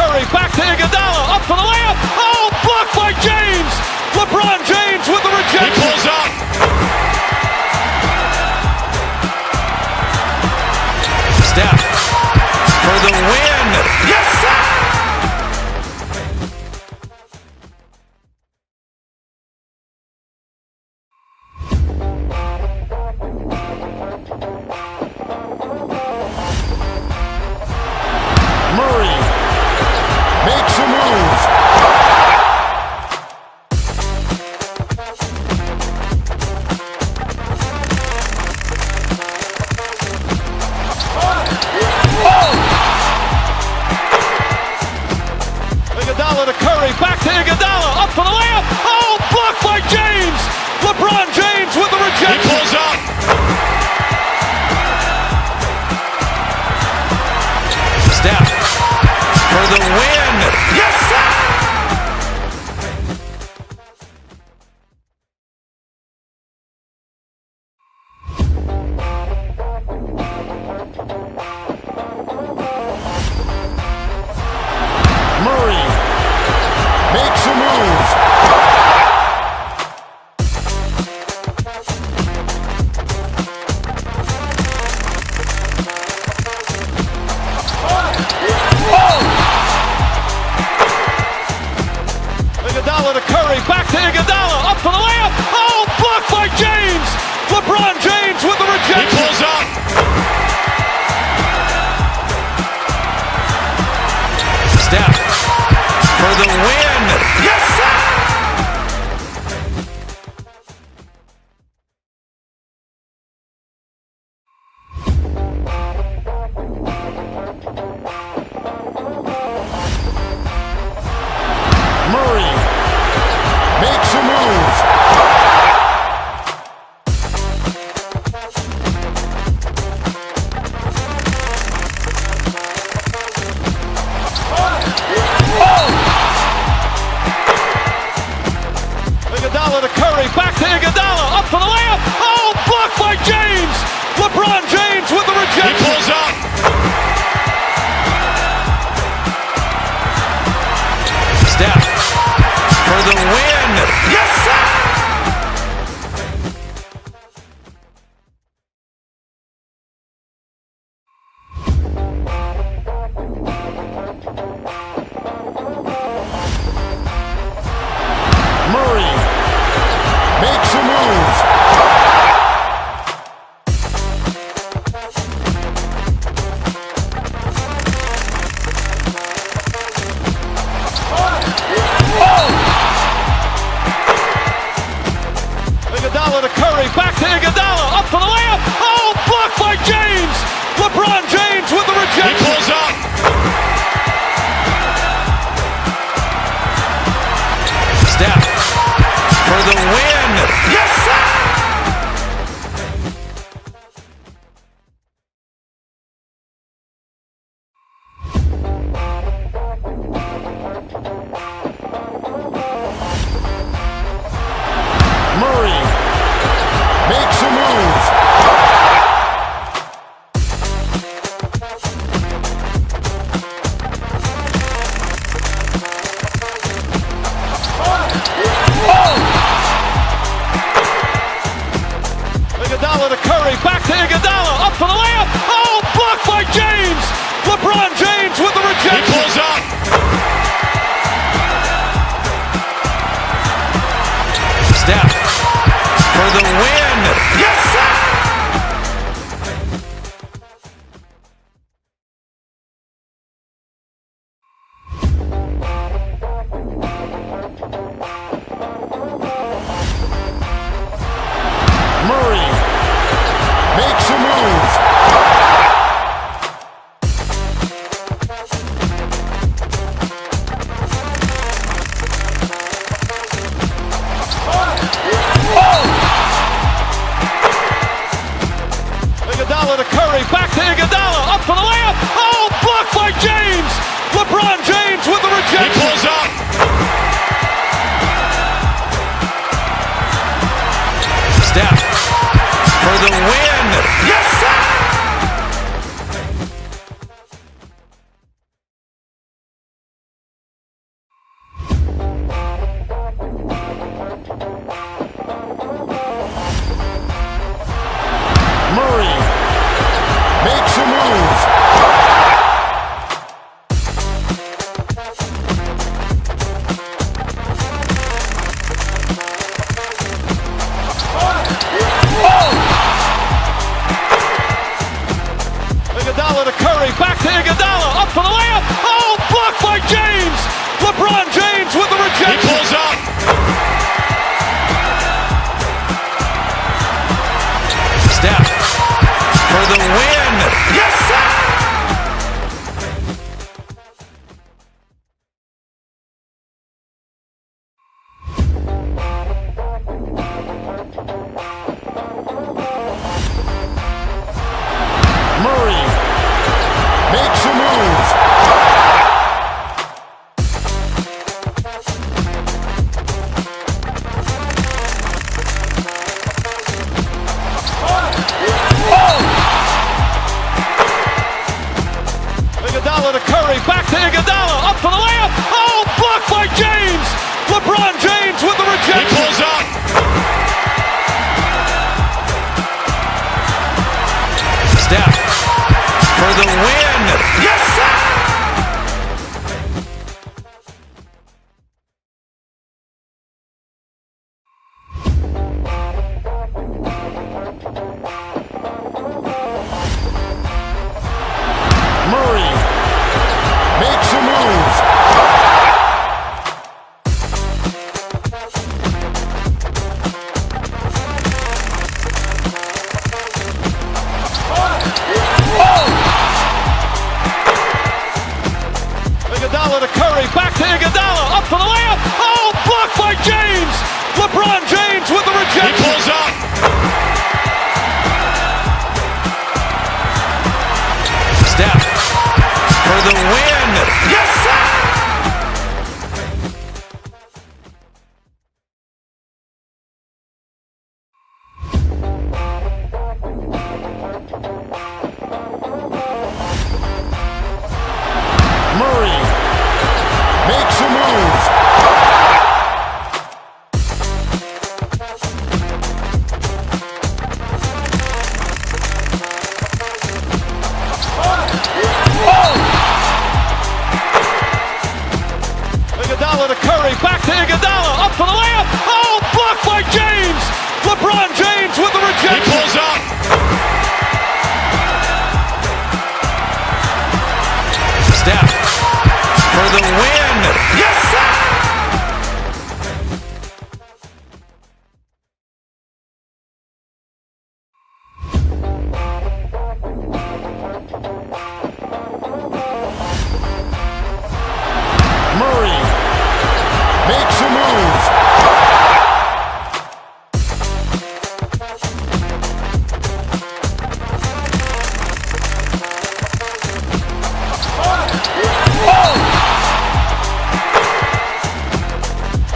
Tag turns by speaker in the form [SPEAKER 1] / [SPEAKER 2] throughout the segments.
[SPEAKER 1] Curry, back to Iguodala, up for the layup. Oh, blocked by James. LeBron James with the rejection.
[SPEAKER 2] He pulls up. Steph for the win. Yes, sir. Murray makes a move.
[SPEAKER 1] Iguodala to Curry, back to Iguodala, up for the layup. Oh, blocked by James. LeBron James with the rejection.
[SPEAKER 2] He pulls up. Steph for the win. Yes, sir. Murray makes a move.
[SPEAKER 1] Iguodala to Curry, back to Iguodala, up for the layup. Oh, blocked by James. LeBron James with the
[SPEAKER 2] He
[SPEAKER 1] rejection.
[SPEAKER 2] pulls up. Steph for the win. Yes, sir. Murray makes a move.
[SPEAKER 1] Iguodala to Curry, back to Iguodala, up for the layup. Oh, blocked by James. LeBron James with the
[SPEAKER 2] He
[SPEAKER 1] rejection.
[SPEAKER 2] pulls up. Steph for the win. Yes, sir. Murray makes a move.
[SPEAKER 1] Iguodala to Curry, back to Iguodala, up for the layup. Oh, blocked by James. LeBron James with the
[SPEAKER 2] He
[SPEAKER 1] rejection.
[SPEAKER 2] pulls up. Steph for the win. Yes, sir. Murray makes a move.
[SPEAKER 1] Iguodala to Curry, back to Iguodala, up for the layup. Oh, blocked by James. LeBron James with the
[SPEAKER 2] He
[SPEAKER 1] rejection.
[SPEAKER 2] pulls up. Steph for the win. Yes, sir. Murray makes a move.
[SPEAKER 1] Iguodala to Curry, back to Iguodala, up for the layup. Oh, blocked by James. LeBron James with the
[SPEAKER 2] He
[SPEAKER 1] rejection.
[SPEAKER 2] pulls up. Steph for the win. Yes, sir.
[SPEAKER 1] Curry, back to Iguodala, up for the layup. Oh, blocked by James. LeBron James with the rejection.
[SPEAKER 2] He pulls up. Steph for the win. Yes, sir! Murray makes a move.
[SPEAKER 1] Iguodala to Curry, back to Iguodala, up for the layup. Oh, blocked by James. LeBron James with the
[SPEAKER 2] He
[SPEAKER 1] rejection.
[SPEAKER 2] pulls up. Steph for the win. Yes, sir! Murray makes a move.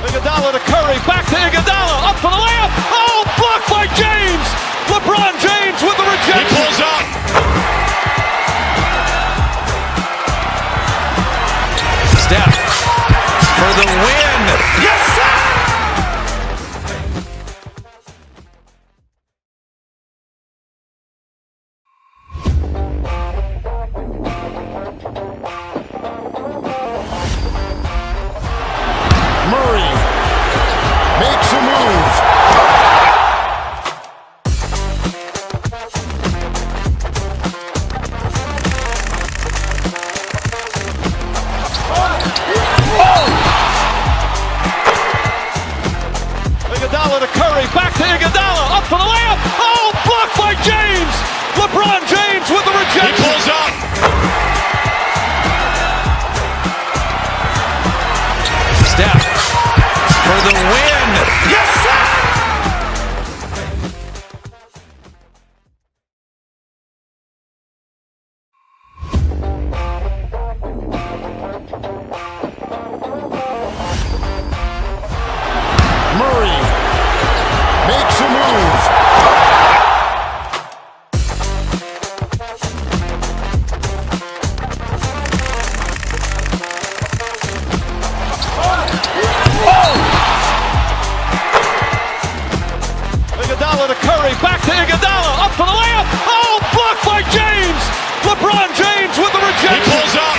[SPEAKER 1] Iguodala to Curry, back to Iguodala, up for the layup. Oh, blocked by James. LeBron James with the
[SPEAKER 2] He
[SPEAKER 1] rejection.
[SPEAKER 2] pulls up. Steph for the win. Yes, sir! Murray makes a move.
[SPEAKER 1] Iguodala to Curry, back to Iguodala, up for the layup. Oh, blocked by James. LeBron James with the
[SPEAKER 2] He
[SPEAKER 1] rejection.
[SPEAKER 2] pulls up. Steph for the win. Yes, sir! Murray makes a move.
[SPEAKER 1] Iguodala to Curry, back to Iguodala, up for the layup. Oh, blocked by James. LeBron James with the
[SPEAKER 2] He
[SPEAKER 1] rejection.
[SPEAKER 2] pulls up.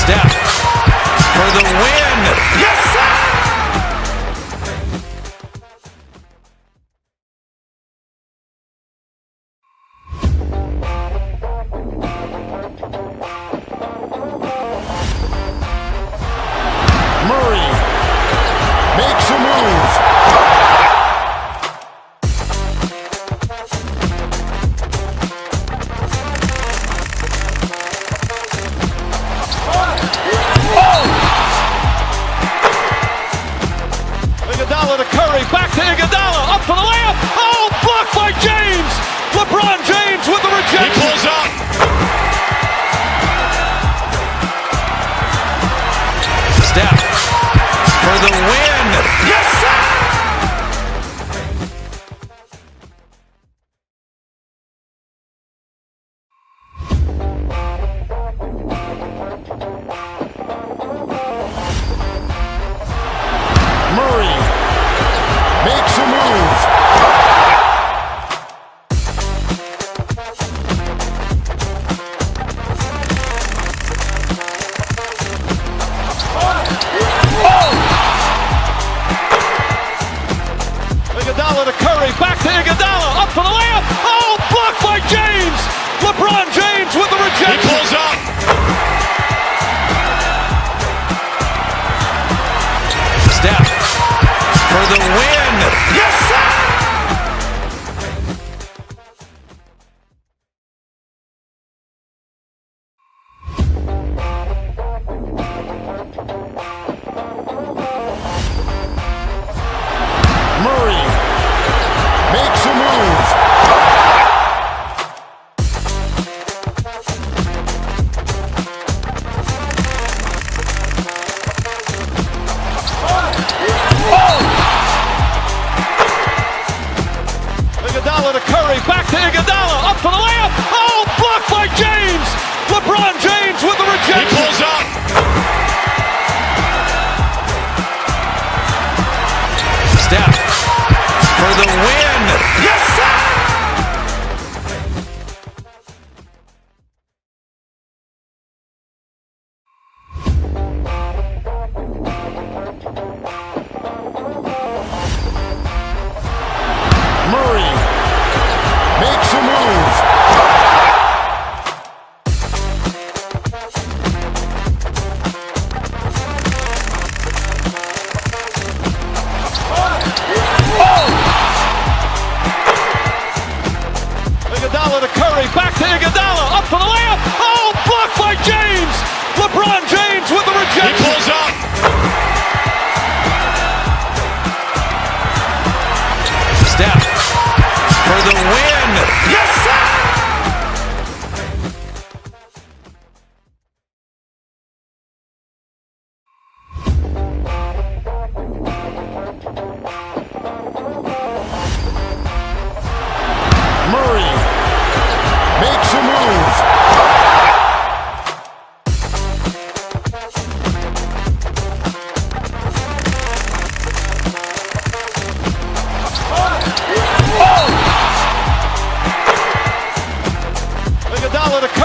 [SPEAKER 2] Steph for the win. Yes, sir! Murray makes a move.
[SPEAKER 1] Iguodala to Curry, back to Iguodala, up for the layup. Oh, blocked by James. LeBron James with the
[SPEAKER 2] He
[SPEAKER 1] rejection.
[SPEAKER 2] pulls up. Steph for the win. Yes, sir! Murray makes a move.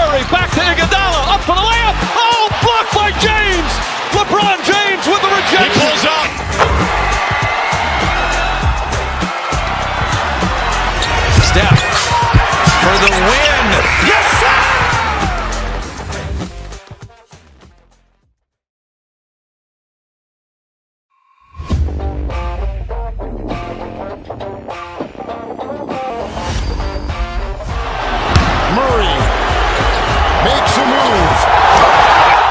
[SPEAKER 1] Curry, back to Iguodala, up for the layup. Oh, blocked by James. LeBron James with the rejection.
[SPEAKER 2] He pulls up.
[SPEAKER 3] Steph for the win.
[SPEAKER 1] Yes, sir.
[SPEAKER 2] Murray makes a move.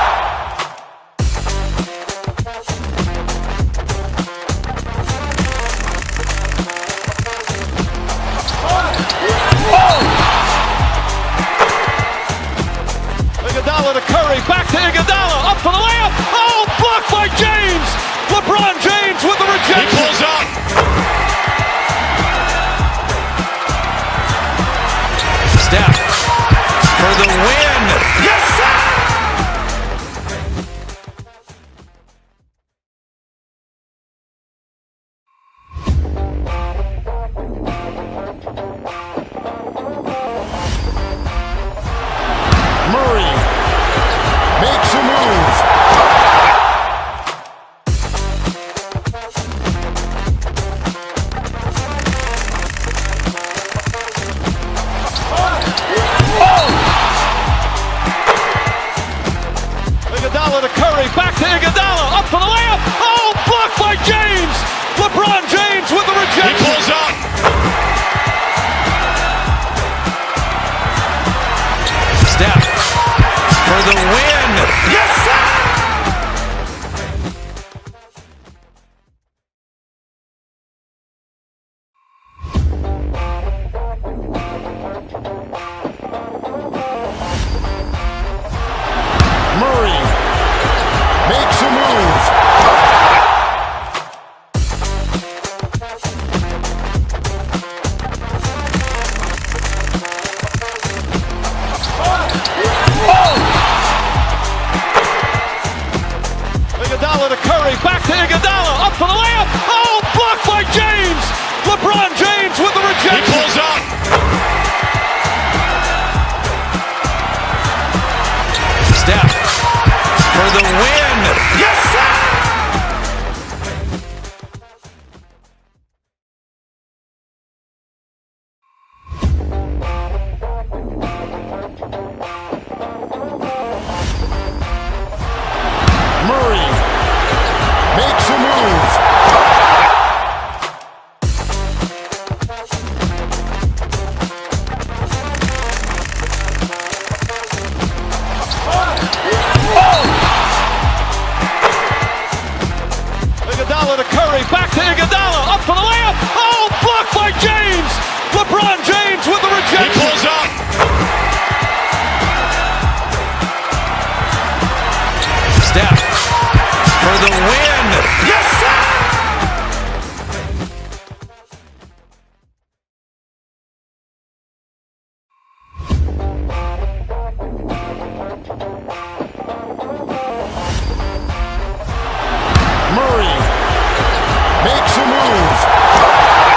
[SPEAKER 1] Iguodala to Curry, back to Iguodala, up for the layup. Oh, blocked by James. LeBron James with the
[SPEAKER 2] He
[SPEAKER 1] rejection.
[SPEAKER 2] pulls up.
[SPEAKER 3] Steph for the win.
[SPEAKER 1] Yes, sir.
[SPEAKER 2] Murray makes a move.
[SPEAKER 1] Iguodala to Curry, back to Iguodala, up for the layup. Oh, blocked by James. LeBron James with the
[SPEAKER 2] He
[SPEAKER 1] rejection.
[SPEAKER 2] pulls up.
[SPEAKER 3] Steph for the win.
[SPEAKER 1] Yes, sir.
[SPEAKER 2] Murray makes a move.
[SPEAKER 1] Iguodala to Curry, back to Iguodala, up for the layup. Oh, blocked by James. LeBron James with the
[SPEAKER 2] He
[SPEAKER 1] rejection.
[SPEAKER 2] pulls up.
[SPEAKER 3] Steph for the win.
[SPEAKER 1] Yes, sir.
[SPEAKER 2] Murray makes a move.
[SPEAKER 1] Iguodala to Curry, back to Iguodala, up for the layup. Oh, blocked by James. LeBron James with the
[SPEAKER 2] He
[SPEAKER 1] rejection.
[SPEAKER 2] pulls up.
[SPEAKER 3] Steph for the win.
[SPEAKER 1] Yes, sir.
[SPEAKER 2] Murray makes a move.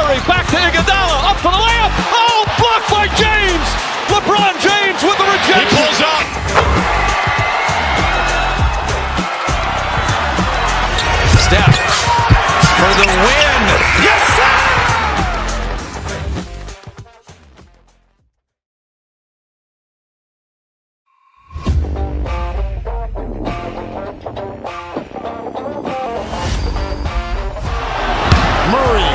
[SPEAKER 1] Curry, back to Iguodala, up for the layup. Oh, blocked by James. LeBron James with the rejection.
[SPEAKER 3] He pulls up. Steph for the win.
[SPEAKER 1] Yes, sir.
[SPEAKER 2] Murray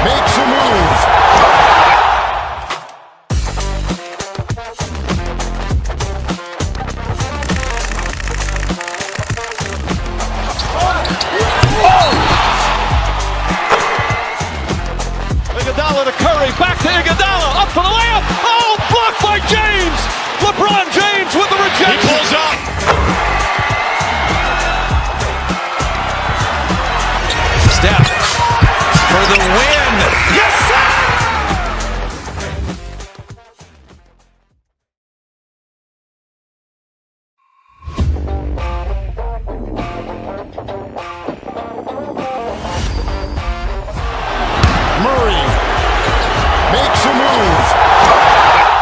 [SPEAKER 2] makes a move.
[SPEAKER 1] Iguodala to Curry, back to Iguodala, up for the layup. Oh, blocked by James. LeBron James with the
[SPEAKER 3] He
[SPEAKER 1] rejection.
[SPEAKER 3] pulls up. Steph for the win.
[SPEAKER 1] Yes, sir.
[SPEAKER 2] Murray makes a move.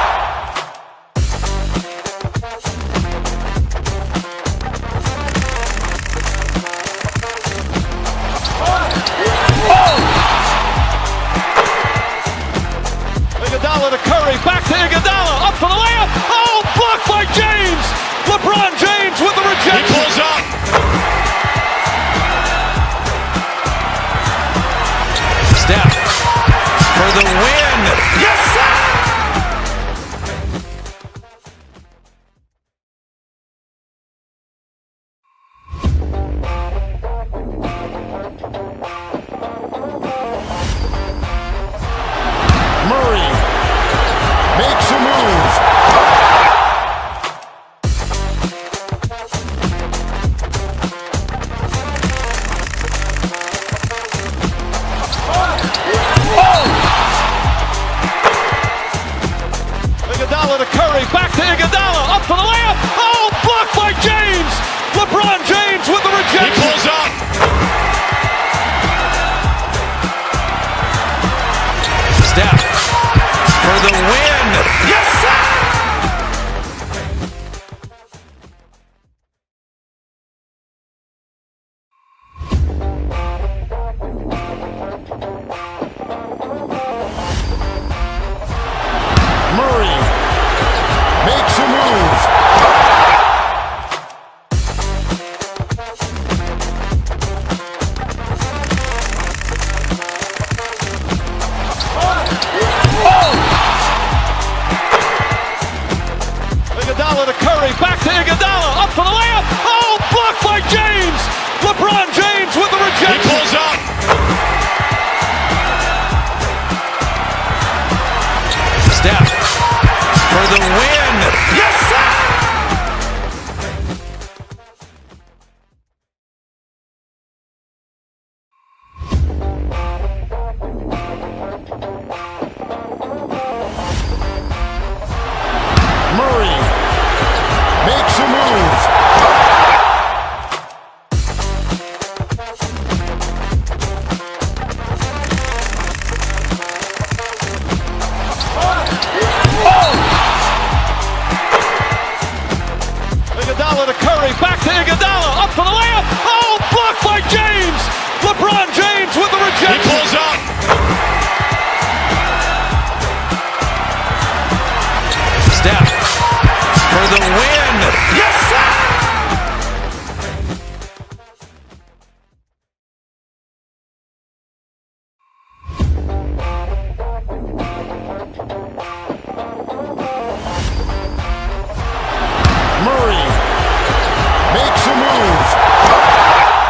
[SPEAKER 1] Iguodala to Curry, back to Iguodala, up for the layup. Oh, blocked by James. LeBron James with the
[SPEAKER 3] He
[SPEAKER 1] rejection.
[SPEAKER 3] pulls up. Steph for the win.
[SPEAKER 1] Yes, sir.
[SPEAKER 2] Murray makes a move.
[SPEAKER 1] Iguodala to Curry, back to Iguodala, up for the layup. Oh, blocked by James. LeBron James with the
[SPEAKER 3] He
[SPEAKER 1] rejection.
[SPEAKER 3] pulls up. Steph for the win.
[SPEAKER 1] Yes, sir.
[SPEAKER 2] Murray makes a move.
[SPEAKER 1] Iguodala to Curry, back to Iguodala, up for the layup. Oh, blocked by James. LeBron James with the
[SPEAKER 3] He
[SPEAKER 1] rejection.
[SPEAKER 3] pulls up. Steph for the win.
[SPEAKER 1] Yes, sir.
[SPEAKER 2] Murray makes a move.
[SPEAKER 1] Iguodala to Curry, back to Iguodala, up for the layup. Oh, blocked by James. LeBron James with the
[SPEAKER 3] He
[SPEAKER 1] rejection.
[SPEAKER 3] pulls up. Steph for the win.
[SPEAKER 1] Yes, sir.
[SPEAKER 2] Murray makes a move.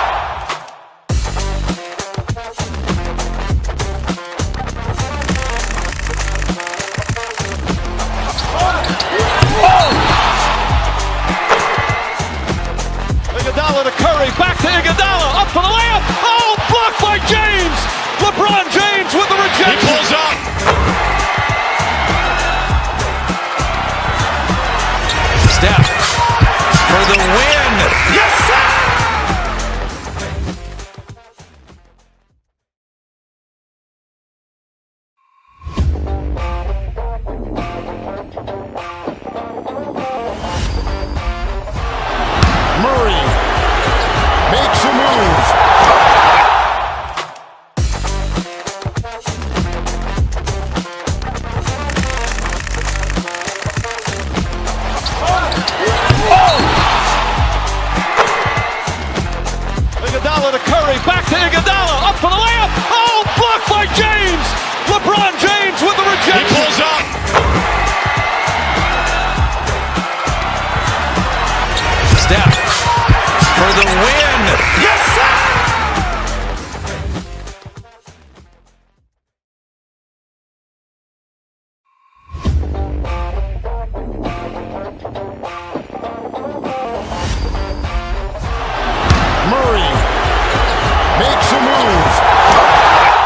[SPEAKER 1] LeBron James with the rejection.
[SPEAKER 3] He pulls up. Steph for the win.
[SPEAKER 1] Yes, sir!
[SPEAKER 2] Murray makes a move.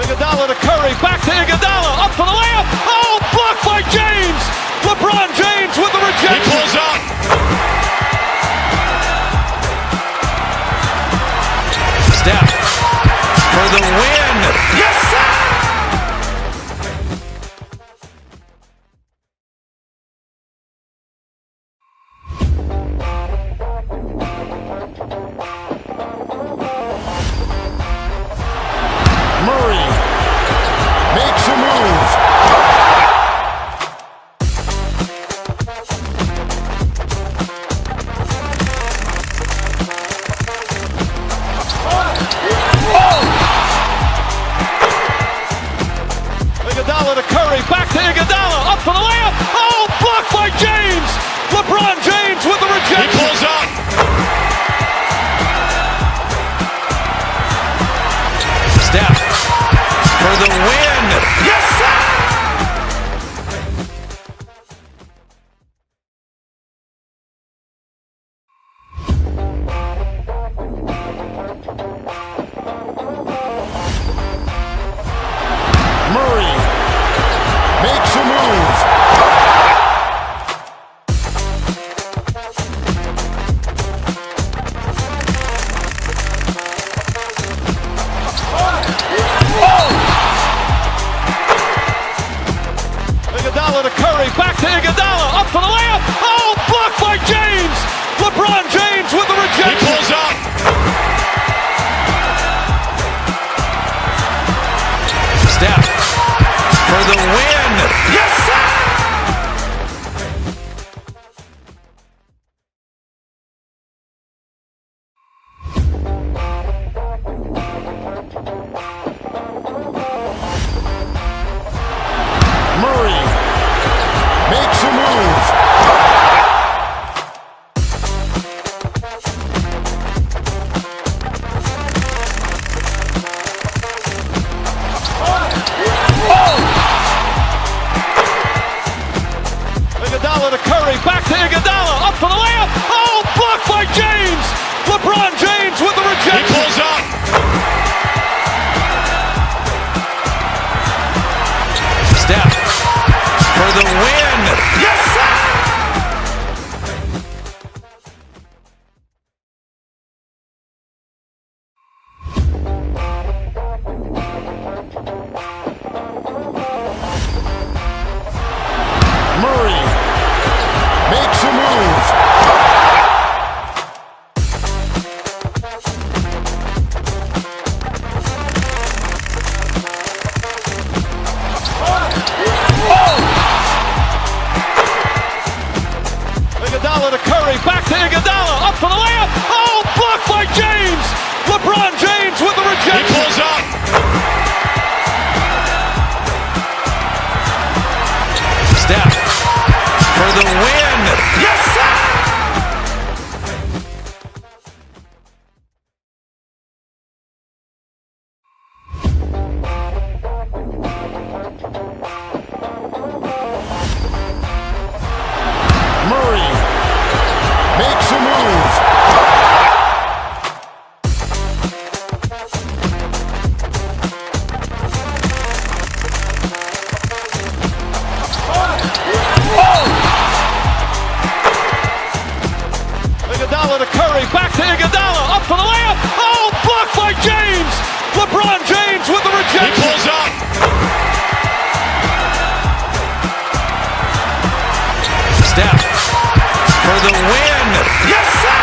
[SPEAKER 1] Iguodala to Curry, back to Iguodala, up for the layup. Oh, blocked by James. LeBron James with the
[SPEAKER 3] He
[SPEAKER 1] rejection.
[SPEAKER 3] pulls up. Steph for the win.
[SPEAKER 1] Yes, sir!
[SPEAKER 2] Murray makes a move.
[SPEAKER 1] Iguodala to Curry, back to Iguodala, up for the layup. Oh, blocked by James. LeBron James with the
[SPEAKER 3] He
[SPEAKER 1] rejection.
[SPEAKER 3] pulls up. Steph for the win.
[SPEAKER 1] Yes, sir!
[SPEAKER 2] Murray makes a move.
[SPEAKER 1] Iguodala to Curry, back to Iguodala, up for the layup. Oh, blocked by James. LeBron James with the
[SPEAKER 3] He
[SPEAKER 1] rejection.
[SPEAKER 3] pulls up. Steph for the win.
[SPEAKER 1] Yes, sir!
[SPEAKER 2] Murray makes a move.
[SPEAKER 1] Iguodala to Curry, back to Iguodala, up for the layup. Oh, blocked by James. LeBron James with the
[SPEAKER 3] He
[SPEAKER 1] rejection.
[SPEAKER 3] pulls up. Steph for the win.
[SPEAKER 1] Yes, sir!
[SPEAKER 2] Murray makes a move.
[SPEAKER 1] Iguodala to Curry, back to Iguodala, up for the layup. Oh, blocked by James. LeBron James with the
[SPEAKER 3] He
[SPEAKER 1] rejection.
[SPEAKER 3] pulls up. Steph for the win.
[SPEAKER 1] Yes, sir!
[SPEAKER 2] Murray makes a move.
[SPEAKER 1] Iguodala to Curry, back to Iguodala, up for the layup. Oh, blocked by James. LeBron James with the
[SPEAKER 3] He
[SPEAKER 1] rejection.
[SPEAKER 3] pulls up. Steph for the win.
[SPEAKER 1] Yes, sir!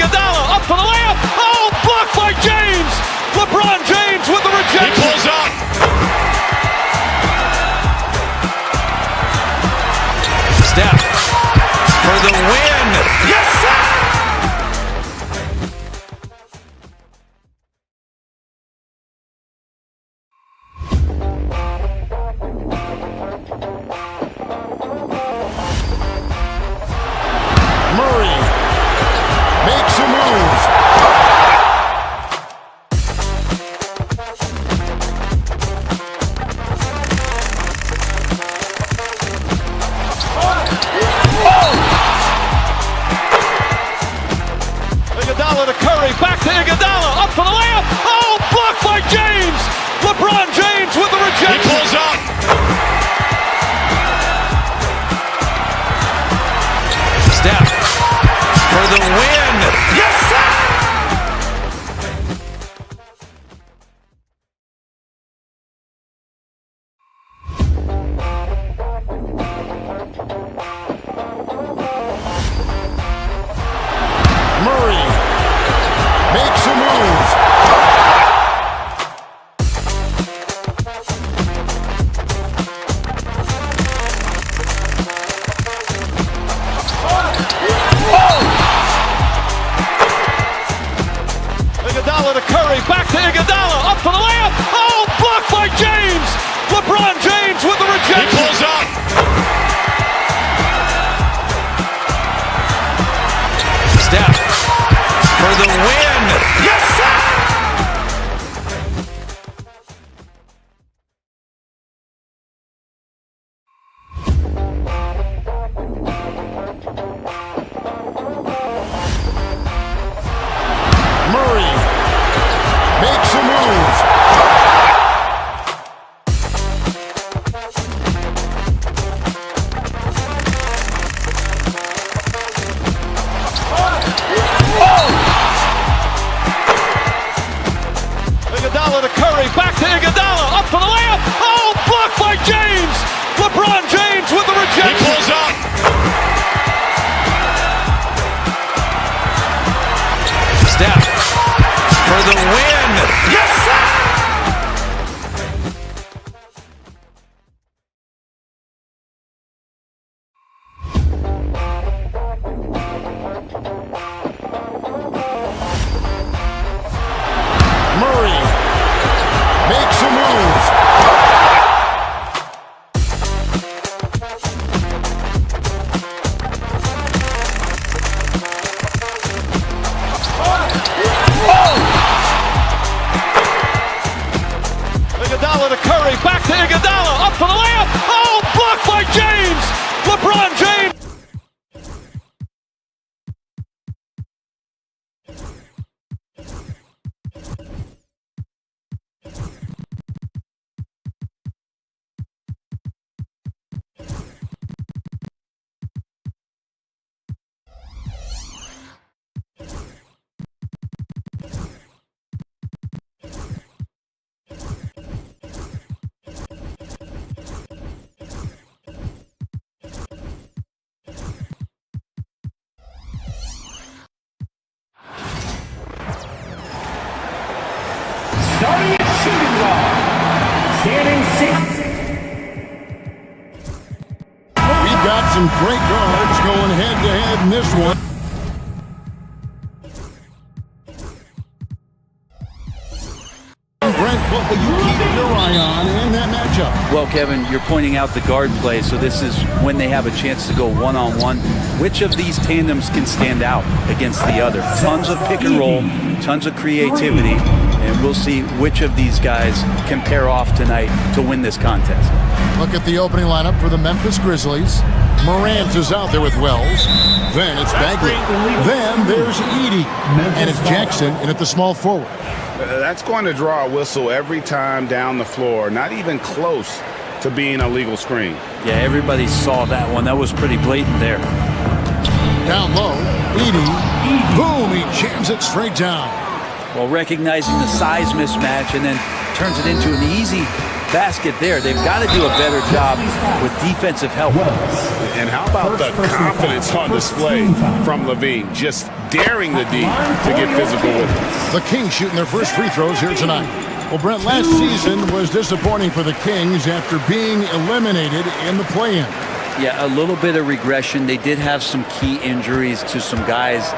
[SPEAKER 1] Iguodala, up for the layup. Oh, blocked by James. LeBron James with the rejection.
[SPEAKER 3] He pulls up. Steph for the win.
[SPEAKER 1] Yes, sir.
[SPEAKER 2] Murray makes a move.
[SPEAKER 1] Iguodala to Curry, back to Iguodala, up for the layup. Oh, blocked by James. LeBron James with the
[SPEAKER 3] He
[SPEAKER 1] rejection.
[SPEAKER 3] pulls up. Steph for the win.
[SPEAKER 1] Yes, sir.
[SPEAKER 2] Murray makes a move.
[SPEAKER 1] Iguodala to Curry, back to Iguodala, up for the layup. Oh, blocked by James. LeBron James with the
[SPEAKER 3] He
[SPEAKER 1] rejection.
[SPEAKER 3] pulls up. Steph for the win.
[SPEAKER 1] Yes, sir.
[SPEAKER 2] Murray makes a move.
[SPEAKER 1] Iguodala to Curry, back to Iguodala, up for the layup. Oh, blocked by James. LeBron James with the
[SPEAKER 3] He
[SPEAKER 1] rejection.
[SPEAKER 3] pulls up. Steph for the win.
[SPEAKER 1] Yes, sir.
[SPEAKER 2] Murray makes a move.
[SPEAKER 1] Iguodala to Curry, back to Iguodala, up for the layup. Oh, blocked by James. LeBron James.
[SPEAKER 4] Starting at shooting guard, standing 6.
[SPEAKER 2] We've got some great guards going head-to-head in this one. Brent, what will you keep your eye on in that matchup?
[SPEAKER 5] Well, Kevin, you're pointing out the guard play, so this is when they have a chance to go one-on-one. Which of these tandems can stand out against the other? Tons of pick and roll, tons of creativity, and we'll see which of these guys can pair off tonight to win this contest.
[SPEAKER 2] Look at the opening lineup for the Memphis Grizzlies. Morant is out there with Wells. Then it's Bagley. Then there's Edey. And it's Jackson in at the small forward.
[SPEAKER 6] That's going to draw a whistle every time down the floor. Not even close to being a legal screen.
[SPEAKER 5] Yeah, everybody saw that one. That was pretty blatant there.
[SPEAKER 2] Down low, Edey. Boom, he jams it straight down.
[SPEAKER 5] Well, recognizing the size mismatch and then turns it into an easy basket there. They've got to do a better job with defensive help.
[SPEAKER 6] And how about the confidence on display from Levine, just daring the D to get physical with it.
[SPEAKER 2] The Kings shooting their first free throws here tonight. Well, Brent, last season was disappointing for the Kings after being eliminated in the play-in.
[SPEAKER 5] Yeah, a little bit of regression. They did have some key injuries to some guys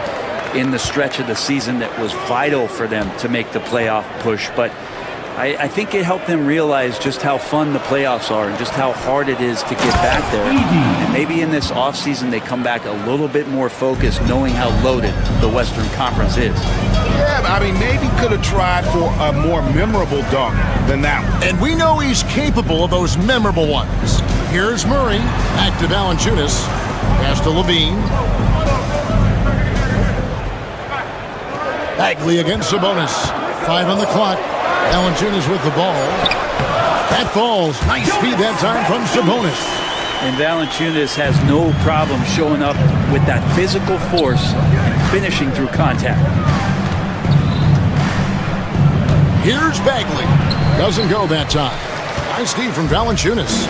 [SPEAKER 5] in the stretch of the season that was vital for them to make the playoff push. But I think it helped them realize just how fun the playoffs are and just how hard it is to get back there. And maybe in this offseason they come back a little bit more focused, knowing how loaded the Western Conference is.
[SPEAKER 6] Yeah, I mean, maybe could have tried for a more memorable dunk than that one.
[SPEAKER 2] And we know he's capable of those memorable ones. Here's Murray, back to Valanciunas, pass to Levine. Bagley against Sabonis. 5 on the clock. Valanciunas with the ball. That falls. Nice feed that time from Sabonis.
[SPEAKER 5] And Valanciunas has no problem showing up with that physical force and finishing through contact.
[SPEAKER 2] Here's Bagley. Doesn't go that time. Nice feed from Valanciunas.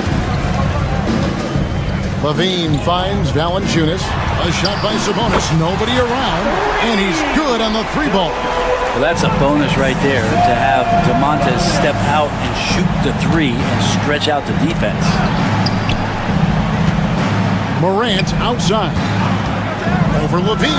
[SPEAKER 2] Levine finds Valanciunas. A shot by Sabonis. Nobody around. And he's good on the 3-ball.
[SPEAKER 5] Well, that's a bonus right there to have DeMontis step out and shoot the 3 and stretch out the defense.
[SPEAKER 2] Morant outside. Over Levine.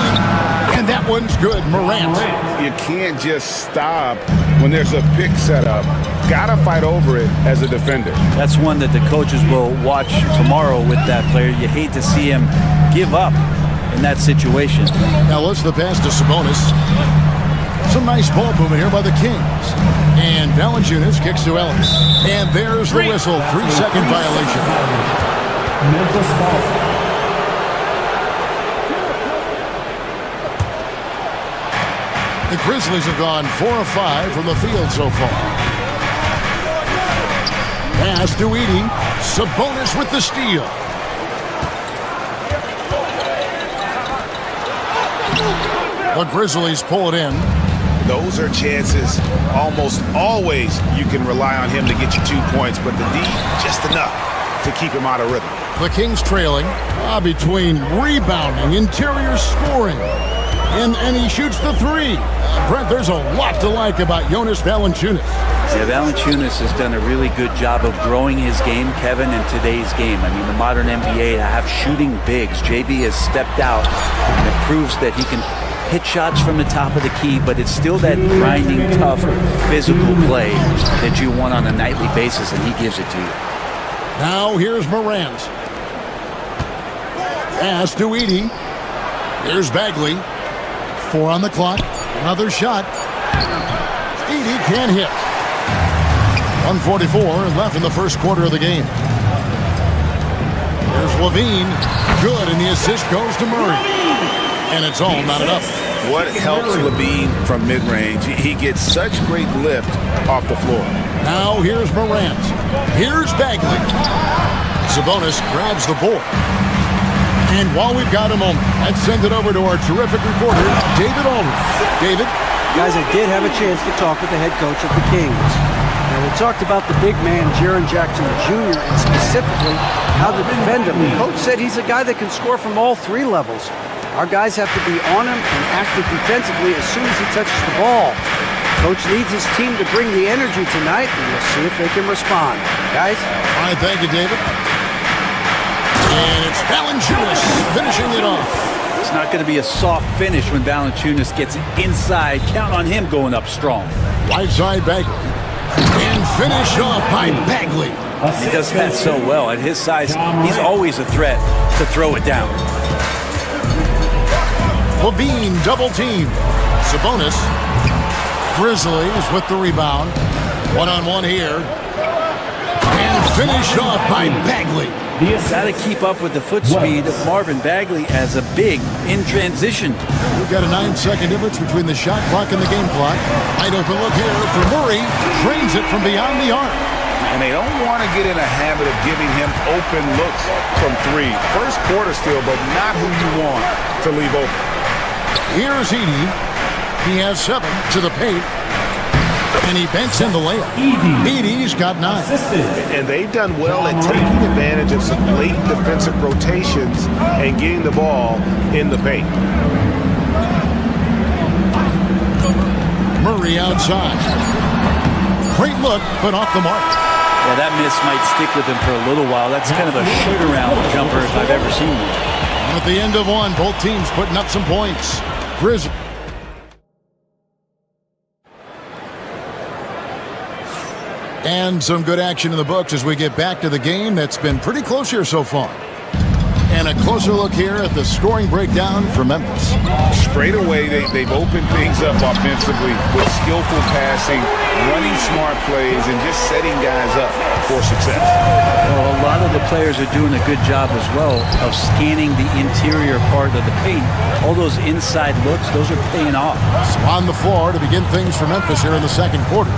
[SPEAKER 2] And that one's good. Morant.
[SPEAKER 6] You can't just stop when there's a pick set up. Gotta fight over it as a defender.
[SPEAKER 5] That's one that the coaches will watch tomorrow with that player. You hate to see him give up in that situation.
[SPEAKER 2] Now let's the pass to Sabonis. Some nice ball movement here by the Kings. And Valanciunas kicks to Ellis. And there's the whistle. 3-second violation.
[SPEAKER 4] Memphis ball.
[SPEAKER 2] The Grizzlies have gone 4 of 5 from the field so far. Pass to Edey. Sabonis with the steal. The Grizzlies pull it in.
[SPEAKER 6] Those are chances almost always you can rely on him to get you 2 points, but the D just enough to keep him out of rhythm.
[SPEAKER 2] The Kings trailing between rebounding, interior scoring, and he shoots the 3. Brent, there's a lot to like about Jonas Valanciunas.
[SPEAKER 5] Yeah, Valanciunas has done a really good job of growing his game, Kevin, in today's game. I mean, the modern NBA have shooting bigs. JV has stepped out, and it proves that he can hit shots from the top of the key, but it's still that grinding, tough, physical play that you want on a nightly basis, and he gives it to you.
[SPEAKER 2] Now here's Morant. Pass to Edey. Here's Bagley. 4 on the clock. Another shot. Edey can't hit. 1:44 left in the first quarter of the game. There's Levine. Good, and the assist goes to Murray. And it's all knotted up.
[SPEAKER 6] What helps Levine from mid-range? He gets such great lift off the floor.
[SPEAKER 2] Now here's Morant. Here's Bagley. Sabonis grabs the board. And while we've got a moment, let's send it over to our terrific reporter, David Aldridge. David?
[SPEAKER 7] Guys, I did have a chance to talk with the head coach of the Kings. Now, we talked about the big man, Jaren Jackson Jr., and specifically how to defend him. The coach said he's a guy that can score from all 3 levels. Our guys have to be on him and active defensively as soon as he touches the ball. Coach needs his team to bring the energy tonight, and we'll see if they can respond. Guys?
[SPEAKER 2] All right, thank you, David. And it's Valanciunas finishing it off.
[SPEAKER 5] It's not going to be a soft finish when Valanciunas gets inside. Count on him going up strong.
[SPEAKER 2] Right side Bagley. And finish off by Bagley.
[SPEAKER 5] He does that so well. At his size, he's always a threat to throw it down.
[SPEAKER 2] Levine double team. Sabonis. Grizzlies with the rebound. 1-on-1 here. And finish off by Bagley.
[SPEAKER 5] Got to keep up with the foot speed of Marvin Bagley as a big in transition.
[SPEAKER 2] We've got a 9-second difference between the shot clock and the game clock. Wide open look here for Murray. Trains it from beyond the arc.
[SPEAKER 6] And they don't want to get in a habit of giving him open looks from 3. First quarter still, but not who you want to leave open.
[SPEAKER 2] Here's Edey. He has 7 to the paint. And he banks in the layup. Edey's got 9.
[SPEAKER 6] And they've done well at taking advantage of some late defensive rotations and getting the ball in the paint.
[SPEAKER 2] Murray outside. Great look, but off the mark.
[SPEAKER 5] Yeah, that miss might stick with him for a little while. That's kind of a shoot-around jumper if I've ever seen one.
[SPEAKER 2] At the end of one, both teams putting up some points. Grizzlies. And some good action in the books as we get back to the game that's been pretty close here so far. And a closer look here at the scoring breakdown for Memphis.
[SPEAKER 6] Straight away, they've opened things up offensively with skillful passing, running smart plays, and just setting guys up for success.
[SPEAKER 5] Well, a lot of the players are doing a good job as well of scanning the interior part of the paint. All those inside looks, those are paying off.
[SPEAKER 2] So on the floor to begin things for Memphis here in the second quarter.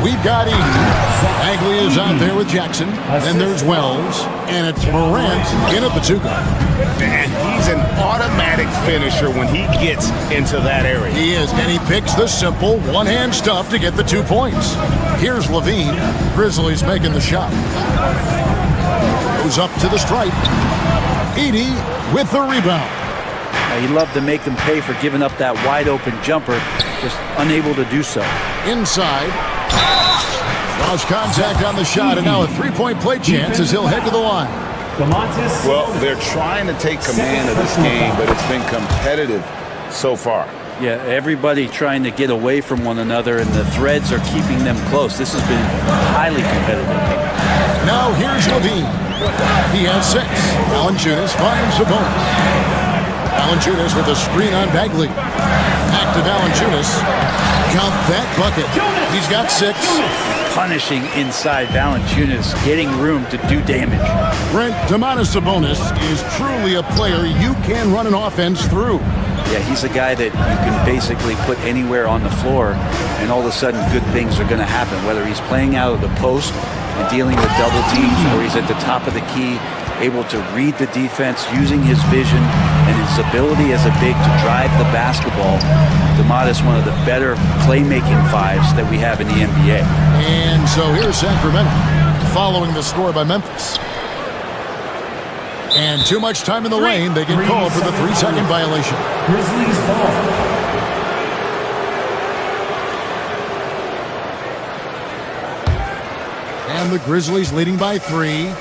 [SPEAKER 2] We've got Edey. Bagley is out there with Jackson. Then there's Wells. And it's Morant in at the 2 guard.
[SPEAKER 6] And he's an automatic finisher when he gets into that area.
[SPEAKER 2] He is, and he picks the simple one-hand stuff to get the 2 points. Here's Levine. Grizzlies making the shot. Goes up to the stripe. Edey with the rebound.
[SPEAKER 5] He loved to make them pay for giving up that wide-open jumper, just unable to do so.
[SPEAKER 2] Inside. Lost contact on the shot, and now a 3-point play chance as he'll head to the line.
[SPEAKER 6] Well, they're trying to take command of this game, but it's been competitive so far.
[SPEAKER 5] Yeah, everybody trying to get away from one another, and the threads are keeping them close. This has been highly competitive.
[SPEAKER 2] Now here's Levine. He has 6. Valanciunas finds Sabonis. Valanciunas with a screen on Bagley. Back to Valanciunas. Count that bucket. He's got 6.
[SPEAKER 5] Punishing inside Valanciunas, getting room to do damage.
[SPEAKER 2] Brent, Domantas Sabonis is truly a player you can run an offense through.
[SPEAKER 5] Yeah, he's a guy that you can basically put anywhere on the floor, and all of a sudden good things are going to happen, whether he's playing out of the post and dealing with double teams, or he's at the top of the key, able to read the defense, using his vision and his ability as a big to drive the basketball. Domantas, one of the better playmaking 5s that we have in the NBA.
[SPEAKER 2] And so here's Sacramento, following the score by Memphis. And too much time in the lane, they get called for the 3-second violation.
[SPEAKER 4] Grizzlies ball.
[SPEAKER 2] And the Grizzlies leading by 3.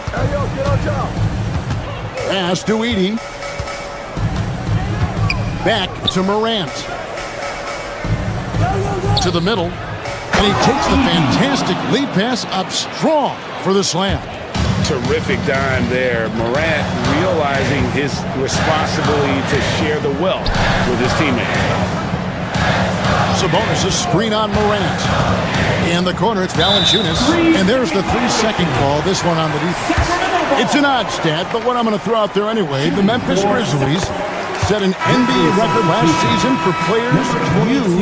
[SPEAKER 2] Pass to Edey. Back to Morant. To the middle. And he takes the fantastic lead pass up strong for the slam.
[SPEAKER 6] Terrific dime there. Morant realizing his responsibility to share the wealth with his teammate.
[SPEAKER 2] Sabonis a screen on Morant. In the corner, it's Valanciunas. And there's the 3-second call. This one on the defense. It's an odd stat, but what I'm going to throw out there anyway. The Memphis Grizzlies set an NBA record last season for players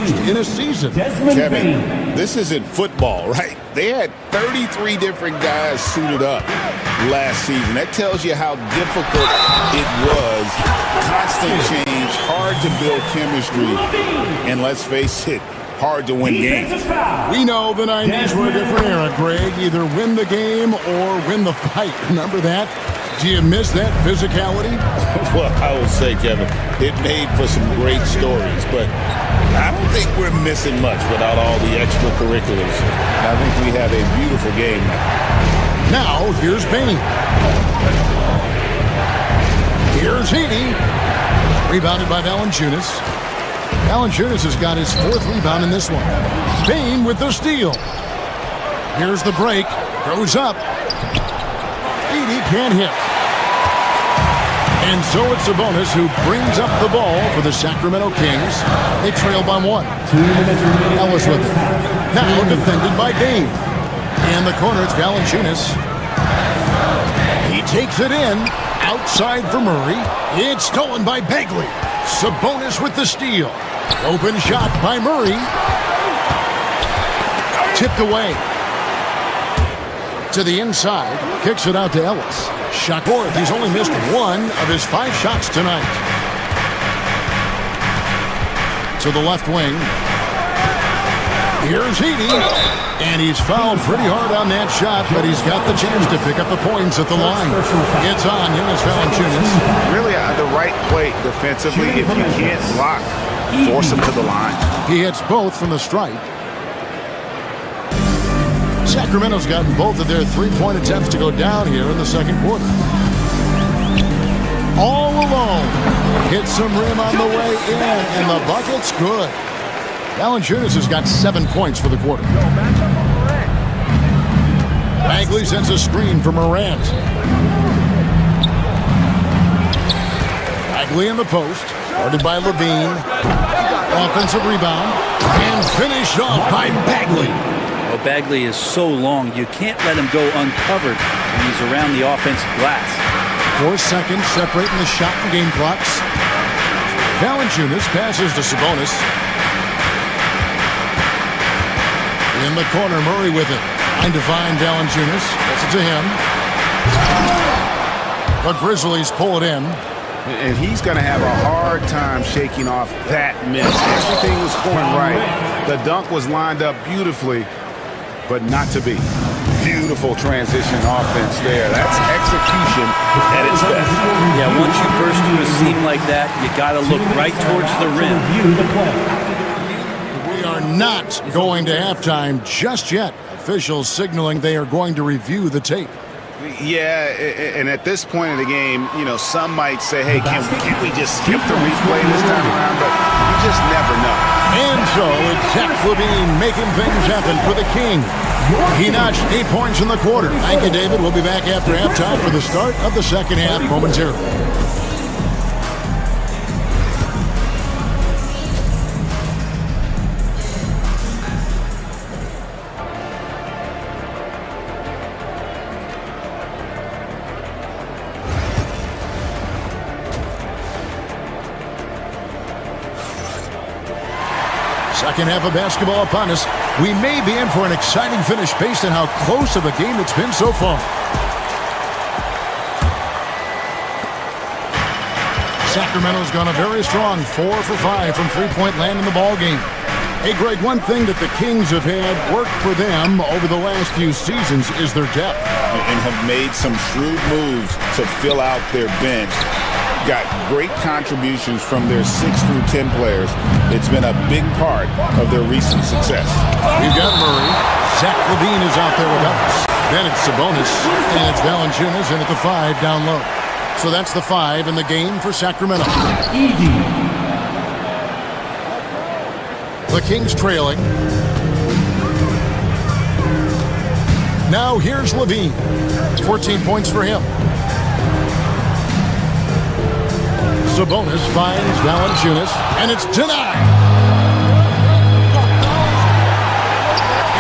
[SPEAKER 2] used in a season.
[SPEAKER 6] Kevin, this isn't football, right? They had 33 different guys suited up last season. That tells you how difficult it was. Constant change, hard to build chemistry, and let's face it, hard to win games.
[SPEAKER 2] We know the 90s were a different era, Greg. Either win the game or win the fight. Remember that? Do you miss that physicality?
[SPEAKER 6] Well, I will say, Kevin, it made for some great stories, but I don't think we're missing much without all the extracurriculars. I think we have a beautiful game now.
[SPEAKER 2] Now, here's Bain. Here's Edey. Rebounded by Valanciunas. Valanciunas has got his 4th rebound in this one. Bain with the steal. Here's the break. Goes up. Edey can't hit. And so it's Sabonis who brings up the ball for the Sacramento Kings. They trail by 1. Ellis with it. Now defended by Bain. In the corner, it's Valanciunas. He takes it in. Outside for Murray. It's stolen by Bagley. Sabonis with the steal. Open shot by Murray. Tipped away. To the inside. Kicks it out to Ellis. Shot forward. He's only missed 1 of his 5 shots tonight. To the left wing. Here's Heaney, and he's fouled pretty hard on that shot, but he's got the chance to pick up the points at the line. It's on Jonas Valanciunas.
[SPEAKER 6] Really the right play defensively. If you can't block, force him to the line.
[SPEAKER 2] He hits both from the stripe. Sacramento's gotten both of their three-point attempts to go down here in the second quarter. All alone. Hits some rim on the way in, and the bucket's good. Valanciunas has got 7 points for the quarter. Bagley sends a screen for Morant. Bagley in the post. Guarded by Levine. Offensive rebound. And finished off by Bagley.
[SPEAKER 5] Well, Bagley is so long, you can't let him go uncovered when he's around the offensive glass.
[SPEAKER 2] 4 seconds separating the shot and game clocks. Valanciunas passes to Sabonis. In the corner, Murray with it. Trying to find Valanciunas. Gets it to him. The Grizzlies pull it in.
[SPEAKER 6] And he's going to have a hard time shaking off that miss. Everything was going right. The dunk was lined up beautifully, but not to be. Beautiful transition offense there. That's execution at its best.
[SPEAKER 5] Yeah, once you burst through a seam like that, you got to look right towards the rim.
[SPEAKER 2] We are not going to halftime just yet. Officials signaling they are going to review the tape.
[SPEAKER 6] Yeah, and at this point in the game, you know, some might say, hey, can't we just skip the replay this time around? But you just never know.
[SPEAKER 2] And so it's Zach LaVine making things happen for the King. He notched 8 points in the quarter. Thank you, David. We'll be back after halftime for the start of the second half momentarily. Second half of basketball upon us. We may be in for an exciting finish based on how close of a game it's been so far. Sacramento's gone a very strong 4 for 5 from three-point land in the ball game. Hey, Greg, one thing that the Kings have had work for them over the last few seasons is their depth.
[SPEAKER 6] And have made some shrewd moves to fill out their bench. Got great contributions from their 6 through 10 players. It's been a big part of their recent success.
[SPEAKER 2] We've got Murray. Zach LaVine is out there with us. Then it's Sabonis. And it's Valanciunas in at the 5 down low. So that's the 5 in the game for Sacramento. The Kings trailing. Now here's LaVine. 14 points for him. Sabonis finds Valanciunas, and it's denied.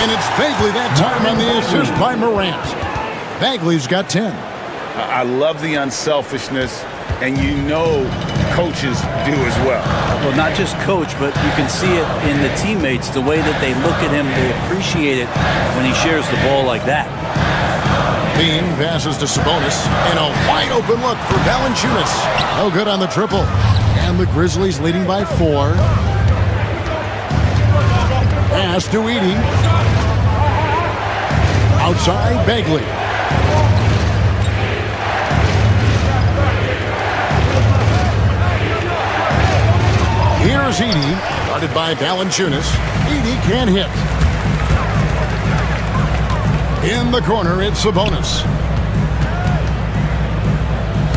[SPEAKER 2] And it's Bagley that time on the assist by Morant. Bagley's got 10.
[SPEAKER 6] I love the unselfishness, and you know coaches do as well.
[SPEAKER 5] Well, not just coach, but you can see it in the teammates, the way that they look at him, they appreciate it when he shares the ball like that.
[SPEAKER 2] Bean passes to Sabonis, and a wide-open look for Valanciunas. No good on the triple. And the Grizzlies leading by 4. Pass to Edey. Outside, Bagley. Here's Edey, guarded by Valanciunas. Edey can't hit. In the corner, it's Sabonis.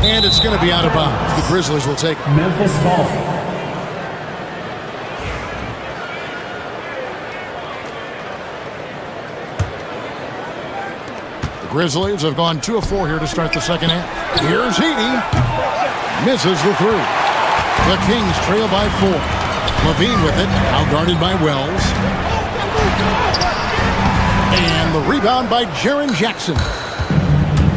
[SPEAKER 2] And it's going to be out of bounds. The Grizzlies will take it.
[SPEAKER 4] Memphis ball.
[SPEAKER 2] The Grizzlies have gone 2 of 4 here to start the second half. Here's Heaney. Misses the 3. The Kings trail by 4. LaVine with it, out guarded by Wells. And the rebound by Jaren Jackson.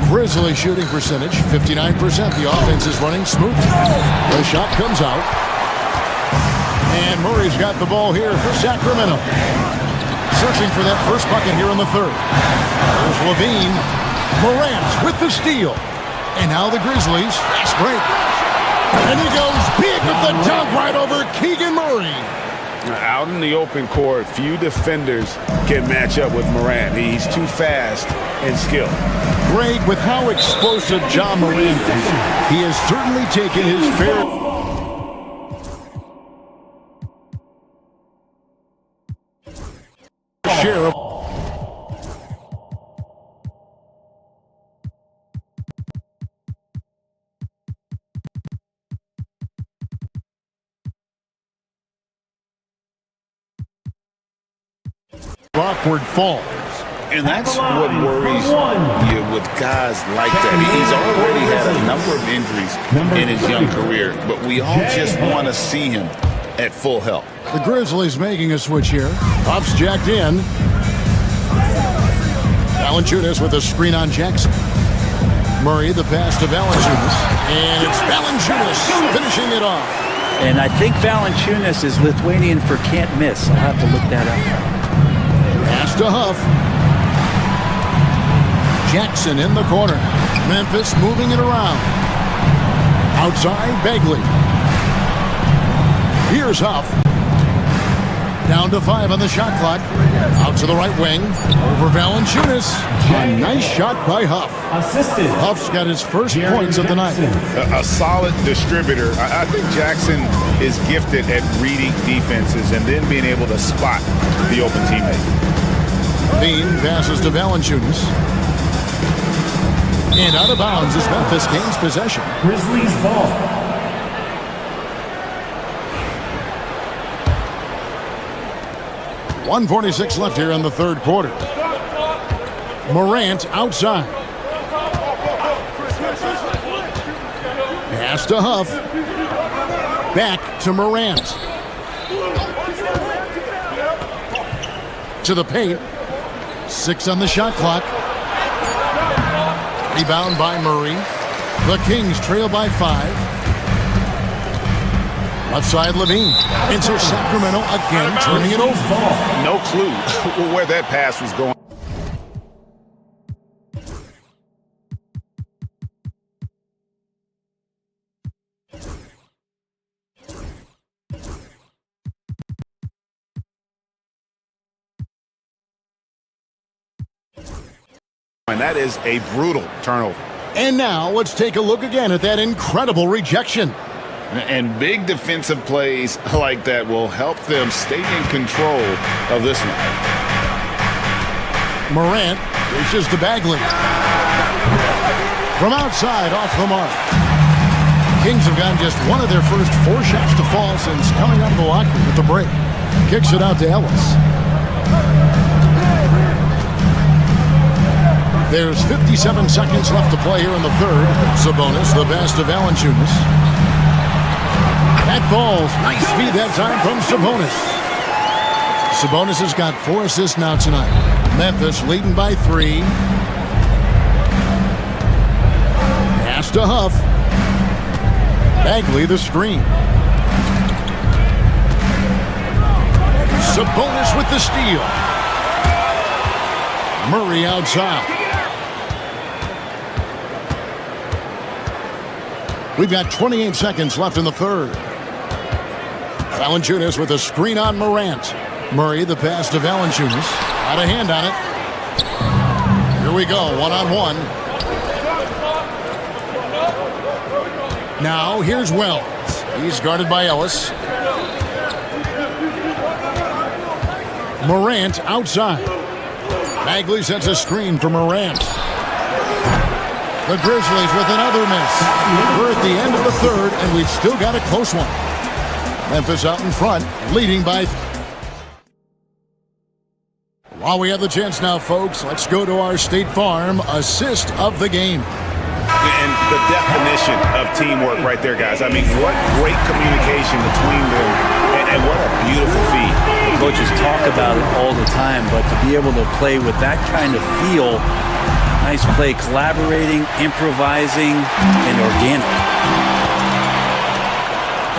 [SPEAKER 2] Grizzly shooting percentage, 59%. The offense is running smooth. The shot comes out. And Murray's got the ball here for Sacramento. Searching for that first bucket here in the third. There's LaVine. Morant with the steal. And now the Grizzlies, fast break. And he goes big with the dunk right over Keegan Murray.
[SPEAKER 6] Out in the open court, few defenders can match up with Morant. He's too fast and skilled.
[SPEAKER 2] Greg, with how explosive John Morant is, he has certainly taken his fair share of awkward falls.
[SPEAKER 6] And that's what worries you with guys like that. He's already had a number of injuries in his young career, but we all just want to see him at full health.
[SPEAKER 2] The Grizzlies making a switch here. Puffs jacked in. Valanciunas with a screen on Jackson. Murray the pass to Valanciunas. And it's Valanciunas finishing it off.
[SPEAKER 5] And I think Valanciunas is Lithuanian for can't miss. I'll have to look that up.
[SPEAKER 2] Pass to Huff. Jackson in the corner. Memphis moving it around. Outside, Bagley. Here's Huff. Down to 5 on the shot clock. Out to the right wing. Over Valanciunas. A nice shot by Huff.
[SPEAKER 4] Assisted.
[SPEAKER 2] Huff's got his first points of the night.
[SPEAKER 6] A solid distributor. I think Jackson is gifted at reading defenses and then being able to spot the open teammate.
[SPEAKER 2] Bean passes to Valanciunas. And out of bounds as Memphis gains possession.
[SPEAKER 4] Grizzlies ball.
[SPEAKER 2] .146 left here in the third quarter. Morant outside. Pass to Huff. Back to Morant. To the paint. 6 on the shot clock. Rebound by Murray. The Kings trail by 5. Left side, Levine. And so Sacramento again turning it over.
[SPEAKER 6] No clue where that pass was going. And that is a brutal turnover.
[SPEAKER 2] And now let's take a look again at that incredible rejection.
[SPEAKER 6] And big defensive plays like that will help them stay in control of this one.
[SPEAKER 2] Morant reaches to Bagley. From outside, off the mark. Kings have gotten just one of their first 4 shots to fall since coming out of the locker room at the break. Kicks it out to Ellis. There's 57 seconds left to play here in the third. Sabonis, the pass to Valanciunas. That falls. Nice feed that time from Sabonis. Sabonis has got 4 assists now tonight. Memphis leading by 3. Pass to Huff. Bagley the screen. Sabonis with the steal. Murray outside. We've got 28 seconds left in the third. Valanciunas with a screen on Morant. Murray the pass to Valanciunas. Out of hand on it. Here we go, one-on-one. Now here's Wells. He's guarded by Ellis. Morant outside. Bagley sets a screen for Morant. The Grizzlies with another miss. We're at the end of the third, and we've still got a close one. Memphis out in front, leading by... While we have the chance now, folks, let's go to our State Farm assist of the game.
[SPEAKER 6] And the definition of teamwork right there, guys. I mean, what great communication between them, and what a beautiful feed.
[SPEAKER 5] The coaches talk about it all the time, but to be able to play with that kind of feel, nice play, collaborating, improvising, and organic.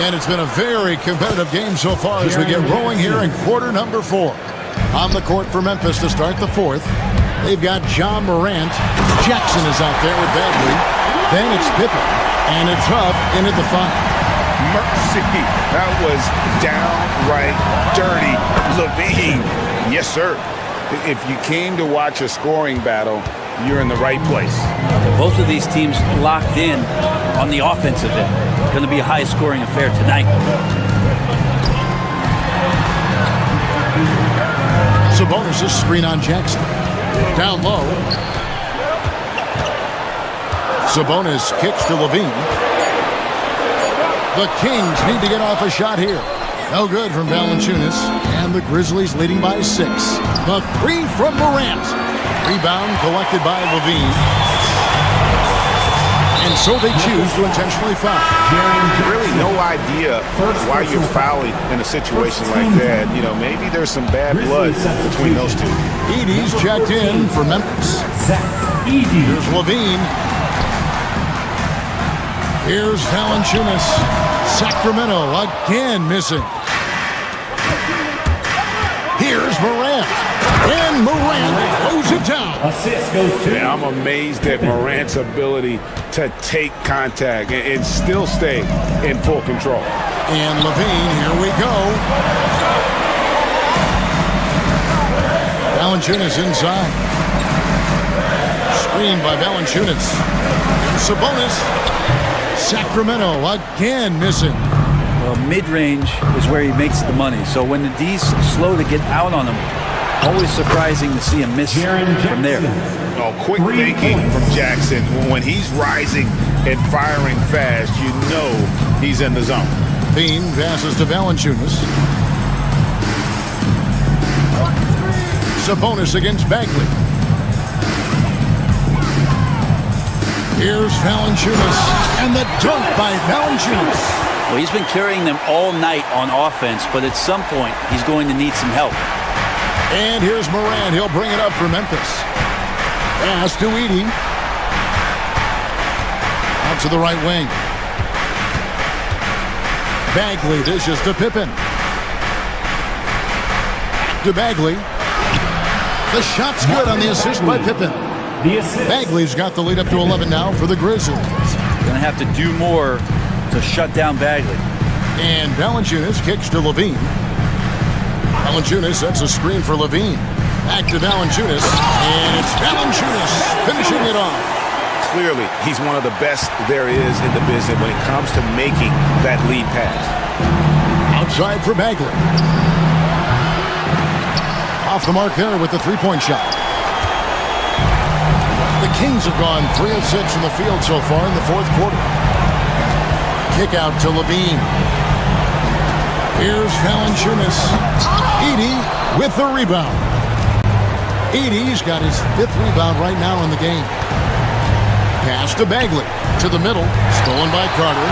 [SPEAKER 2] And it's been a very competitive game so far as we get rolling here in quarter number 4. On the court for Memphis to start the fourth. They've got John Morant. Jackson is out there with Bagley. Then it's Pippen. And it's Huff in at the 5.
[SPEAKER 6] mercy. That was downright dirty. Levine. Yes, sir. If you came to watch a scoring battle, you're in the right place.
[SPEAKER 5] Both of these teams locked in on the offensive end. It's going to be a high-scoring affair tonight.
[SPEAKER 2] Sabonis' screen on Jackson. Down low. Sabonis kicks to Levine. The Kings need to get off a shot here. No good from Valanciunas. And the Grizzlies leading by 6. The 3 from Morant. Rebound collected by Levine. And so they choose to intentionally foul.
[SPEAKER 6] Really no idea why you're fouling in a situation like that. You know, maybe there's some bad blood between those two.
[SPEAKER 2] Edey's checked in for Memphis. Here's Levine. Here's Valanciunas. Sacramento again missing. Here's Morant. And Morant throws it down.
[SPEAKER 4] Assist goes to.
[SPEAKER 6] Yeah, I'm amazed at Morant's ability to take contact and still stay in full control.
[SPEAKER 2] And Levine, here we go. Valanciunas inside. Screen by Valanciunas. And Sabonis. Sacramento again missing.
[SPEAKER 5] Well, mid-range is where he makes the money. So when the D's slow to get out on him, always surprising to see him miss from there.
[SPEAKER 6] Oh, quick thinking from Jackson. When he's rising and firing fast, you know he's in the zone.
[SPEAKER 2] Bean passes to Valanciunas. Sabonis against Bagley. Here's Valanciunas. And the dunk by Valanciunas.
[SPEAKER 5] Well, he's been carrying them all night on offense, but at some point, he's going to need some help.
[SPEAKER 2] And here's Morant. He'll bring it up for Memphis. Pass to Edey. Out to the right wing. Bagley dishes to Pippen. To Bagley. The shot's good on the assist by Pippen. Bagley's got the lead up to 11 now for the Grizzlies.
[SPEAKER 5] Going to have to do more to shut down Bagley.
[SPEAKER 2] And Valanciunas kicks to Levine. Valanciunas sets a screen for Levine. Back to Valanciunas. And it's Valanciunas finishing it off.
[SPEAKER 6] Clearly, he's one of the best there is in the business when it comes to making that lead pass.
[SPEAKER 2] Outside for Bagley. Off the mark there with the three-point shot. The Kings have gone 3 of 6 from the field so far in the fourth quarter. Kick out to Levine. Here's Valanciunas. Edey with the rebound. Edey's got his 5th rebound right now in the game. Pass to Bagley. To the middle. Stolen by Carter.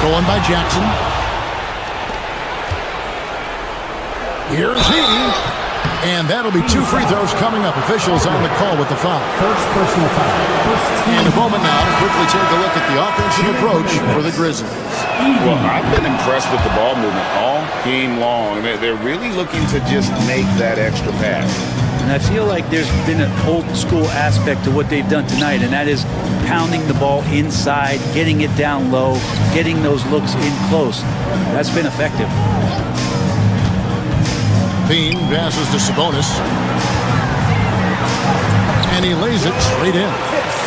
[SPEAKER 2] Stolen by Jackson. Here's Edey. And that'll be 2 free throws coming up. Officials on the call with the foul.
[SPEAKER 4] First personal foul.
[SPEAKER 2] And a moment now to quickly take a look at the offensive approach for the Grizzlies.
[SPEAKER 6] Well, I've been impressed with the ball movement all game long. They're really looking to just make that extra pass.
[SPEAKER 5] And I feel like there's been an old school aspect to what they've done tonight, and that is pounding the ball inside, getting it down low, getting those looks in close. That's been effective.
[SPEAKER 2] Bean passes to Sabonis. And he lays it straight in.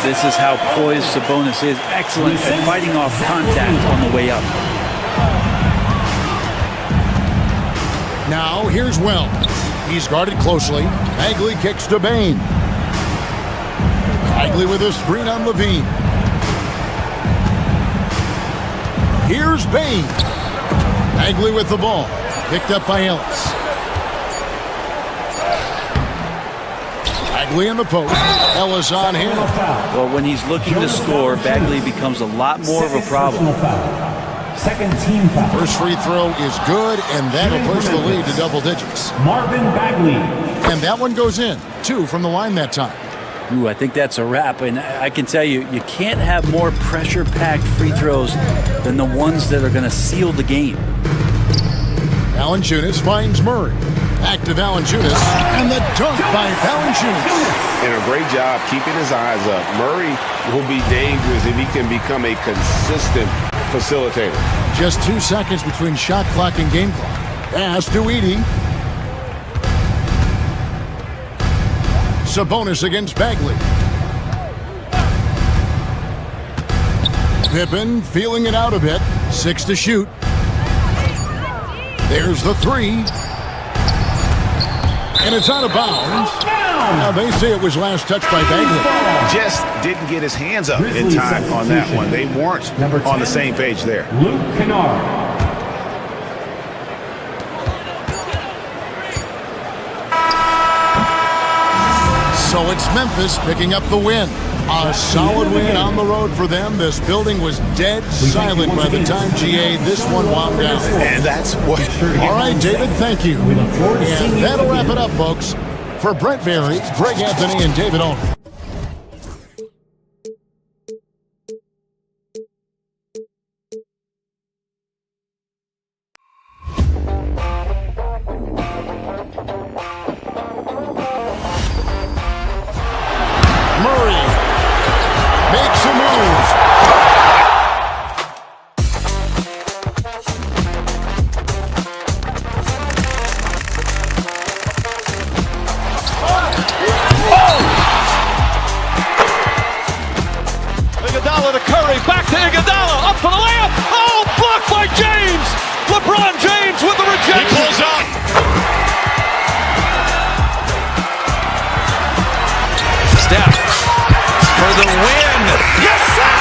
[SPEAKER 5] This is how poised Sabonis is. Excellent at fighting off contact on the way up.
[SPEAKER 2] Now here's Wells. He's guarded closely. Bagley kicks to Bane. Bagley with a screen on Levine. Here's Bane. Bagley with the ball. Picked up by Ellis. Bagley in the post. Ellis on him.
[SPEAKER 5] Well, when he's looking to score, Bagley becomes a lot more of a problem.
[SPEAKER 4] Second team foul.
[SPEAKER 2] First free throw is good, and that'll push the lead to double digits.
[SPEAKER 4] Marvin Bagley.
[SPEAKER 2] And that one goes in. 2 from the line that time.
[SPEAKER 5] Ooh, I think that's a wrap. And I can tell you, you can't have more pressure-packed free throws than the ones that are going to seal the game.
[SPEAKER 2] Valanciunas finds Murray. Back to Valanciunas, and the dunk by Valanciunas.
[SPEAKER 8] And a great job keeping his eyes up. Murray will be dangerous if he can become a consistent facilitator.
[SPEAKER 2] Just 2 seconds between shot clock and game clock. Pass to Edey. Sabonis against Bagley. Pippen feeling it out a bit. 6 to shoot. There's the 3. And it's out of bounds. Now they say it was last touched by Bagley.
[SPEAKER 8] Just didn't get his hands up in time on that one. They weren't on the same page there.
[SPEAKER 4] Luke Kennard.
[SPEAKER 2] So it's Memphis picking up the win. A solid win on the road for them. This building was dead silent by the time, GA, this one wound down.
[SPEAKER 8] And that's what...
[SPEAKER 2] All right, David, thank you.
[SPEAKER 4] We look forward to seeing
[SPEAKER 2] And
[SPEAKER 4] you
[SPEAKER 2] that'll
[SPEAKER 4] again.
[SPEAKER 2] wrap it up, folks. For Brent Berry, Greg Anthony, and David Olney. Murray makes a move.
[SPEAKER 1] Iguodala to Curry, back to Iguodala, up for the layup. Oh, blocked by James. LeBron James with the rejection. He pulls up.
[SPEAKER 3] Steph for the win.
[SPEAKER 1] Yes, sir.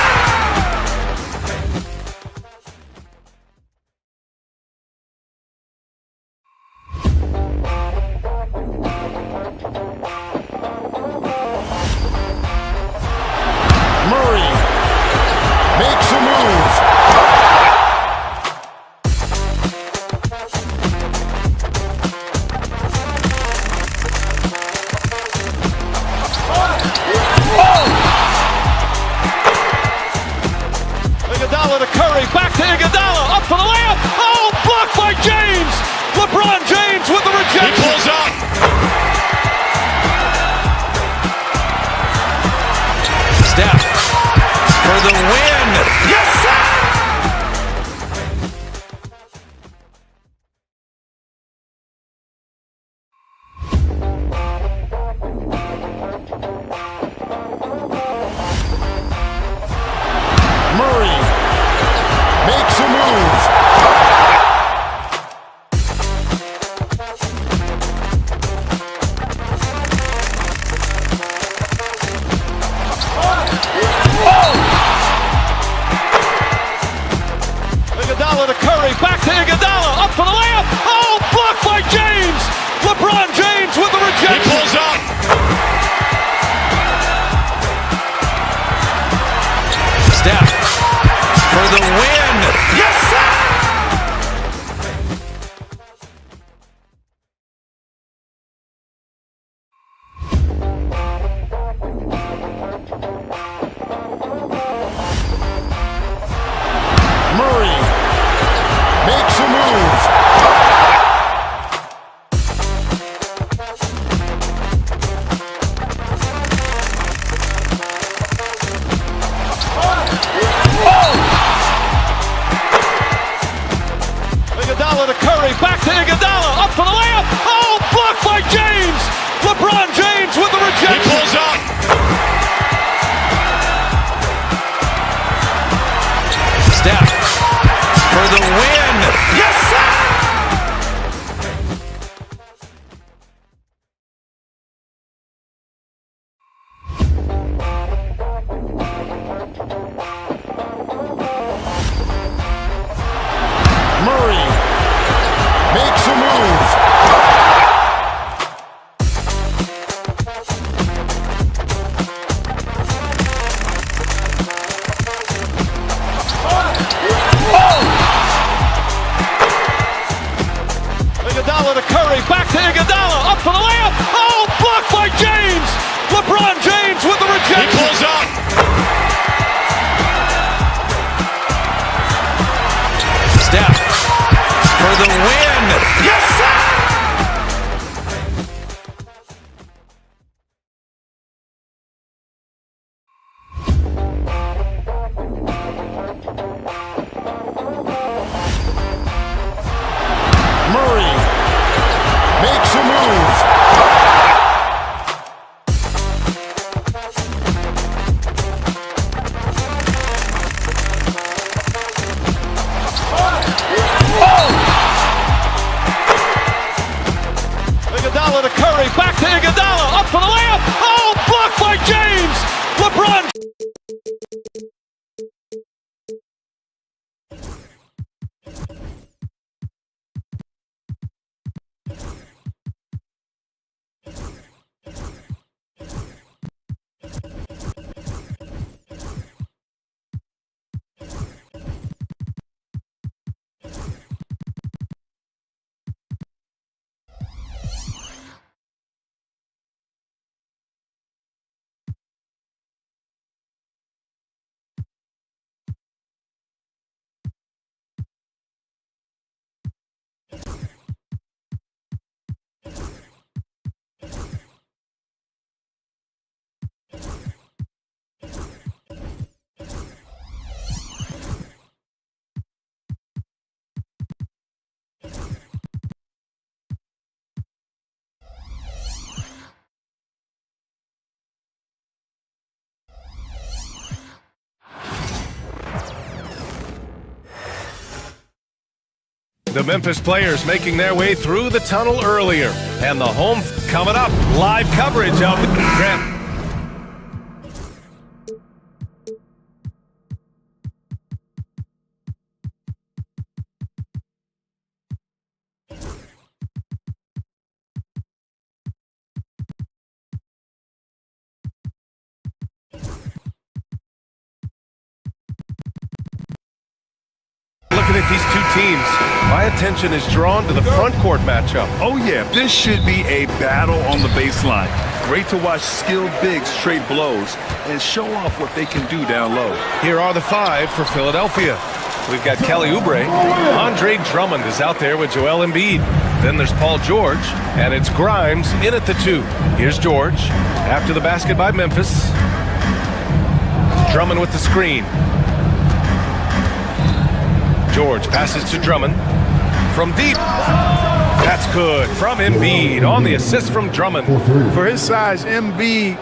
[SPEAKER 2] Murray makes a move.
[SPEAKER 1] Iguodala to Curry, back to Iguodala, up for the layup. Oh, blocked by James. LeBron James with the rejection. He pulls up.
[SPEAKER 3] Steph for the win.
[SPEAKER 1] Yes, sir.
[SPEAKER 2] Murray makes a move.
[SPEAKER 1] Iguodala to Curry, back to Iguodala, up for the layup. Oh, blocked by James. LeBron James with the rejection. He pulls up.
[SPEAKER 3] Steph for the win.
[SPEAKER 1] Yes, sir.
[SPEAKER 2] Murray makes a move.
[SPEAKER 1] Iguodala to Curry, back to Iguodala, up for the layup. Oh, blocked by James. LeBron James with the rejection. He pulls up.
[SPEAKER 3] Steph for the win.
[SPEAKER 1] Yes, sir.
[SPEAKER 2] Murray makes a move.
[SPEAKER 1] Iguodala to Curry, back to Iguodala, up for the layup. Oh, blocked by James. LeBron James with the rejection. He pulls up.
[SPEAKER 3] Steph for the win.
[SPEAKER 1] Yes, sir. The Memphis players making their way through the tunnel earlier. And the home coming up. Live coverage of Grant. Looking at these two teams, my attention is drawn to the front court matchup.
[SPEAKER 9] Oh yeah, this should be a battle on the baseline. Great to watch skilled bigs trade blows and show off what they can do down low.
[SPEAKER 1] Here are the five for Philadelphia. We've got Kelly Oubre. Andre Drummond is out there with Joel Embiid. Then there's Paul George, and it's Grimes in at the 2. Here's George. After the basket by Memphis. Drummond with the screen. George passes to Drummond. From deep. That's good. From Embiid on the assist from Drummond.
[SPEAKER 10] For his size, Embiid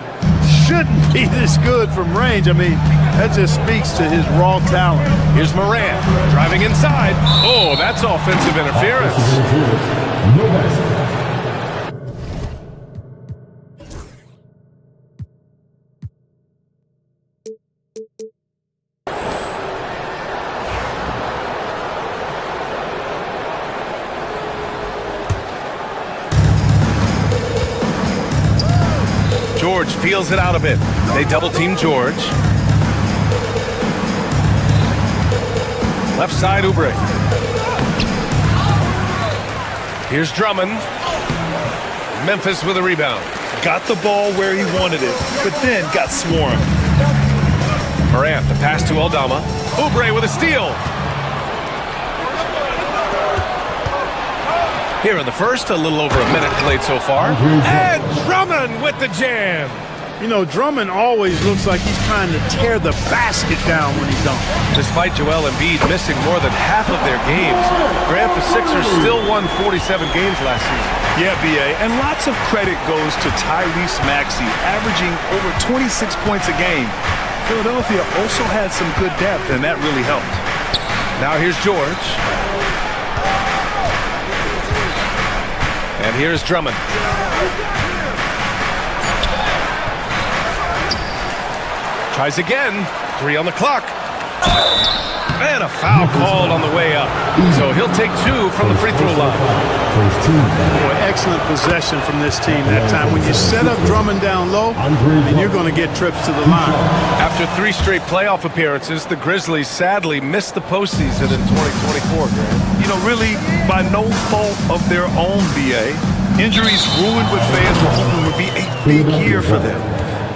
[SPEAKER 10] shouldn't be this good from range. I mean, that just speaks to his raw talent.
[SPEAKER 1] Here's Morant driving inside. Oh, that's offensive interference. George feels it out a bit. They double team George. Left side, Oubre. Here's Drummond. Memphis with a rebound.
[SPEAKER 9] Got the ball where he wanted it, but then got swarmed.
[SPEAKER 1] Morant, the pass to Aldama. Oubre with a steal. Here in the first, a little over a minute played so far. And Drummond with the jam.
[SPEAKER 10] You know, Drummond always looks like he's trying to tear the basket down when he's done.
[SPEAKER 1] Despite Joel Embiid missing more than half of their games, Grant, the Sixers still won 47 games last season.
[SPEAKER 9] Yeah, B.A., and lots of credit goes to Tyrese Maxey, averaging over 26 points a game. Philadelphia also had some good depth, and that really helped.
[SPEAKER 1] Now here's George. And here's Drummond. Tries again. 3 on the clock. And a foul called on the way up. So he'll take 2 from the free throw line.
[SPEAKER 10] Boy, excellent possession from this team that time. When you set up Drummond down low, then you're going to get trips to the line.
[SPEAKER 1] After 3 straight playoff appearances, the Grizzlies sadly missed the postseason in 2024, Grant.
[SPEAKER 9] You know, really by no fault of their own, B.A. Injuries ruined what fans were hoping would be a big year for them.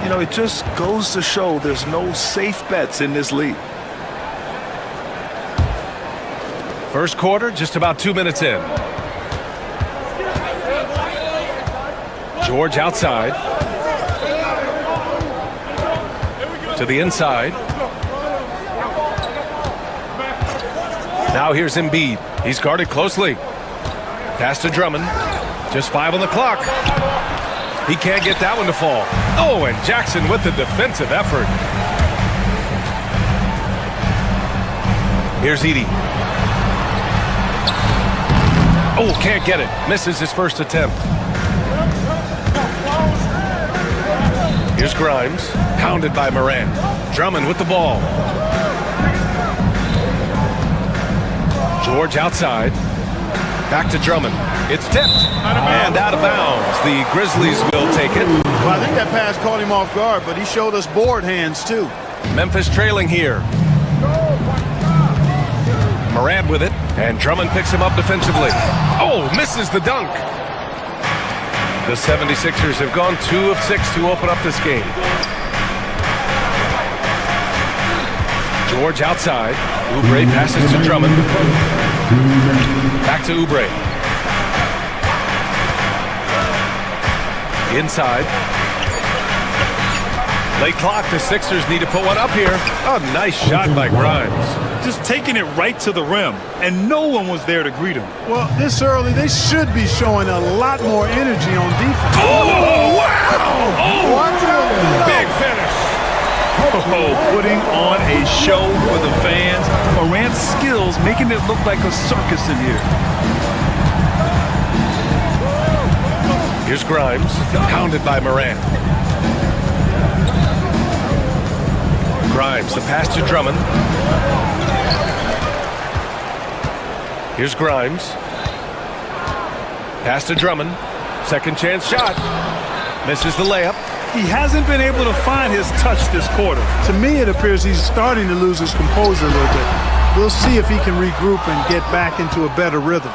[SPEAKER 9] You know, it just goes to show there's no safe bets in this league.
[SPEAKER 1] First quarter, just about 2 minutes in. George outside. To the inside. Now here's Embiid. He's guarded closely. Pass to Drummond. Just 5 on the clock. He can't get that one to fall. Oh, and Jackson with the defensive effort. Here's Edey. Oh, can't get it. Misses his first attempt. Here's Grimes. Pounded by Morant. Drummond with the ball. George outside. Back to Drummond. It's tipped. And out of bounds. The Grizzlies will take it.
[SPEAKER 10] Well, I think that pass caught him off guard, but he showed us board hands, too.
[SPEAKER 1] Memphis trailing here. Morant with it. And Drummond picks him up defensively. Oh, misses the dunk. The 76ers have gone 2 of 6 to open up this game. George outside. Oubre passes to Drummond. Back to Oubre. Inside. Late clock. The Sixers need to put one up here. Oh, nice shot by Grimes.
[SPEAKER 9] Just taking it right to the rim, and no one was there to greet him.
[SPEAKER 10] Well, this early, they should be showing a lot more energy on defense.
[SPEAKER 1] Oh, wow! Oh,
[SPEAKER 10] Watch out.
[SPEAKER 1] big finish.
[SPEAKER 9] Oh, putting on a show for the fans. Morant's skills making it look like a circus in here.
[SPEAKER 1] Here's Grimes, pounded by Morant. Grimes, the pass to Drummond. Here's Grimes. Pass to Drummond. Second chance shot. Misses the layup.
[SPEAKER 9] He hasn't been able to find his touch this quarter.
[SPEAKER 10] To me, it appears he's starting to lose his composure a little bit. We'll see if he can regroup and get back into a better rhythm.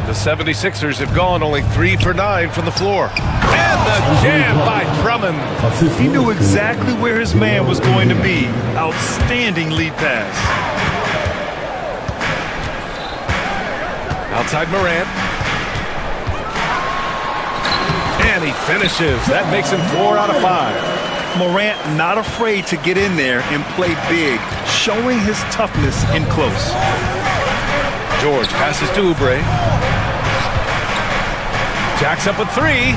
[SPEAKER 1] The 76ers have gone only 3 for 9 from the floor. And the jam by Drummond.
[SPEAKER 9] He knew exactly where his man was going to be. Outstanding lead pass.
[SPEAKER 1] Outside Morant. And he finishes. That makes him 4 out of 5.
[SPEAKER 9] Morant not afraid to get in there and play big, showing his toughness in close.
[SPEAKER 1] George passes to Oubre. Jacks up with 3.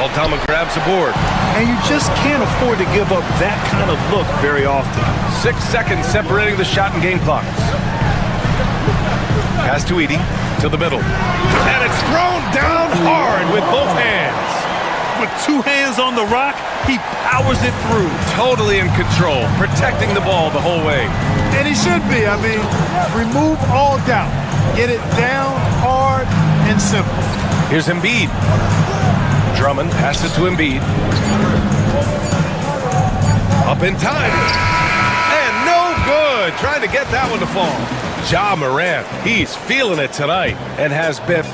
[SPEAKER 1] Aldama grabs the board.
[SPEAKER 9] And you just can't afford to give up that kind of look very often.
[SPEAKER 1] 6 seconds separating the shot and game clocks. Pass to Edey, to the middle. And it's thrown down hard with both hands.
[SPEAKER 9] With 2 hands on the rock, he powers it through.
[SPEAKER 1] Totally in control, protecting the ball the whole way.
[SPEAKER 10] And he should be. I mean, remove all doubt. Get it down hard and simple.
[SPEAKER 1] Here's Embiid. Drummond passes to Embiid. Up in time. And no good. Trying to get that one to fall. Ja Morant, he's feeling it tonight and has been.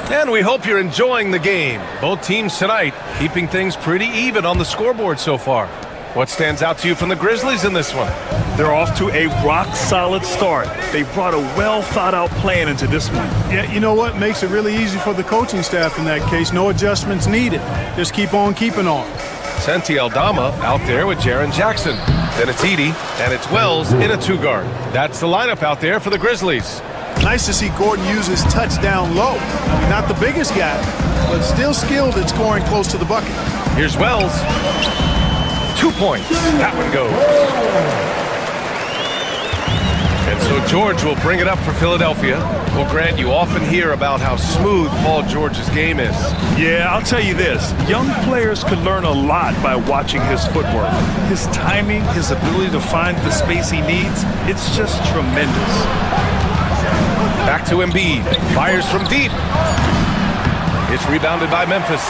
[SPEAKER 1] And we hope you're enjoying the game. Both teams tonight keeping things pretty even on the scoreboard so far. What stands out to you from the Grizzlies in this one?
[SPEAKER 9] They're off to a rock-solid start. They brought a well-thought-out plan into this one.
[SPEAKER 10] Yeah, you know what makes it really easy for the coaching staff in that case? No adjustments needed. Just keep on keeping on.
[SPEAKER 1] Santi Aldama out there with Jaren Jackson. Then it's Edey, and it's Wells in a 2-guard. That's the lineup out there for the Grizzlies.
[SPEAKER 10] Nice to see Gordon use his touch down low. I mean, not the biggest guy, but still skilled at scoring close to the bucket.
[SPEAKER 1] Here's Wells. 2 points. That one goes. And so George will bring it up for Philadelphia. Well, Grant, you often hear about how smooth Paul George's game is.
[SPEAKER 9] Yeah, I'll tell you this. Young players can learn a lot by watching his footwork. His timing, his ability to find the space he needs, it's just tremendous.
[SPEAKER 1] Back to Embiid. Fires from deep. It's rebounded by Memphis.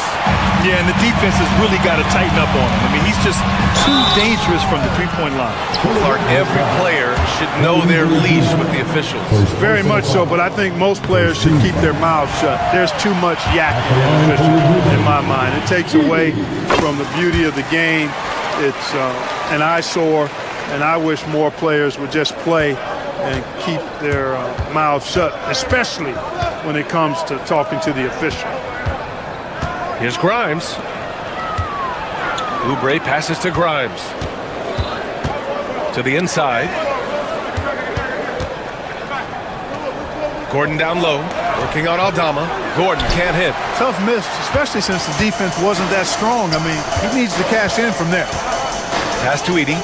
[SPEAKER 9] Yeah, and the defense has really got to tighten up on him. I mean, he's just too dangerous from the three-point line.
[SPEAKER 1] Clark, every player should know their leash with the officials.
[SPEAKER 10] Very much so, but I think most players should keep their mouths shut. There's too much yakking in my mind. It takes away from the beauty of the game. It's an eyesore, and I wish more players would just play and keep their mouths shut, especially when it comes to talking to the official.
[SPEAKER 1] Here's Grimes. Oubre passes to Grimes. To the inside. Gordon down low, working on Aldama. Gordon can't hit.
[SPEAKER 10] Tough miss, especially since the defense wasn't that strong. I mean, he needs to cash in from there.
[SPEAKER 1] Pass to Edey.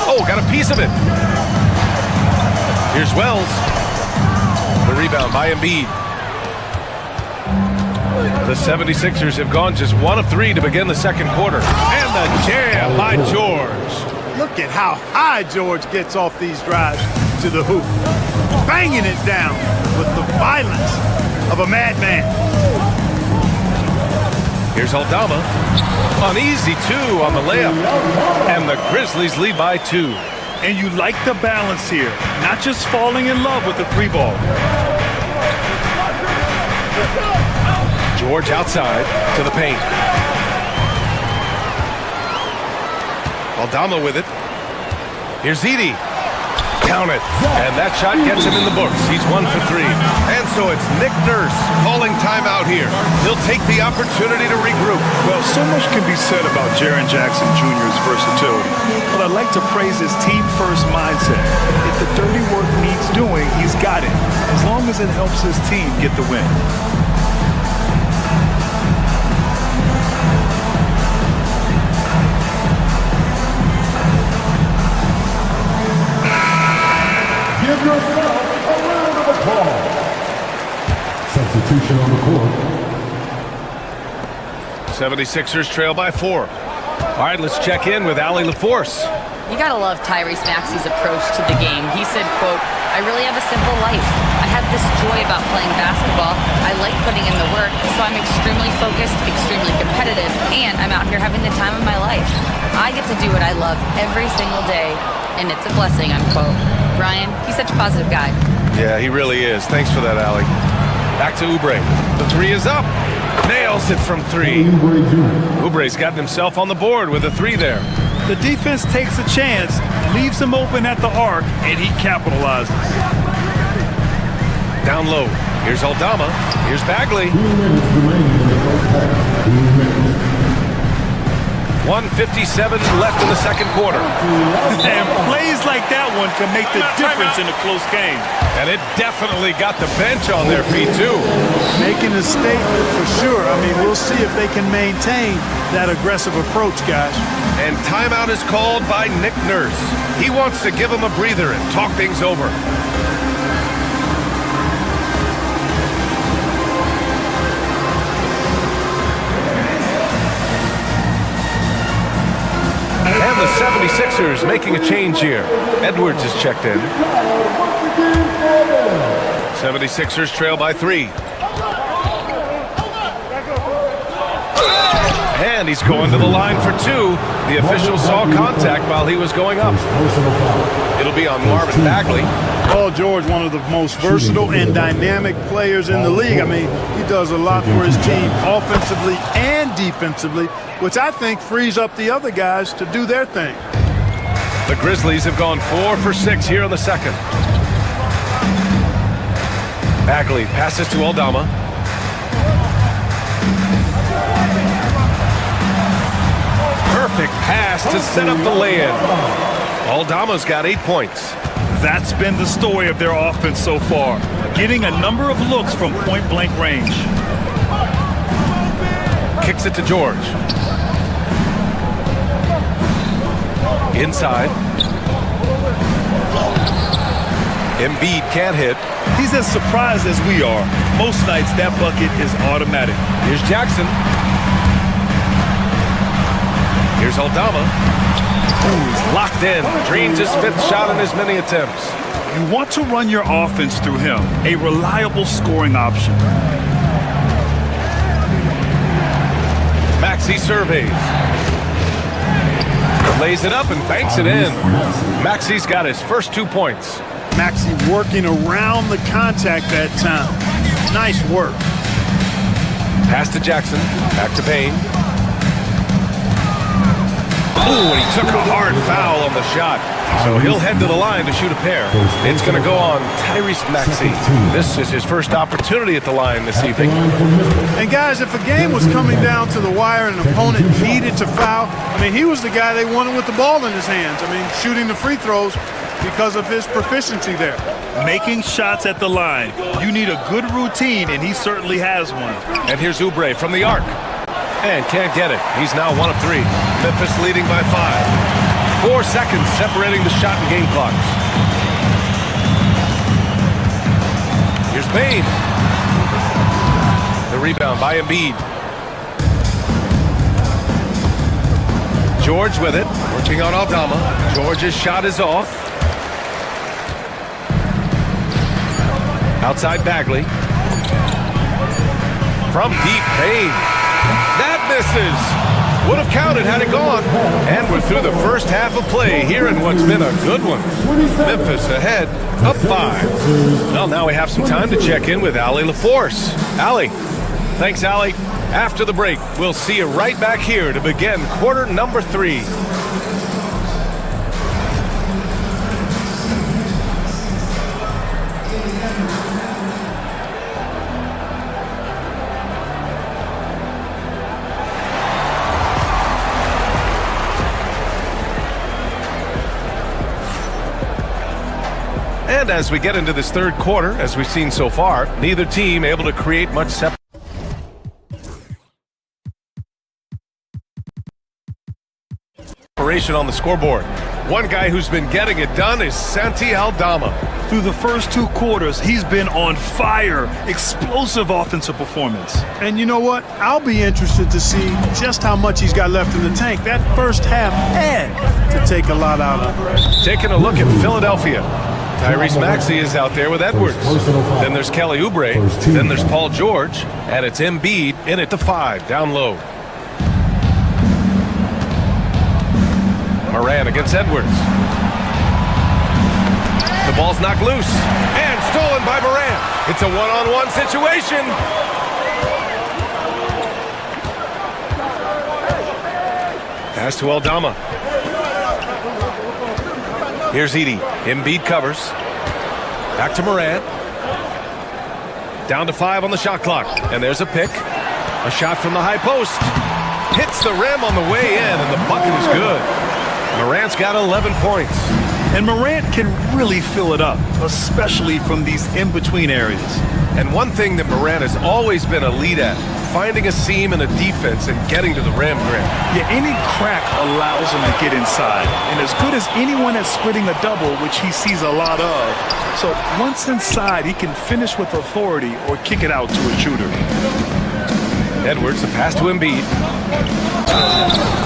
[SPEAKER 1] Oh, got a piece of it. Here's Wells. The rebound by Embiid. The 76ers have gone just 1 of 3 to begin the second quarter. And the jam by George.
[SPEAKER 10] Look at how high George gets off these drives to the hoop. Banging it down with the violence of a madman.
[SPEAKER 1] Here's Aldama. An easy 2 on the layup. And the Grizzlies lead by 2.
[SPEAKER 9] And you like the balance here, not just falling in love with the free ball.
[SPEAKER 1] George outside to the paint. Aldama with it. Here's Edie. Count it. And that shot gets him in the books. He's 1 for 3.
[SPEAKER 11] And so it's Nick Nurse calling timeout here. He'll take the opportunity to regroup.
[SPEAKER 9] Well, so much can be said about Jaren Jackson Jr.'s versatility. But I'd like to praise his team-first mindset. If the dirty work needs doing, he's got it, as long as it helps his team get the win.
[SPEAKER 2] Give yourself a round of applause. Substitution on the court.
[SPEAKER 1] 76ers trail by 4. All right, let's check in with Allie LaForce.
[SPEAKER 12] You gotta love Tyrese Maxey's approach to the game. He said, quote, "I really have a simple life. I have this joy about playing basketball. I like putting in the work, so I'm extremely focused, extremely competitive, and I'm out here having the time of my life. I get to do what I love every single day, and it's a blessing," unquote. Brian, he's such a positive guy.
[SPEAKER 1] Yeah, he really is. Thanks for that, Allie. Back to Oubre. The 3 is up. Nails it from 3. Oubre's gotten himself on the board with a 3 there.
[SPEAKER 9] The defense takes a chance, leaves him open at the arc, and he capitalizes.
[SPEAKER 1] Down low. Here's Aldama. Here's Bagley. 1:57 left in the second quarter.
[SPEAKER 9] And plays like that one can make the difference in a close game.
[SPEAKER 1] And it definitely got the bench on their feet, too.
[SPEAKER 10] Making a statement for sure. I mean, we'll see if they can maintain that aggressive approach, guys.
[SPEAKER 11] And timeout is called by Nick Nurse. He wants to give him a breather and talk things over.
[SPEAKER 1] And the 76ers making a change here. Edwards is checked in. 76ers trail by 3. And he's going to the line for 2. The official saw contact while he was going up. It'll be on Marvin Bagley.
[SPEAKER 10] Paul George, one of the most versatile and dynamic players in the league. I mean, he does a lot for his team offensively and defensively, which I think frees up the other guys to do their thing.
[SPEAKER 1] The Grizzlies have gone 4 for 6 here in the second. Bagley passes to Aldama. Perfect pass to set up the lay-in. Aldama's got 8 points.
[SPEAKER 9] That's been the story of their offense so far, getting a number of looks from point-blank range.
[SPEAKER 1] Kicks it to George. Inside. Embiid can't hit.
[SPEAKER 9] He's as surprised as we are. Most nights that bucket is automatic.
[SPEAKER 1] Here's Jackson. Here's Aldama. Ooh, he's locked in. Drains his 5th shot in as many attempts.
[SPEAKER 9] You want to run your offense through him, a reliable scoring option.
[SPEAKER 1] Maxey surveys. Lays it up and banks it in. Maxey's got his first 2 points.
[SPEAKER 10] Maxey working around the contact that time. Nice work.
[SPEAKER 1] Pass to Jackson. Back to Payne. Ooh, and he took a hard foul on the shot. So he'll head to the line to shoot a pair. It's going to go on Tyrese Maxey. This is his first opportunity at the line this evening.
[SPEAKER 10] And guys, if a game was coming down to the wire and an opponent needed to foul, I mean, he was the guy they wanted with the ball in his hands. I mean, shooting the free throws because of his proficiency there.
[SPEAKER 9] Making shots at the line. You need a good routine, and he certainly has one.
[SPEAKER 1] And here's Oubre from the arc. And can't get it. He's now 1 of 3. Memphis leading by 5. 4 seconds separating the shot and game clocks. Here's Payne. The rebound by Embiid. George with it, working on Aldama. George's shot is off. Outside Bagley. From deep, Payne. That misses.
[SPEAKER 11] Would have counted had it gone. And we're through the first half of play here in what's been a good one. Memphis ahead, up 5. Well, now we have some time to check in with Allie LaForce. Allie. Thanks, Allie. After the break, we'll see you right back here to begin quarter number 3. And as we get into this third quarter, as we've seen so far, neither team able to create much separation on the scoreboard. One guy who's been getting it done is Santi Aldama.
[SPEAKER 9] Through the first 2 quarters, he's been on fire. Explosive offensive performance.
[SPEAKER 10] And you know what? I'll be interested to see just how much he's got left in the tank. That first half had to take a lot out of him.
[SPEAKER 11] Taking a look at Philadelphia. Tyrese Maxey is out there with Edwards. Then there's Kelly Oubre. Then there's Paul George. And it's Embiid in at the 5, down low. Moran against Edwards. The ball's knocked loose. And stolen by Moran. It's a one-on-one situation. Pass to Aldama. Here's Edey. Embiid covers. Back to Moran. Down to 5 on the shot clock. And there's a pick. A shot from the high post. Hits the rim on the way in, and the bucket is good. Morant's got 11 points.
[SPEAKER 9] And Morant can really fill it up, especially from these in-between areas.
[SPEAKER 11] And one thing that Morant has always been a lead at, finding a seam in a defense and getting to the rim, Grant.
[SPEAKER 9] Yeah, any crack allows him to get inside. And as good as anyone at splitting a double, which he sees a lot of. So once inside, he can finish with authority or kick it out to a shooter.
[SPEAKER 11] Edwards, the pass to Embiid.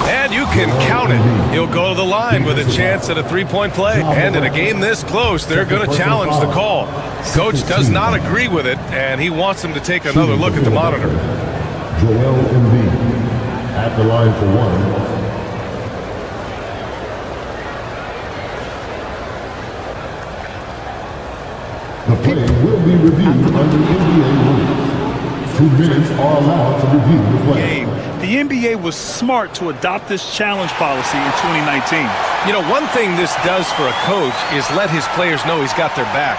[SPEAKER 11] And you can count it. He'll go to the line with a chance at a 3-point play. And in a game this close, they're going to challenge the call. Coach does not agree with it, and he wants him to take another look at the monitor.
[SPEAKER 2] Joel Embiid at the line for 1. The play will be reviewed under NBA rules. 2 minutes are allowed to review the play.
[SPEAKER 9] The NBA was smart to adopt this challenge policy in 2019.
[SPEAKER 11] You know, one thing this does for a coach is let his players know he's got their back.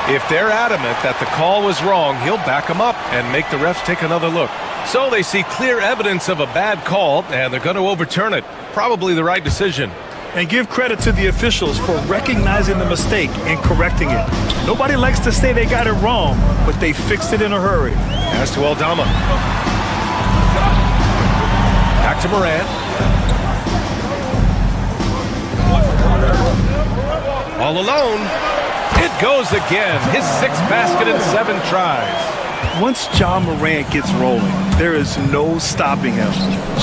[SPEAKER 11] If they're adamant that the call was wrong, he'll back them up and make the refs take another look. So they see clear evidence of a bad call, and they're going to overturn it. Probably the right decision.
[SPEAKER 9] And give credit to the officials for recognizing the mistake and correcting it. Nobody likes to say they got it wrong, but they fixed it in a hurry.
[SPEAKER 11] Pass to Aldama. Back to Moran. All alone. It goes again. His 6th basket in 7 tries.
[SPEAKER 9] Once Ja Morant gets rolling, there is no stopping him.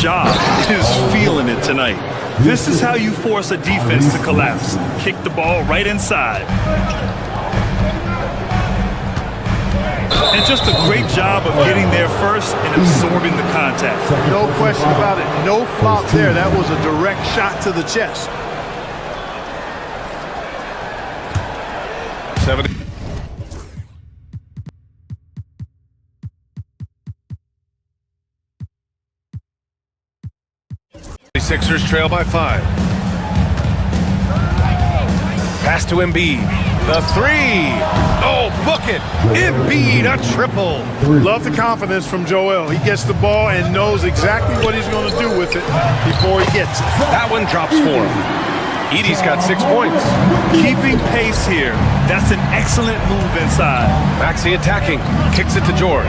[SPEAKER 9] Ja is feeling it tonight. This is how you force a defense to collapse. Kick the ball right inside. And just a great job of getting there first and absorbing the contact.
[SPEAKER 10] No question about it. No flop there. That was a direct shot to the chest.
[SPEAKER 11] 70. Sixers trail by 5. Pass to Embiid. The 3. Oh, book it. Embiid, a triple.
[SPEAKER 10] Love the confidence from Joel. He gets the ball and knows exactly what he's going to do with it before he gets it.
[SPEAKER 11] That one drops for him. Edey's got 6 points.
[SPEAKER 9] Keeping pace here. That's an excellent move inside.
[SPEAKER 11] Maxey attacking. Kicks it to George.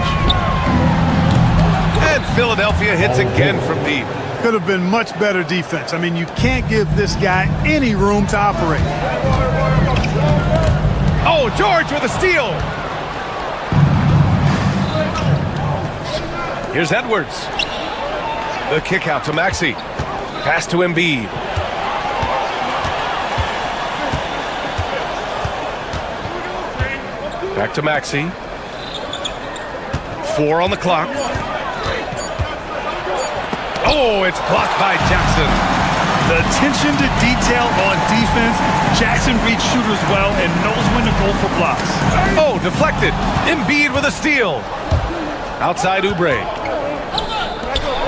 [SPEAKER 11] And Philadelphia hits again from deep.
[SPEAKER 10] Could have been much better defense. I mean, you can't give this guy any room to operate.
[SPEAKER 11] Oh, George with a steal. Here's Edwards. The kick out to Maxey. Pass to Embiid. Back to Maxey. 4 on the clock.
[SPEAKER 1] Oh, it's blocked by Jackson.
[SPEAKER 9] The attention to detail on defense. Jackson reads shooters well and knows when to go for blocks.
[SPEAKER 1] Oh, deflected. Embiid with a steal. Outside Oubre.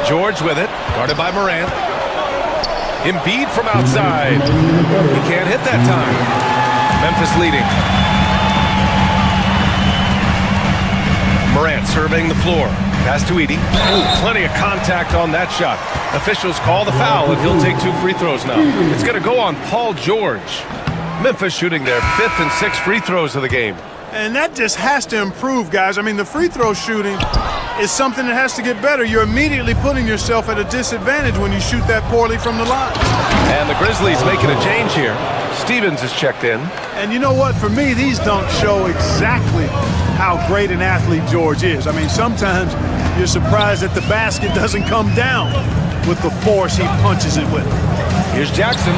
[SPEAKER 1] George with it, guarded by Morant. Embiid from outside. He can't hit that time. Memphis leading. Morant surveying the floor. Pass to Edey. Ooh, plenty of contact on that shot. Officials call the foul, and he'll take 2 free throws now. It's going to go on Paul George. Memphis shooting their 5th and 6th free throws of the game.
[SPEAKER 10] And that just has to improve, guys. I mean, the free throw shooting is something that has to get better. You're immediately putting yourself at a disadvantage when you shoot that poorly from the line.
[SPEAKER 1] And the Grizzlies making a change here. Stevens is checked in.
[SPEAKER 10] And you know what? For me, these dunks show exactly how great an athlete George is. I mean, sometimes you're surprised that the basket doesn't come down with the force he punches it with.
[SPEAKER 1] Here's Jackson.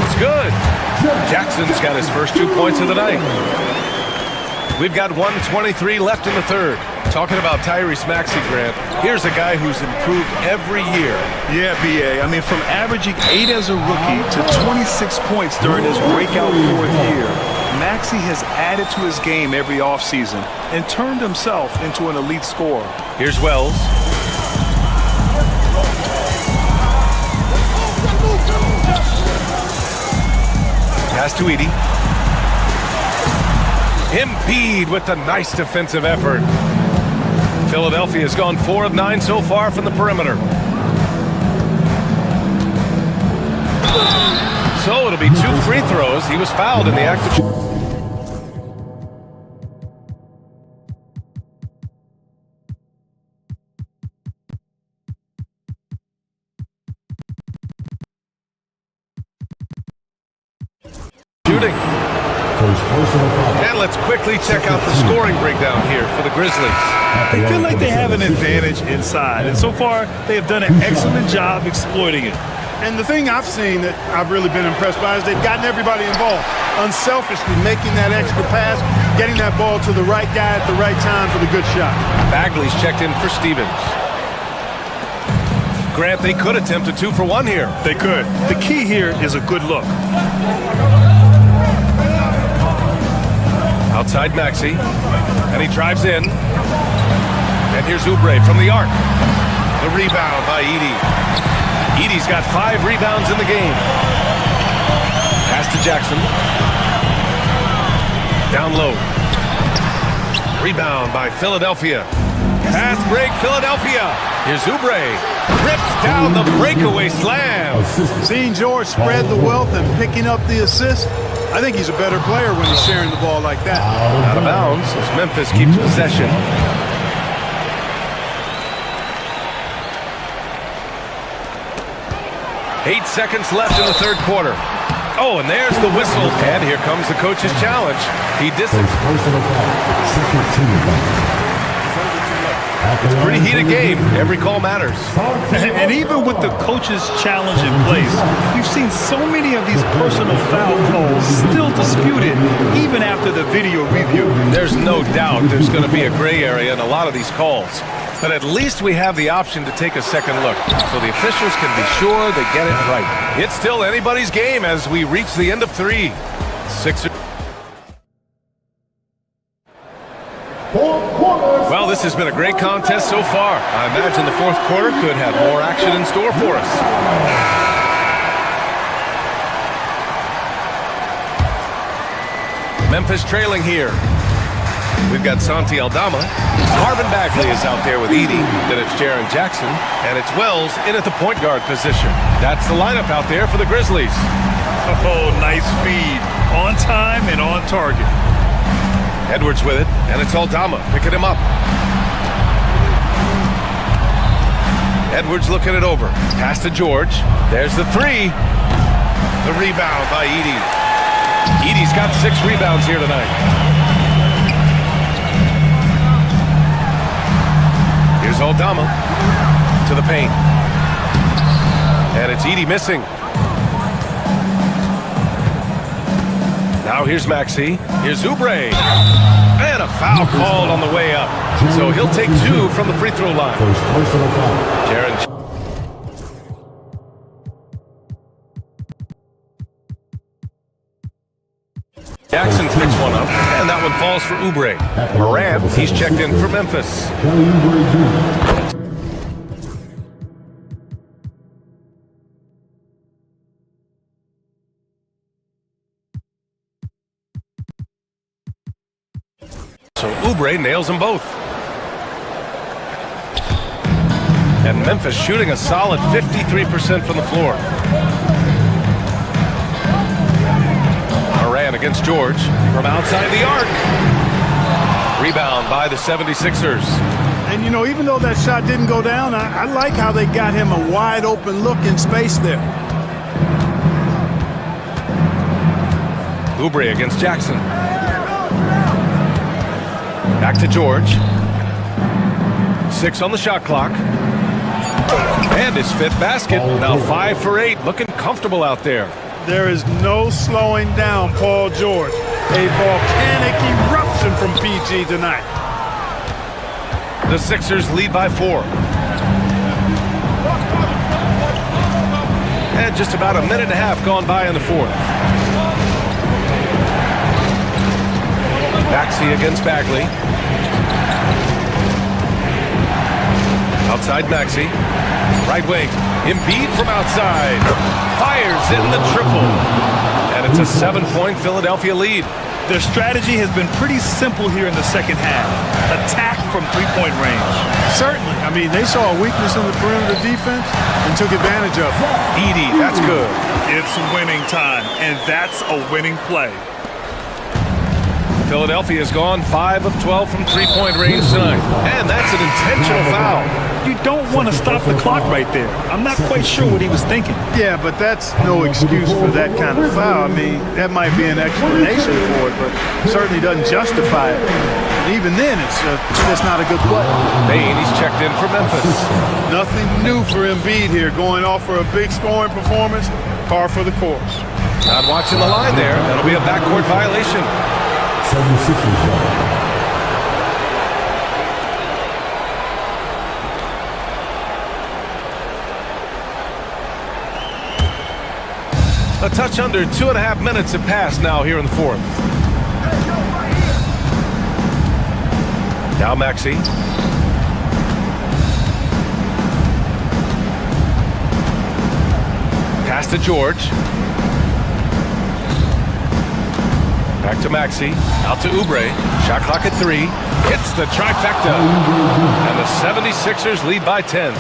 [SPEAKER 1] It's good. Jackson's got his first 2 points of the night. We've got 1:23 left in the third. Talking about Tyrese Maxey, Grant, here's a guy who's improved every year.
[SPEAKER 9] Yeah, B.A. I mean, from averaging 8 as a rookie to 26 points during his breakout 4th year, Maxey has added to his game every offseason and turned himself into an elite scorer.
[SPEAKER 1] Here's Wells. Pass to Edey. Embiid with the nice defensive effort. Philadelphia has gone 4 of 9 so far from the perimeter. So it'll be 2 free throws. He was fouled in the act of shooting. And let's quickly check out the scoring breakdown here for the Grizzlies.
[SPEAKER 9] They feel like they have an advantage inside, and so far they have done an excellent job exploiting it.
[SPEAKER 10] And the thing I've seen that I've really been impressed by is they've gotten everybody involved, unselfishly making that extra pass, getting that ball to the right guy at the right time for the good shot.
[SPEAKER 1] Bagley's checked in for Stevens. Grant, they could attempt a 2 for 1 here.
[SPEAKER 9] They could. The key here is a good look.
[SPEAKER 1] Outside Maxey, and he drives in. And here's Oubre from the arc. The rebound by Edey. Edey's got 5 rebounds in the game. Pass to Jackson. Down low. Rebound by Philadelphia. Fast break, Philadelphia. Here's Oubre. Rips down the breakaway slam.
[SPEAKER 10] Seeing George spread the wealth and picking up the assist, I think he's a better player when he's sharing the ball like that.
[SPEAKER 1] Out of bounds as Memphis keeps possession. Eight seconds left in the third quarter. Oh, and there's the whistle. And here comes the coach's challenge. He It's a pretty heated game. Every call matters.
[SPEAKER 9] And even with the coach's challenge in place, we've seen so many of these personal foul calls still disputed even after the video review.
[SPEAKER 1] There's no doubt there's going to be a gray area in a lot of these calls. But at least we have the option to take a second look, so the officials can be sure they get it right. It's still anybody's game as we reach the end of 3. Sixers. Well, this has been a great contest so far. I imagine the fourth quarter could have more action in store for us. Memphis trailing here. We've got Santi Aldama. Marvin Bagley is out there with Edey. Then it's Jaren Jackson. And it's Wells in at the point guard position. That's the lineup out there for the Grizzlies.
[SPEAKER 9] Oh, nice feed. On time and on target.
[SPEAKER 1] Edwards with it, and it's Aldama picking him up. Edwards looking it over. Pass to George. There's the 3. The rebound by Edey. Edey's got 6 rebounds here tonight. Here's Aldama to the paint. And it's Edey missing. Now here's Maxey. Here's Oubre. And And a foul called on the way up. So he'll take 2 from the free throw line. Jaren Jackson picks one up, and that one falls for Oubre. Morant, he's checked in for Memphis. So Oubre nails them both. And Memphis shooting a solid 53% from the floor. Morant against George from outside the arc. Rebound by the 76ers.
[SPEAKER 10] And, you know, even though that shot didn't go down, I like how they got him a wide open look in space there.
[SPEAKER 1] Oubre against Jackson. Back to George. 6 on the shot clock. And his 5th basket. Now 5 for 8. Looking comfortable out there.
[SPEAKER 10] There is no slowing down Paul George. A volcanic eruption from PG tonight.
[SPEAKER 1] The Sixers lead by 4. And just about a minute and a half gone by in the 4th. Maxey against Bagley. Outside Maxey. Right wing. Embiid from outside. Fires in the triple. And it's a 7-point Philadelphia lead.
[SPEAKER 9] Their strategy has been pretty simple here in the second half. Attack from three-point range.
[SPEAKER 10] Certainly. I mean, they saw a weakness in the perimeter defense and took advantage of it.
[SPEAKER 1] Edey, that's good.
[SPEAKER 9] It's winning time, and that's a winning play.
[SPEAKER 1] Philadelphia's gone 5 of 12 from three-point range tonight. And that's an intentional foul.
[SPEAKER 9] You don't want to stop the clock right there. I'm not quite sure what he was thinking.
[SPEAKER 10] Yeah, but that's no excuse for that kind of foul. I mean, that might be an explanation for it, but certainly doesn't justify it. And even then, it's not a good play.
[SPEAKER 1] Bane, he's checked in for Memphis.
[SPEAKER 10] Nothing new for Embiid here, going off for a big scoring performance, par for the course.
[SPEAKER 1] Not watching the line there. That'll be a backcourt violation.
[SPEAKER 2] 76ers ball.
[SPEAKER 1] A touch under 2.5 minutes have passed now here in the 4th. Now Maxey. Pass to George. Back to Maxey. Out to Oubre. Shot clock at 3. Hits the trifecta. And the 76ers lead by 10.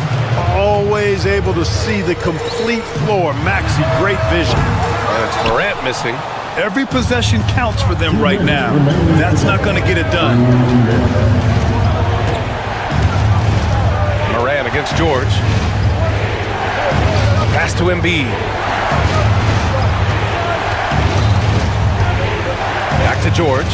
[SPEAKER 10] Always able to see the complete floor. Maxey, great vision.
[SPEAKER 1] And it's Morant missing.
[SPEAKER 9] Every possession counts for them right now. That's not going to get it done.
[SPEAKER 1] Morant against George. Pass to Embiid. Back to George.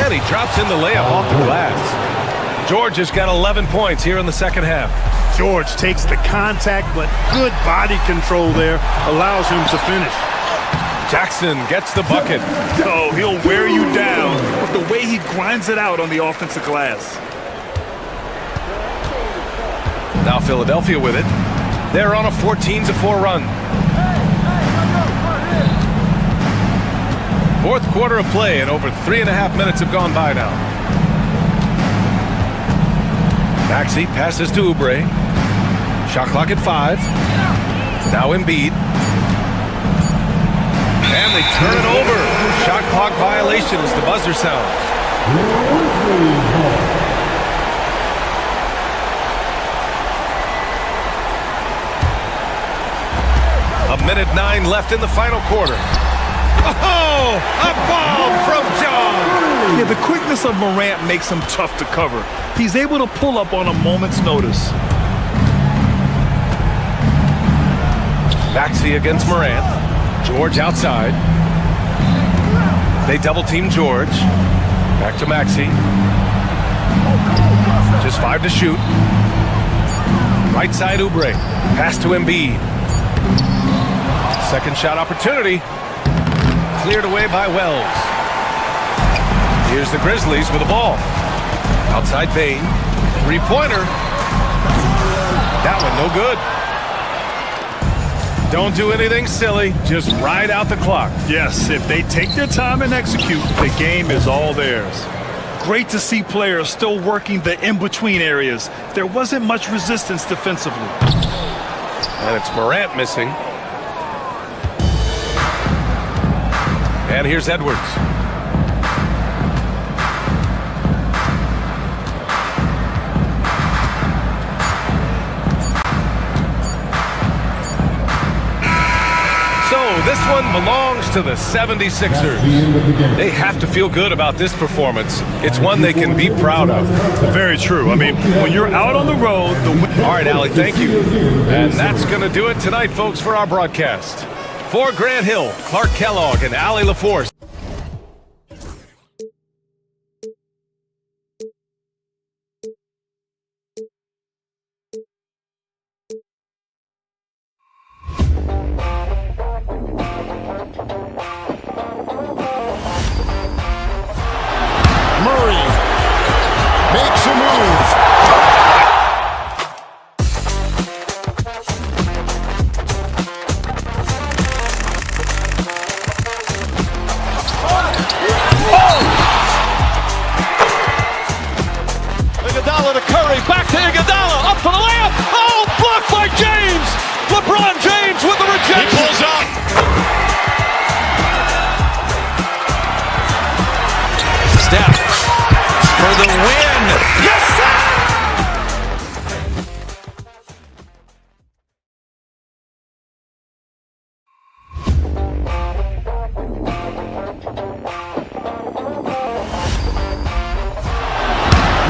[SPEAKER 1] And he drops in the layup off the glass. George has got 11 points here in the second half.
[SPEAKER 10] George takes the contact, but good body control there allows him to finish.
[SPEAKER 1] Jackson gets the bucket.
[SPEAKER 9] Oh, he'll wear you down with the way he grinds it out on the offensive glass.
[SPEAKER 1] Now Philadelphia with it. They're on a 14-4 run. 4th quarter of play, and over 3.5 minutes have gone by now. Maxey passes to Oubre. Shot clock at 5. Now Embiid. And they turn it over. Shot clock violation as the buzzer sounds. A minute 9 left in the final quarter. Oh, a bomb from John.
[SPEAKER 9] Yeah, the quickness of Morant makes him tough to cover. He's able to pull up on a moment's notice.
[SPEAKER 1] Maxey against Morant. George outside. They double team George. Back to Maxey. Just 5 to shoot. Right side Oubre. Pass to Embiid. Second shot opportunity. cleared away by Wells. Here's the Grizzlies with the ball. Outside Bain. Three-pointer. That one no good. Don't do anything silly. Just ride out the clock.
[SPEAKER 9] Yes, if they take their time and execute, the game is all theirs. Great to see players still working the in-between areas. There wasn't much resistance defensively.
[SPEAKER 1] And it's Morant missing. And here's Edwards. This one belongs to the 76ers. They have to feel good about this performance. It's one they can be proud of.
[SPEAKER 9] Very true. I mean, when you're out on the road...
[SPEAKER 1] All right, Allie, thank you. And that's going to do it tonight, folks, for our broadcast. For Grant Hill, Clark Kellogg, and Allie LaForce.
[SPEAKER 2] Murray makes a move.
[SPEAKER 3] Iguodala to Curry, back to Iguodala, up for the layup. Oh, blocked by James. LeBron James with the rejection. He pulls up. Steph for the win. Yes, sir!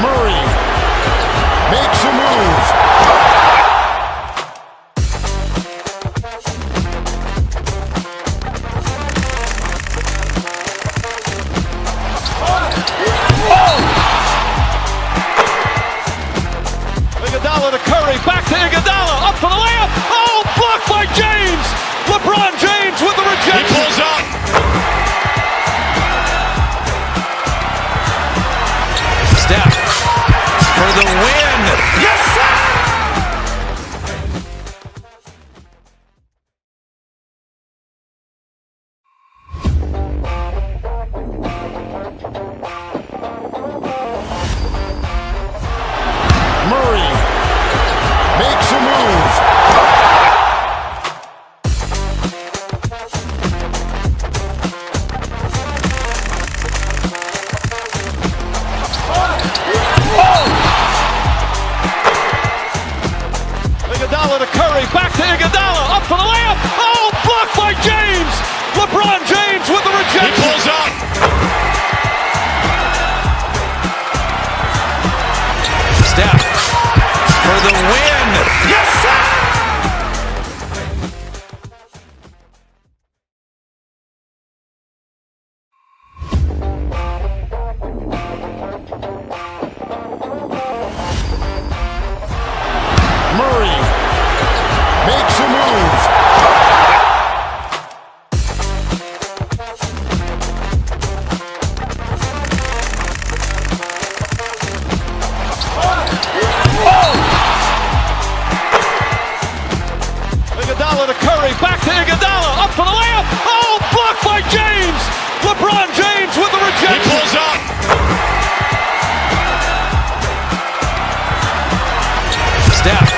[SPEAKER 2] Murray makes a move.
[SPEAKER 3] Iguodala to Curry, back to Iguodala, up for the layup. Oh, blocked by James. LeBron James with the rejection. He pulls up. Steph for the win. Yes, sir!
[SPEAKER 2] Murray makes a move.
[SPEAKER 3] Iguodala to Curry, back to Iguodala, up for the layup. Oh, blocked by James. LeBron James with the rejection. He pulls up. Steph for the win. Yes, sir!
[SPEAKER 2] Murray makes a move.
[SPEAKER 3] Iguodala to Curry, back to Iguodala, up for the layup. Oh, blocked by James. LeBron James with the rejection. He pulls up. Steph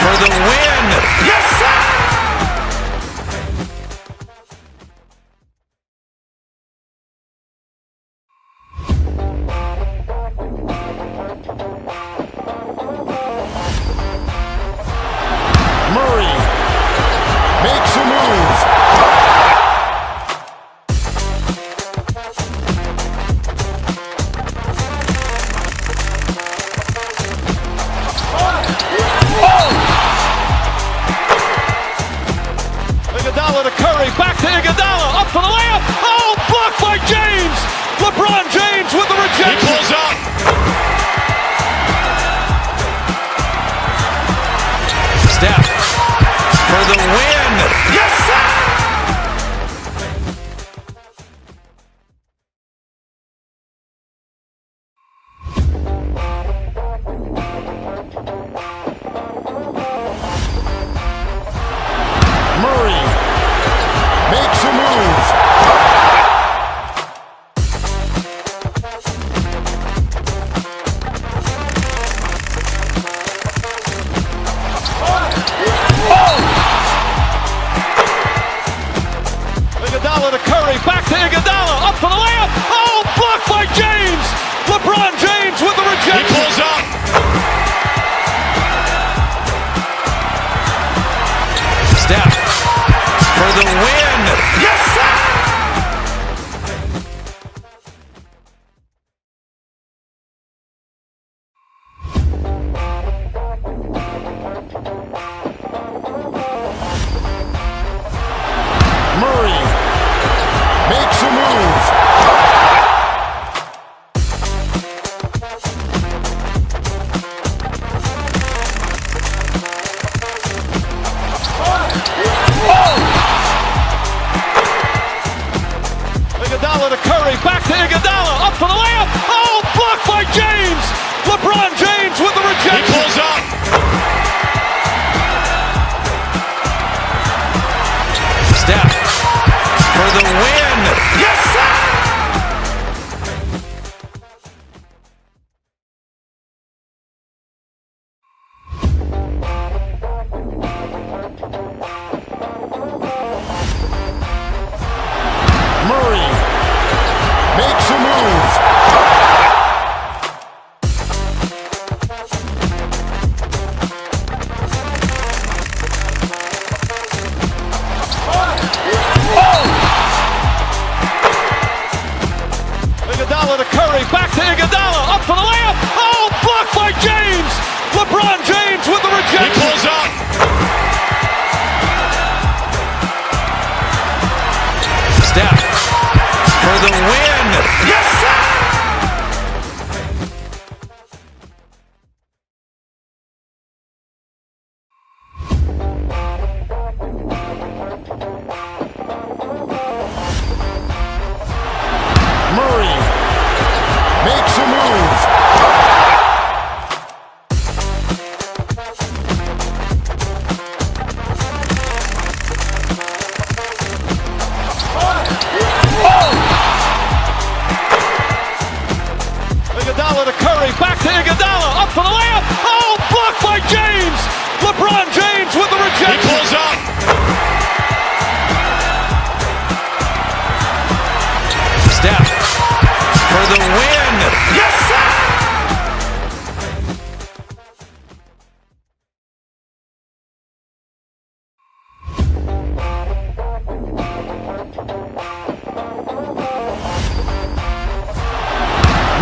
[SPEAKER 3] for the win. Yes, sir!
[SPEAKER 2] Murray makes a move.
[SPEAKER 3] Iguodala to Curry, back to Iguodala, up for the layup. Oh, blocked by James. LeBron James with the rejection. He pulls up. Steph for the win. Yes, sir! Curry, back to Iguodala, up for the layup. Oh, blocked by James. LeBron James with the rejection. He pulls up.
[SPEAKER 13] Steph for the win. Yes, sir!
[SPEAKER 2] Murray makes a move.
[SPEAKER 3] Iguodala to Curry, back to Iguodala, up for the layup. Oh, blocked by James. LeBron James with the rejection. He pulls up.
[SPEAKER 13] Steph for the win. Yes, sir!
[SPEAKER 2] Murray makes a move.
[SPEAKER 3] Iguodala to Curry, back to Iguodala, up for the layup. Oh, blocked by James. LeBron James with the rejection. He pulls up.
[SPEAKER 13] Steph for the win. Yes, sir!
[SPEAKER 2] Murray makes a move.
[SPEAKER 3] Iguodala to Curry, back to Iguodala, up for the layup. Oh, blocked by James. LeBron James with the rejection. He pulls up.
[SPEAKER 13] Steph for the win. Yes, sir!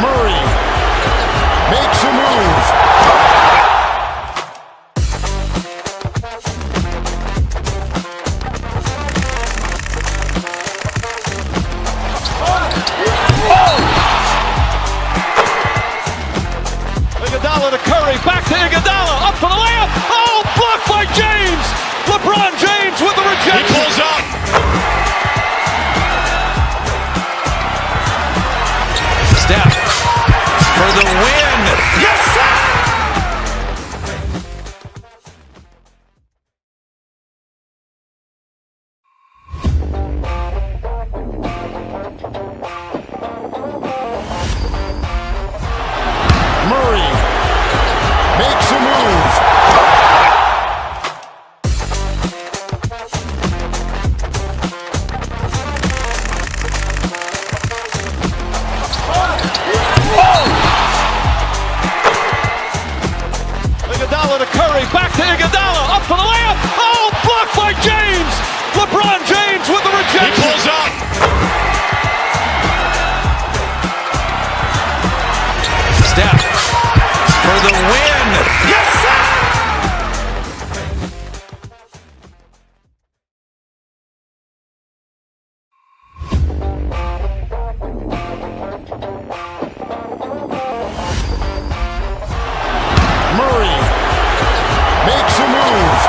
[SPEAKER 2] Murray makes a move.
[SPEAKER 3] Iguodala to Curry, back to Iguodala, up for the layup. Oh, blocked by James. LeBron James with the rejection. He pulls up.
[SPEAKER 13] Steph for the win. Yes, sir!
[SPEAKER 2] Murray makes a move.
[SPEAKER 3] Iguodala to Curry, back to Iguodala, up for the layup. Oh, blocked by James. LeBron James with the rejection. He pulls up.
[SPEAKER 13] Steph for the win. Yes, sir!
[SPEAKER 2] Murray makes a move.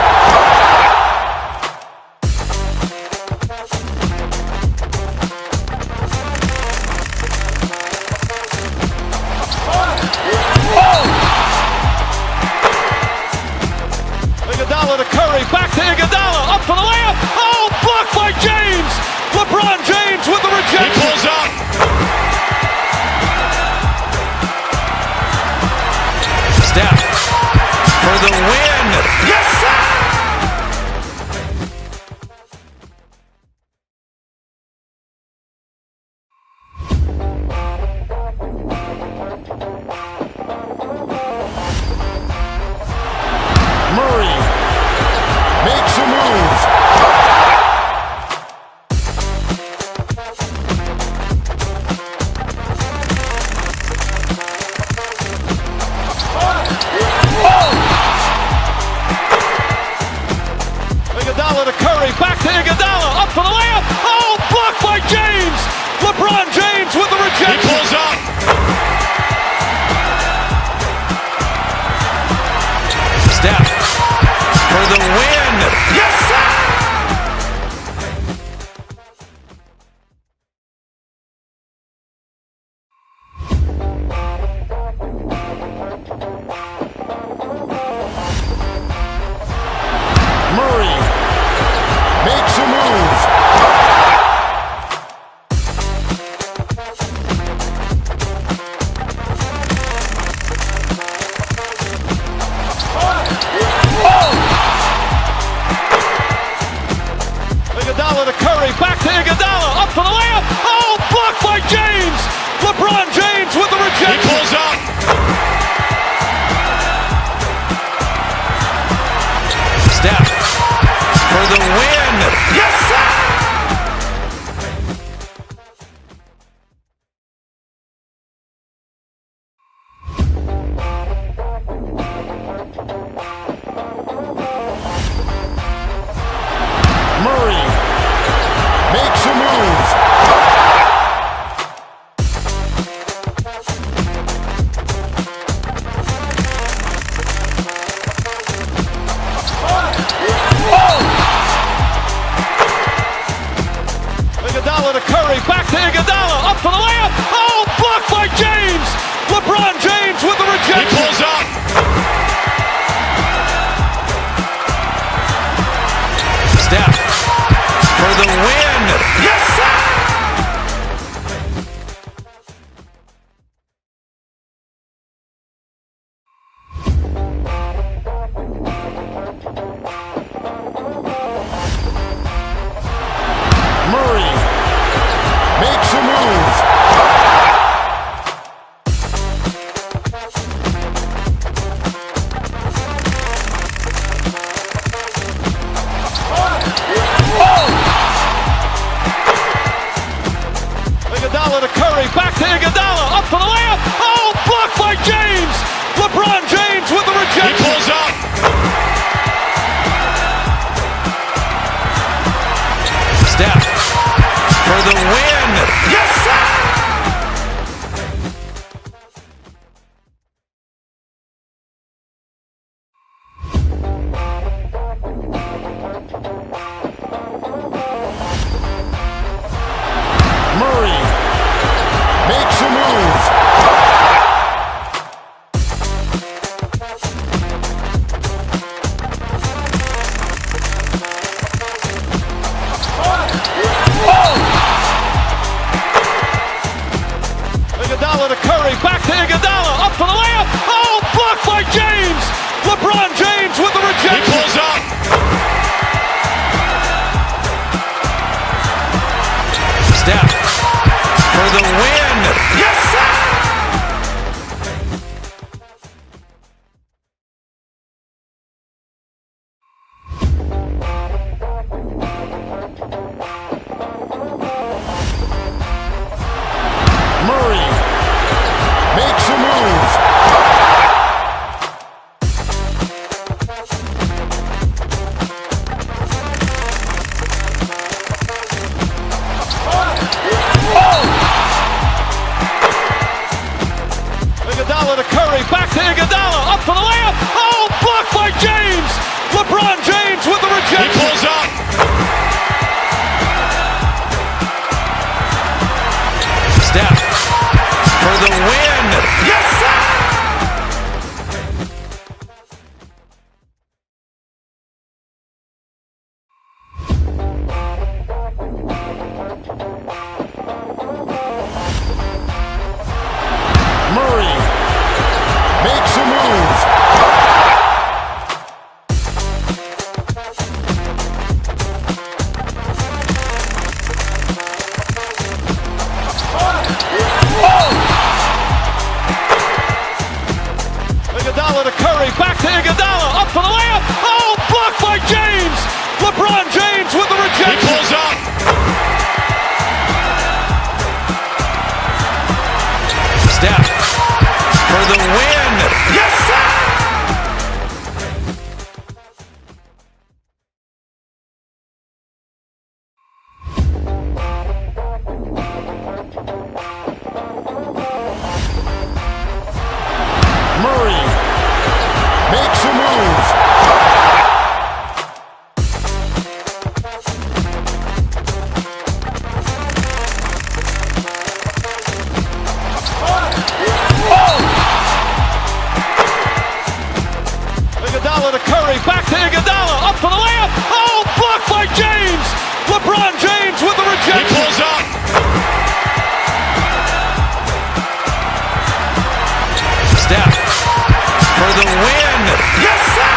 [SPEAKER 3] Iguodala, up for the layup. Oh, blocked by James. LeBron James with the rejection. He pulls up.
[SPEAKER 13] Steph for the win. Yes, sir!
[SPEAKER 2] Murray makes a move.
[SPEAKER 3] Iguodala to Curry, back to Iguodala, up for the layup. Oh, blocked by James. LeBron James with the rejection. He pulls up.
[SPEAKER 13] Steph for the win. Yes, sir!
[SPEAKER 2] Murray makes a move.
[SPEAKER 3] Iguodala to Curry, back to Iguodala, up for the layup. Oh, blocked by James. LeBron James with the rejection. He pulls up.
[SPEAKER 13] Steph for the win. Yes, sir!
[SPEAKER 2] Murray makes a move.
[SPEAKER 3] Iguodala to Curry, back to Iguodala, up for the layup. Oh, blocked by James. LeBron James with the rejection. He pulls up.
[SPEAKER 13] Steph for the win. Yes, sir!
[SPEAKER 2] Murray makes a move.
[SPEAKER 3] Iguodala to Curry, back to Iguodala, up for the layup. Oh, blocked by James. LeBron James with the rejection. He pulls up.
[SPEAKER 13] Steph for the win. Yes, sir!
[SPEAKER 2] Murray makes a move.
[SPEAKER 3] Iguodala to Curry, back to Iguodala, up for the layup. Oh, blocked by James. LeBron James with the rejection. He pulls up.
[SPEAKER 13] Steph for the win. Yes, sir!
[SPEAKER 2] Murray makes a move.
[SPEAKER 3] LeBron James with the rejection.
[SPEAKER 13] He pulls up. Steph for the win. Yes, sir!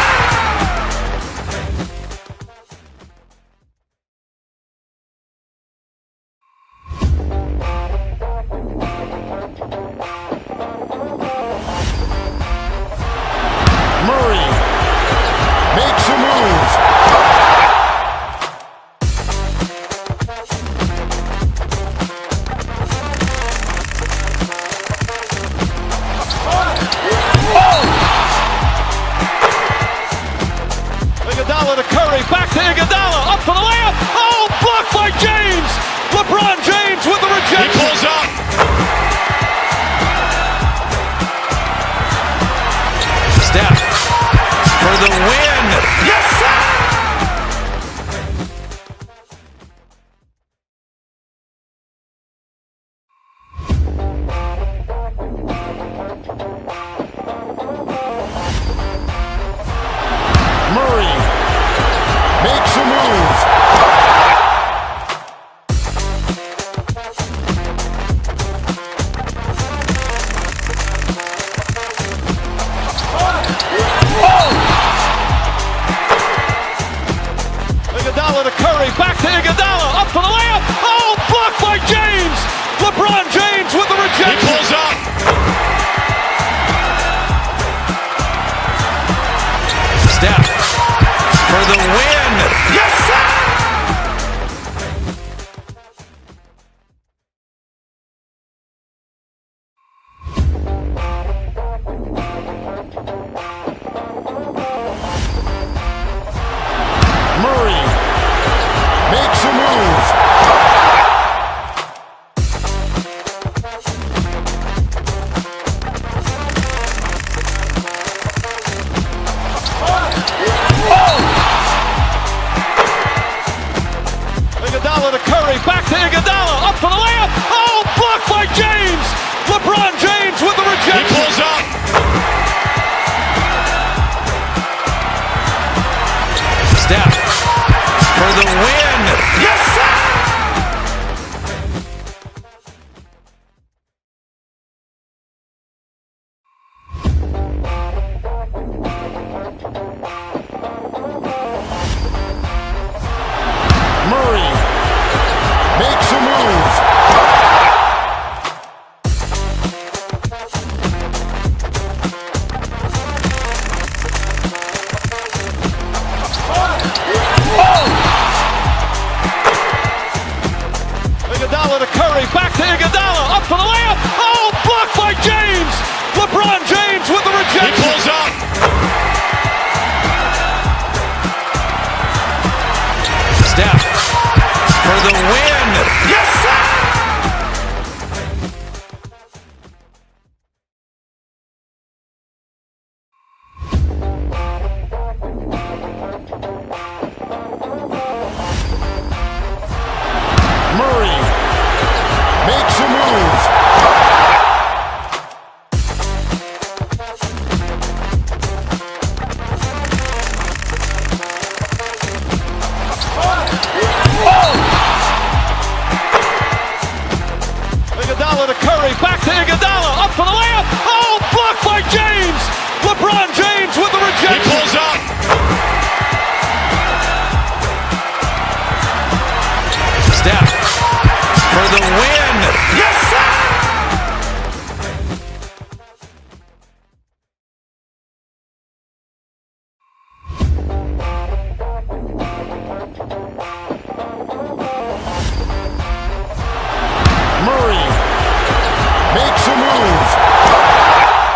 [SPEAKER 2] Murray makes a move.
[SPEAKER 3] Iguodala to Curry, back to Iguodala, up for the layup. Oh, blocked by James. LeBron James with the rejection.
[SPEAKER 13] He pulls up. Steph for the win. Yes, sir!
[SPEAKER 2] Murray makes a move.
[SPEAKER 3] Iguodala to Curry, back to Iguodala, up for the layup. Oh, blocked by James. LeBron James with the
[SPEAKER 13] He
[SPEAKER 3] rejection.
[SPEAKER 13] pulls up. Steph for the win. Yes, sir!
[SPEAKER 2] Murray makes a move.
[SPEAKER 3] Iguodala to Curry, back to Iguodala, up for the layup. Oh, blocked by James. LeBron James with the
[SPEAKER 13] He
[SPEAKER 3] rejection.
[SPEAKER 13] pulls up. Steph for the win. Yes, sir!
[SPEAKER 2] Murray makes a move.
[SPEAKER 3] Iguodala to Curry, back to Iguodala, up for the layup. Oh, blocked by James. LeBron James with the
[SPEAKER 13] He
[SPEAKER 3] rejection.
[SPEAKER 13] pulls up. Steph for the win. Yes, sir!
[SPEAKER 2] Murray makes a move.
[SPEAKER 3] Iguodala to Curry, back to Iguodala, up for the layup. Oh, blocked by James. LeBron James with the
[SPEAKER 13] He
[SPEAKER 3] rejection.
[SPEAKER 13] pulls up. Steph for the win. Yes, sir!
[SPEAKER 2] Murray makes a move.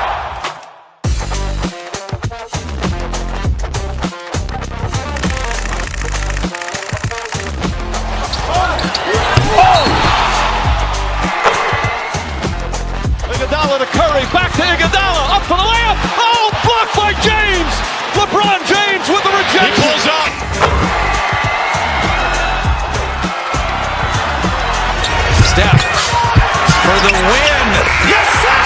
[SPEAKER 3] Iguodala to Curry, back to Iguodala, up for the layup. Oh, blocked by James. LeBron James with the
[SPEAKER 13] He
[SPEAKER 3] rejection.
[SPEAKER 13] pulls up. Steph for the win. Yes, sir!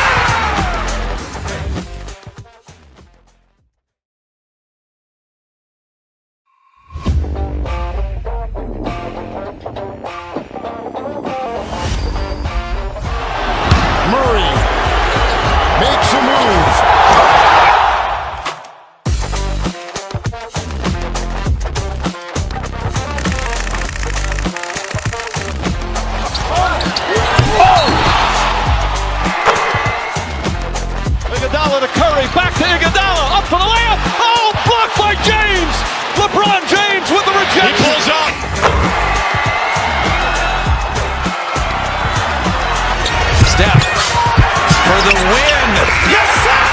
[SPEAKER 13] win. Yes, sir!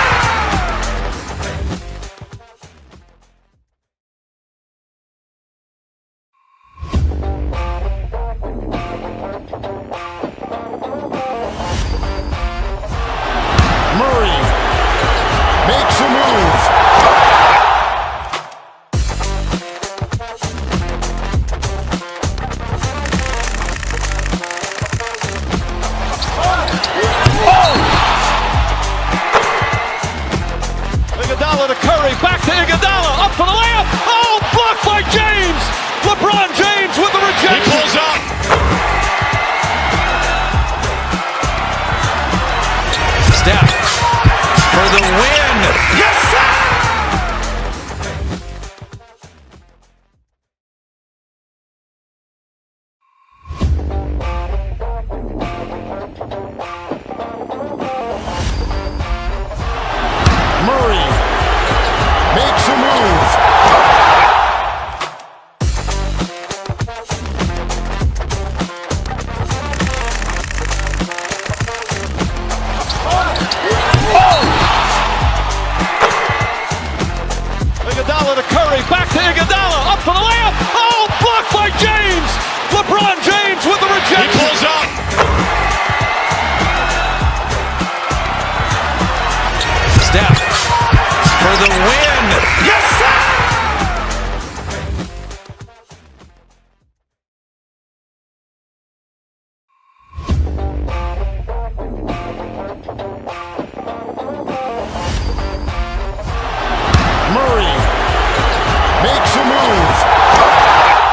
[SPEAKER 2] Murray makes a move.
[SPEAKER 3] Iguodala to Curry, back to Iguodala, up for the layup. Oh, blocked by James. LeBron James with the rejection.
[SPEAKER 13] He pulls up. Steph for the win. Yes, sir!
[SPEAKER 2] Murray makes a move.
[SPEAKER 3] Iguodala to Curry, back to Iguodala, up for the layup. Oh, blocked by James. LeBron James with the rejection.
[SPEAKER 13] He pulls up. Steph for the win. Yes, sir!
[SPEAKER 2] Murray makes a move.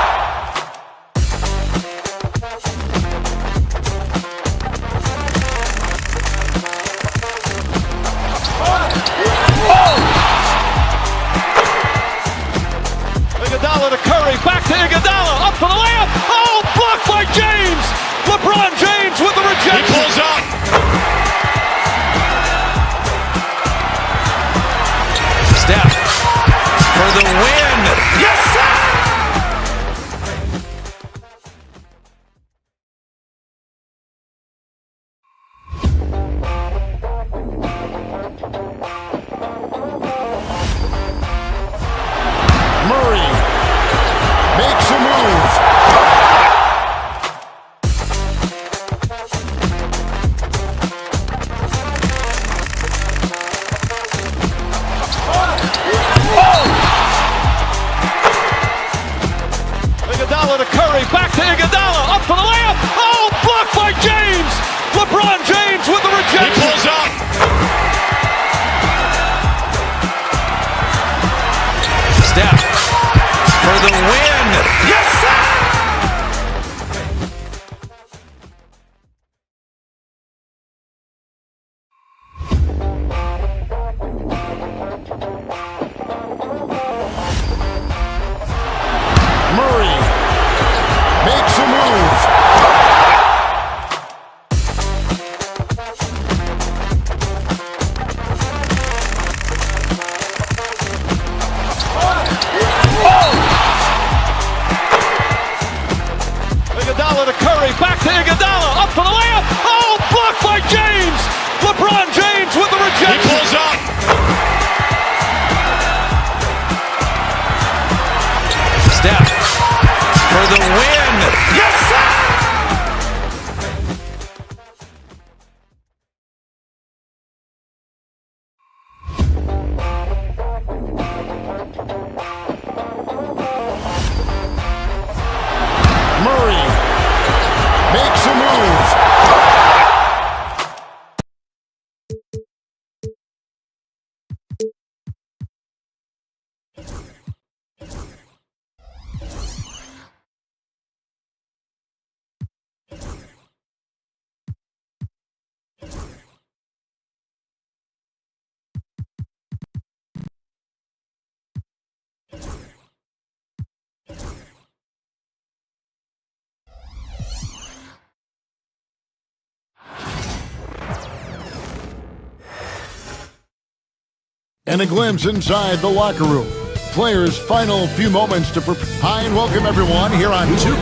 [SPEAKER 3] Iguodala to Curry, back to Iguodala, up for the layup. Oh, blocked by James. LeBron James with the
[SPEAKER 13] He
[SPEAKER 3] rejection.
[SPEAKER 13] pulls up. Steph for the win. Yes, sir!
[SPEAKER 2] Murray makes a move.
[SPEAKER 3] Iguodala to Curry, back to Iguodala, up for the layup. Oh, blocked by James. LeBron James with the
[SPEAKER 13] He
[SPEAKER 3] rejection.
[SPEAKER 13] pulls up. Steph for the win. Yes, sir!
[SPEAKER 2] Murray makes a move.
[SPEAKER 3] Iguodala to Curry, back to Iguodala, up for the layup. Oh, blocked by James. LeBron James with the
[SPEAKER 13] He
[SPEAKER 3] rejection.
[SPEAKER 13] pulls up. Steph for the win. Yes, sir!
[SPEAKER 2] Murray makes a move. And a glimpse inside the locker room. Players' final few moments to prepare. Hi and welcome everyone here on 2.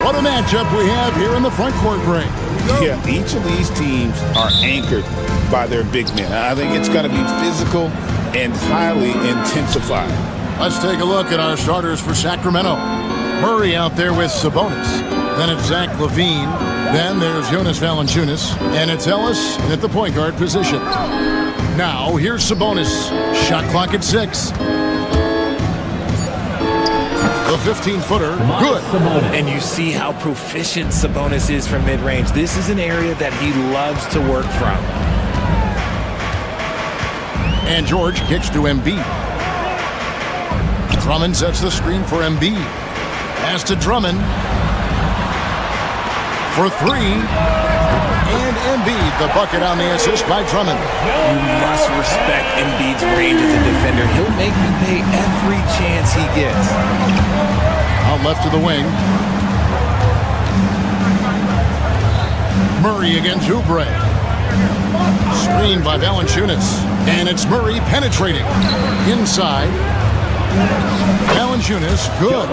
[SPEAKER 2] What a matchup we have here in the front court, Greg.
[SPEAKER 6] Yeah, each of these teams are anchored by their big men. I think it's going to be physical and highly intensified.
[SPEAKER 2] Let's take a look at our starters for Sacramento. Murray out there with Sabonis. Then it's Zach LaVine. Then there's Jonas Valanciunas. And it's Ellis at the point guard position. Now, here's Sabonis. Shot clock at 6. The 15-footer, good.
[SPEAKER 14] And you see how proficient Sabonis is from mid-range. This is an area that he loves to work from.
[SPEAKER 2] And George kicks to Embiid. Drummond sets the screen for Embiid. Pass to Drummond. For 3. And Embiid, the bucket on the assist by Drummond.
[SPEAKER 14] You must respect Embiid's range as a defender. He'll make you pay every chance he gets.
[SPEAKER 2] Out left to the wing. Murray against Oubre. Screened by Valanciunas. And it's Murray penetrating. Inside. Valanciunas, good.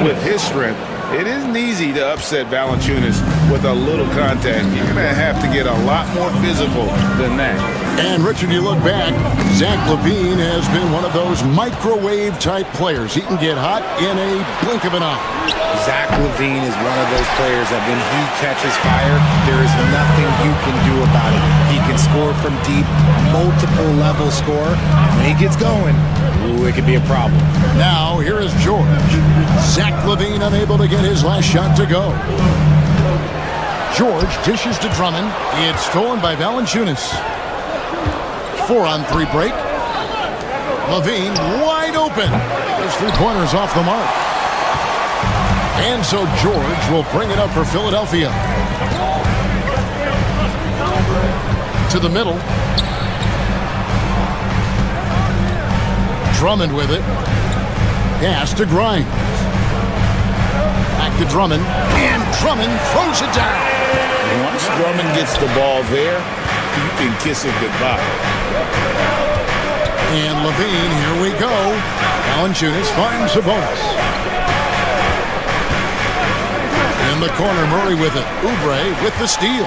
[SPEAKER 6] With his strength, it isn't easy to upset Valanciunas with a little contact. You're going to have to get a lot more physical than that.
[SPEAKER 2] And Richard, you look back, Zach LaVine has been one of those microwave-type players. He can get hot in a blink of an eye.
[SPEAKER 14] Zach LaVine is one of those players that when he catches fire, there is nothing you can do about it. He can score from deep, multiple level score. When he gets going, ooh, it could be a problem.
[SPEAKER 2] Now, here is George. Zach LaVine unable to get his last shot to go. George dishes to Drummond. It's stolen by Valanciunas. 4-on-3 break. LaVine wide open. His three-pointers off the mark. And so George will bring it up for Philadelphia. To the middle. Drummond with it. Pass to Grimes. Back to Drummond. And Drummond throws it down.
[SPEAKER 6] Once Drummond gets the ball there, you can kiss it goodbye.
[SPEAKER 2] And LaVine, here we go. Valanciunas finds Sabonis. In the corner, Murray with it. Oubre with the steal.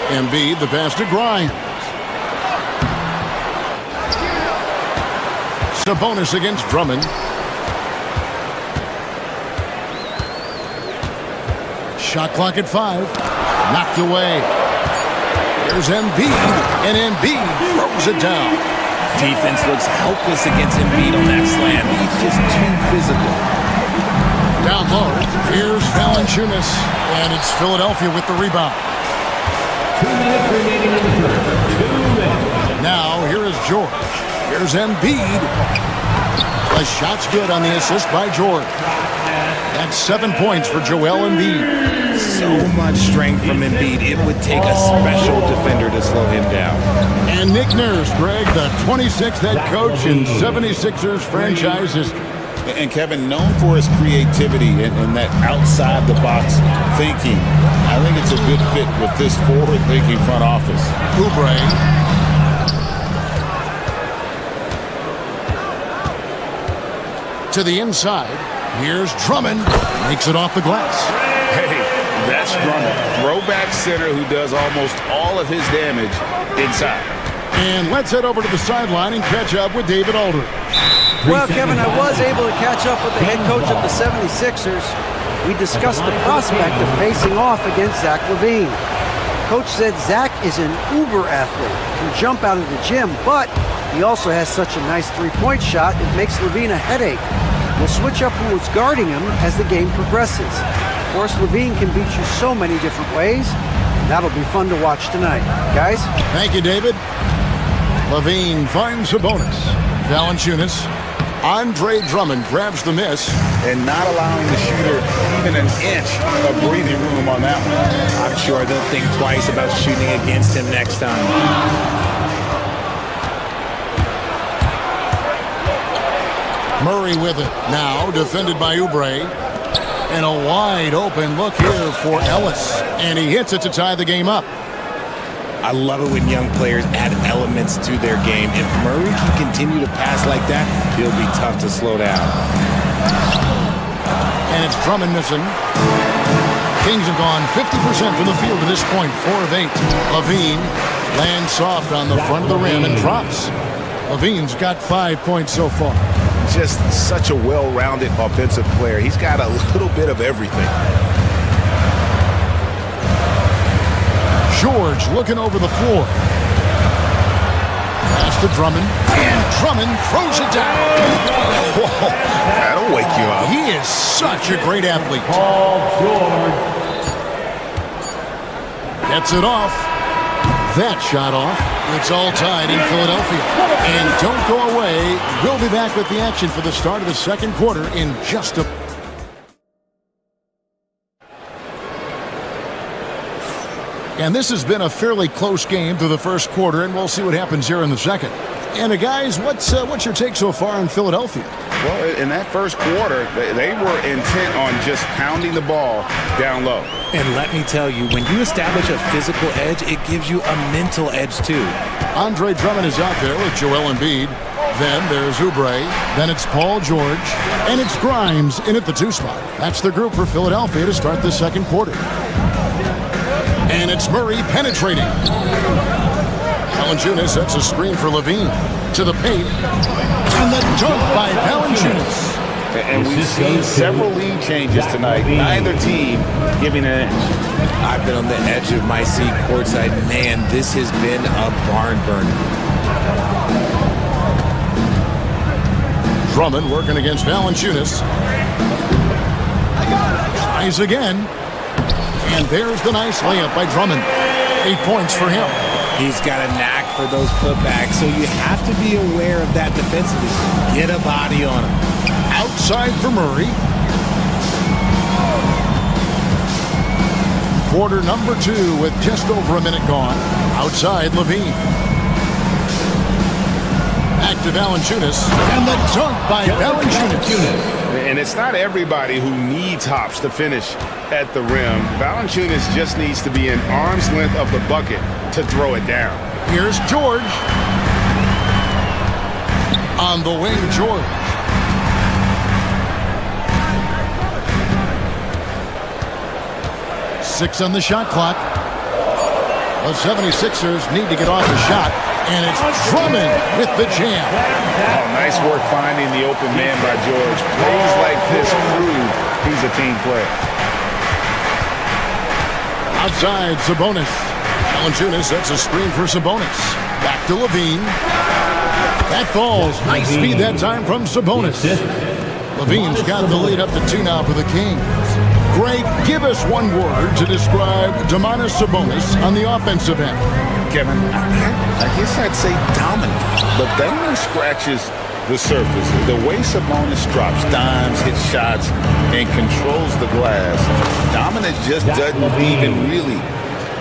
[SPEAKER 2] Embiid, the pass to Grimes. Sabonis against Drummond. Shot clock at 5. Knocked away. Here's Embiid, and Embiid throws it down.
[SPEAKER 14] Defense looks helpless against Embiid on that slam. He's just too physical.
[SPEAKER 2] Down low, here's Valanciunas, and it's Philadelphia with the rebound.
[SPEAKER 4] 2 minutes remaining in the third. 2 minutes.
[SPEAKER 2] Now, here is George. Here's Embiid. The shot's good on the assist by George. That's 7 points for Joel Embiid.
[SPEAKER 14] So much strength from Embiid. It would take a special defender to slow him down.
[SPEAKER 2] And Nick Nurse, Greg, the 26th head coach in 76ers franchise history.
[SPEAKER 6] And Kevin, known for his creativity and that outside-the-box thinking, I think it's a good fit with this forward-thinking front office.
[SPEAKER 2] Oubre. To the inside. Here's Drummond. Makes it off the glass.
[SPEAKER 6] Hey, that's Drummond. Throwback center who does almost all of his damage inside.
[SPEAKER 2] And let's head over to the sideline and catch up with David Aldridge.
[SPEAKER 7] Well, Kevin, I was able to catch up with the head coach of the 76ers. We discussed the prospect of facing off against Zach LaVine. Coach said Zach is an uber athlete, can jump out of the gym, but he also has such a nice three-point shot, it makes LaVine a headache. We'll switch up who is guarding him as the game progresses. Of course, LaVine can beat you so many different ways, and that'll be fun to watch tonight. Guys?
[SPEAKER 2] Thank you, David. LaVine finds Sabonis. Valanciunas. Andre Drummond grabs the miss.
[SPEAKER 6] And not allowing the shooter even an inch of breathing room on that one.
[SPEAKER 14] I'm sure they'll think twice about shooting against him next time.
[SPEAKER 2] Murray with it. Now defended by Oubre. And a wide open look here for Ellis. And he hits it to tie the game up.
[SPEAKER 14] I love it when young players add elements to their game. If Murray can continue to pass like that, he'll be tough to slow down.
[SPEAKER 2] And it's Drummond missing. Kings have gone 50% from the field to this point, 4 of 8. Levine lands soft on the front of the rim and drops. Levine's got 5 points so far.
[SPEAKER 6] Just such a well-rounded offensive player. He's got a little bit of everything.
[SPEAKER 2] George looking over the floor. Pass to Drummond. And Drummond throws it down.
[SPEAKER 6] Whoa, that'll wake you up.
[SPEAKER 2] He is such a great athlete.
[SPEAKER 4] Paul George.
[SPEAKER 2] Gets it off. That shot off. It's all tied in Philadelphia. And don't go away. We'll be back with the action for the start of the second quarter in just a... And this has been a fairly close game through the first quarter, and we'll see what happens here in the second. And guys, what's your take so far on Philadelphia?
[SPEAKER 6] Well, in that first quarter, they were intent on just pounding the ball down low.
[SPEAKER 14] And let me tell you, when you establish a physical edge, it gives you a mental edge too.
[SPEAKER 2] Andre Drummond is out there with Joel Embiid. Then there's Oubre. Then it's Paul George. And it's Grimes in at the 2 spot. That's the group for Philadelphia to start the second quarter. And it's Murray penetrating. Valanciunas sets a screen for Levine. To the paint. And the dunk by Valanciunas.
[SPEAKER 6] And we've seen several lead changes tonight. Neither team giving an edge.
[SPEAKER 14] I've been on the edge of my seat courtside. Man, this has been a barn burner.
[SPEAKER 2] Drummond working against Valanciunas. Tries again. And there's the nice layup by Drummond. 8 points for him.
[SPEAKER 14] He's got a knack for those putbacks, so you have to be aware of that defensively. Get a body on him.
[SPEAKER 2] Outside for Murray. Quarter number 2 with just over a minute gone. Outside Levine. Back to Valanciunas. And the dunk by Valanciunas.
[SPEAKER 6] And it's not everybody who needs hops to finish at the rim. Valanciunas just needs to be an arm's length of the bucket to throw it down.
[SPEAKER 2] Here's George. On the wing, George. Six on the shot clock. The 76ers need to get off the shot. And it's Drummond with the jam.
[SPEAKER 6] Oh, nice work finding the open man by George. Plays like this prove he's a team player.
[SPEAKER 2] Outside, Sabonis. Valanciunas sets a screen for Sabonis. Back to Levine. That falls. Nice speed that time from Sabonis. Levine's got the lead up to 2 now for the Kings. Greg, give us one word to describe Domantas Sabonis on the offensive end.
[SPEAKER 6] Kevin, I guess I'd say dominant, but that one scratches the surface. The way Sabonis drops dimes, hits shots, and controls the glass, dominant just doesn't even really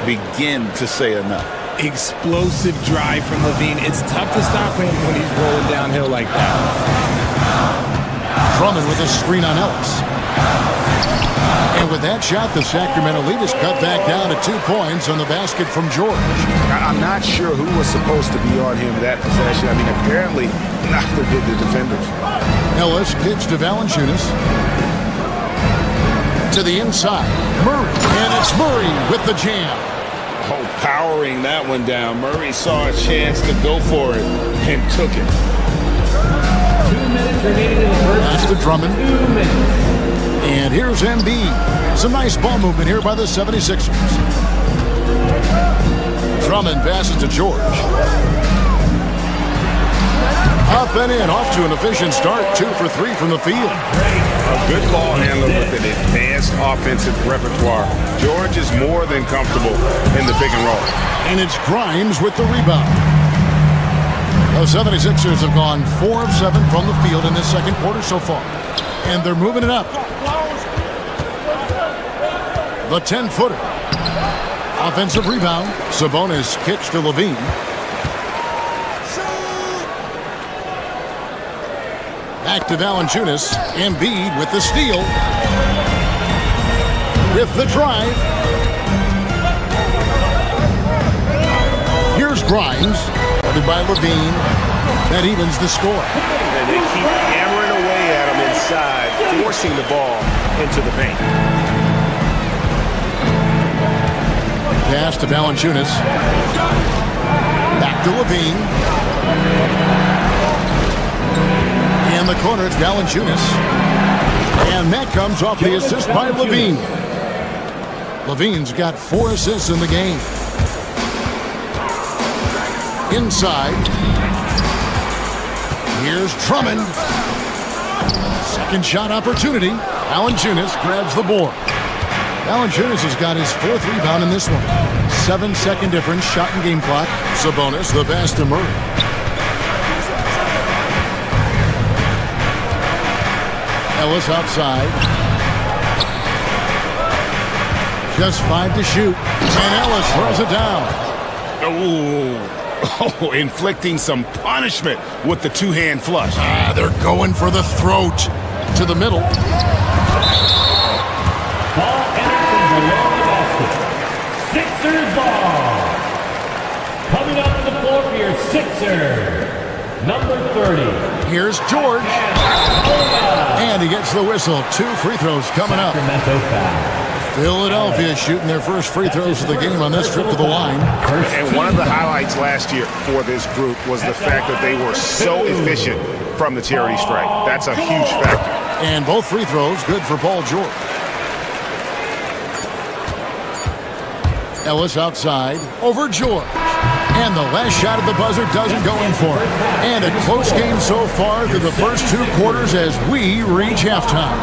[SPEAKER 6] begin to say enough.
[SPEAKER 14] Explosive drive from Levine. It's tough to stop him when he's rolling downhill like that.
[SPEAKER 2] Drummond with a screen on Ellis. And with that shot, the Sacramento lead is cut back down to 2 points on the basket from George.
[SPEAKER 6] I'm not sure who was supposed to be on him that possession. I mean, apparently, neither did the defenders.
[SPEAKER 2] Ellis pitched to Valanciunas. To the inside. Murray. And it's Murray with the jam.
[SPEAKER 6] Oh, powering that one down. Murray saw a chance to go for it and took it.
[SPEAKER 4] 2 minutes remaining in the first.
[SPEAKER 2] That's to Drummond.
[SPEAKER 4] 2 minutes.
[SPEAKER 2] And here's Embiid. Some nice ball movement here by the 76ers. Drummond passes to George. Up and in, off to an efficient start. 2 for 3 from the field.
[SPEAKER 6] A good ball handler with an advanced offensive repertoire. George is more than comfortable in the pick and roll.
[SPEAKER 2] And it's Grimes with the rebound. The 76ers have gone 4 of 7 from the field in this second quarter so far. And they're moving it up. The 10-footer. Offensive rebound. Sabonis kicks to Levine. Back to Valanciunas. Embiid with the steal. With the drive. Here's Grimes. Guarded by Levine. That evens the score.
[SPEAKER 6] And they keep hammering away at him inside.
[SPEAKER 8] forcing the ball into the paint.
[SPEAKER 2] Pass to Valanciunas. Back to Levine. In the corner, it's Valanciunas. And that comes off the assist by Levine. Levine's got 4 assists in the game. Inside. Here's Drummond. Second shot opportunity. Valanciunas grabs the board. Valanciunas has got his 4th rebound in this one. 7-second difference, shot and game clock. Sabonis, the pass to Murray. Ellis outside. Just 5 to shoot. And Ellis throws it down.
[SPEAKER 6] Oh, inflicting some punishment with the two-hand flush.
[SPEAKER 2] They're going for the throat. To the middle.
[SPEAKER 4] Ball enters from below the basket. Sixers ball. Coming up to the floor for your Sixer, number 30.
[SPEAKER 2] Here's George. And he gets the whistle. 2 free throws coming up.
[SPEAKER 4] Sacramento foul.
[SPEAKER 2] Philadelphia shooting their first free throws of the game on this trip to the line.
[SPEAKER 8] And one of the highlights last year for this group was the fact that they were so efficient from the charity stripe. That's a huge factor.
[SPEAKER 2] And both free throws good for Paul George. Ellis outside over George. And the last shot at the buzzer doesn't go in for it. And a close game so far through the first 2 quarters as we reach halftime.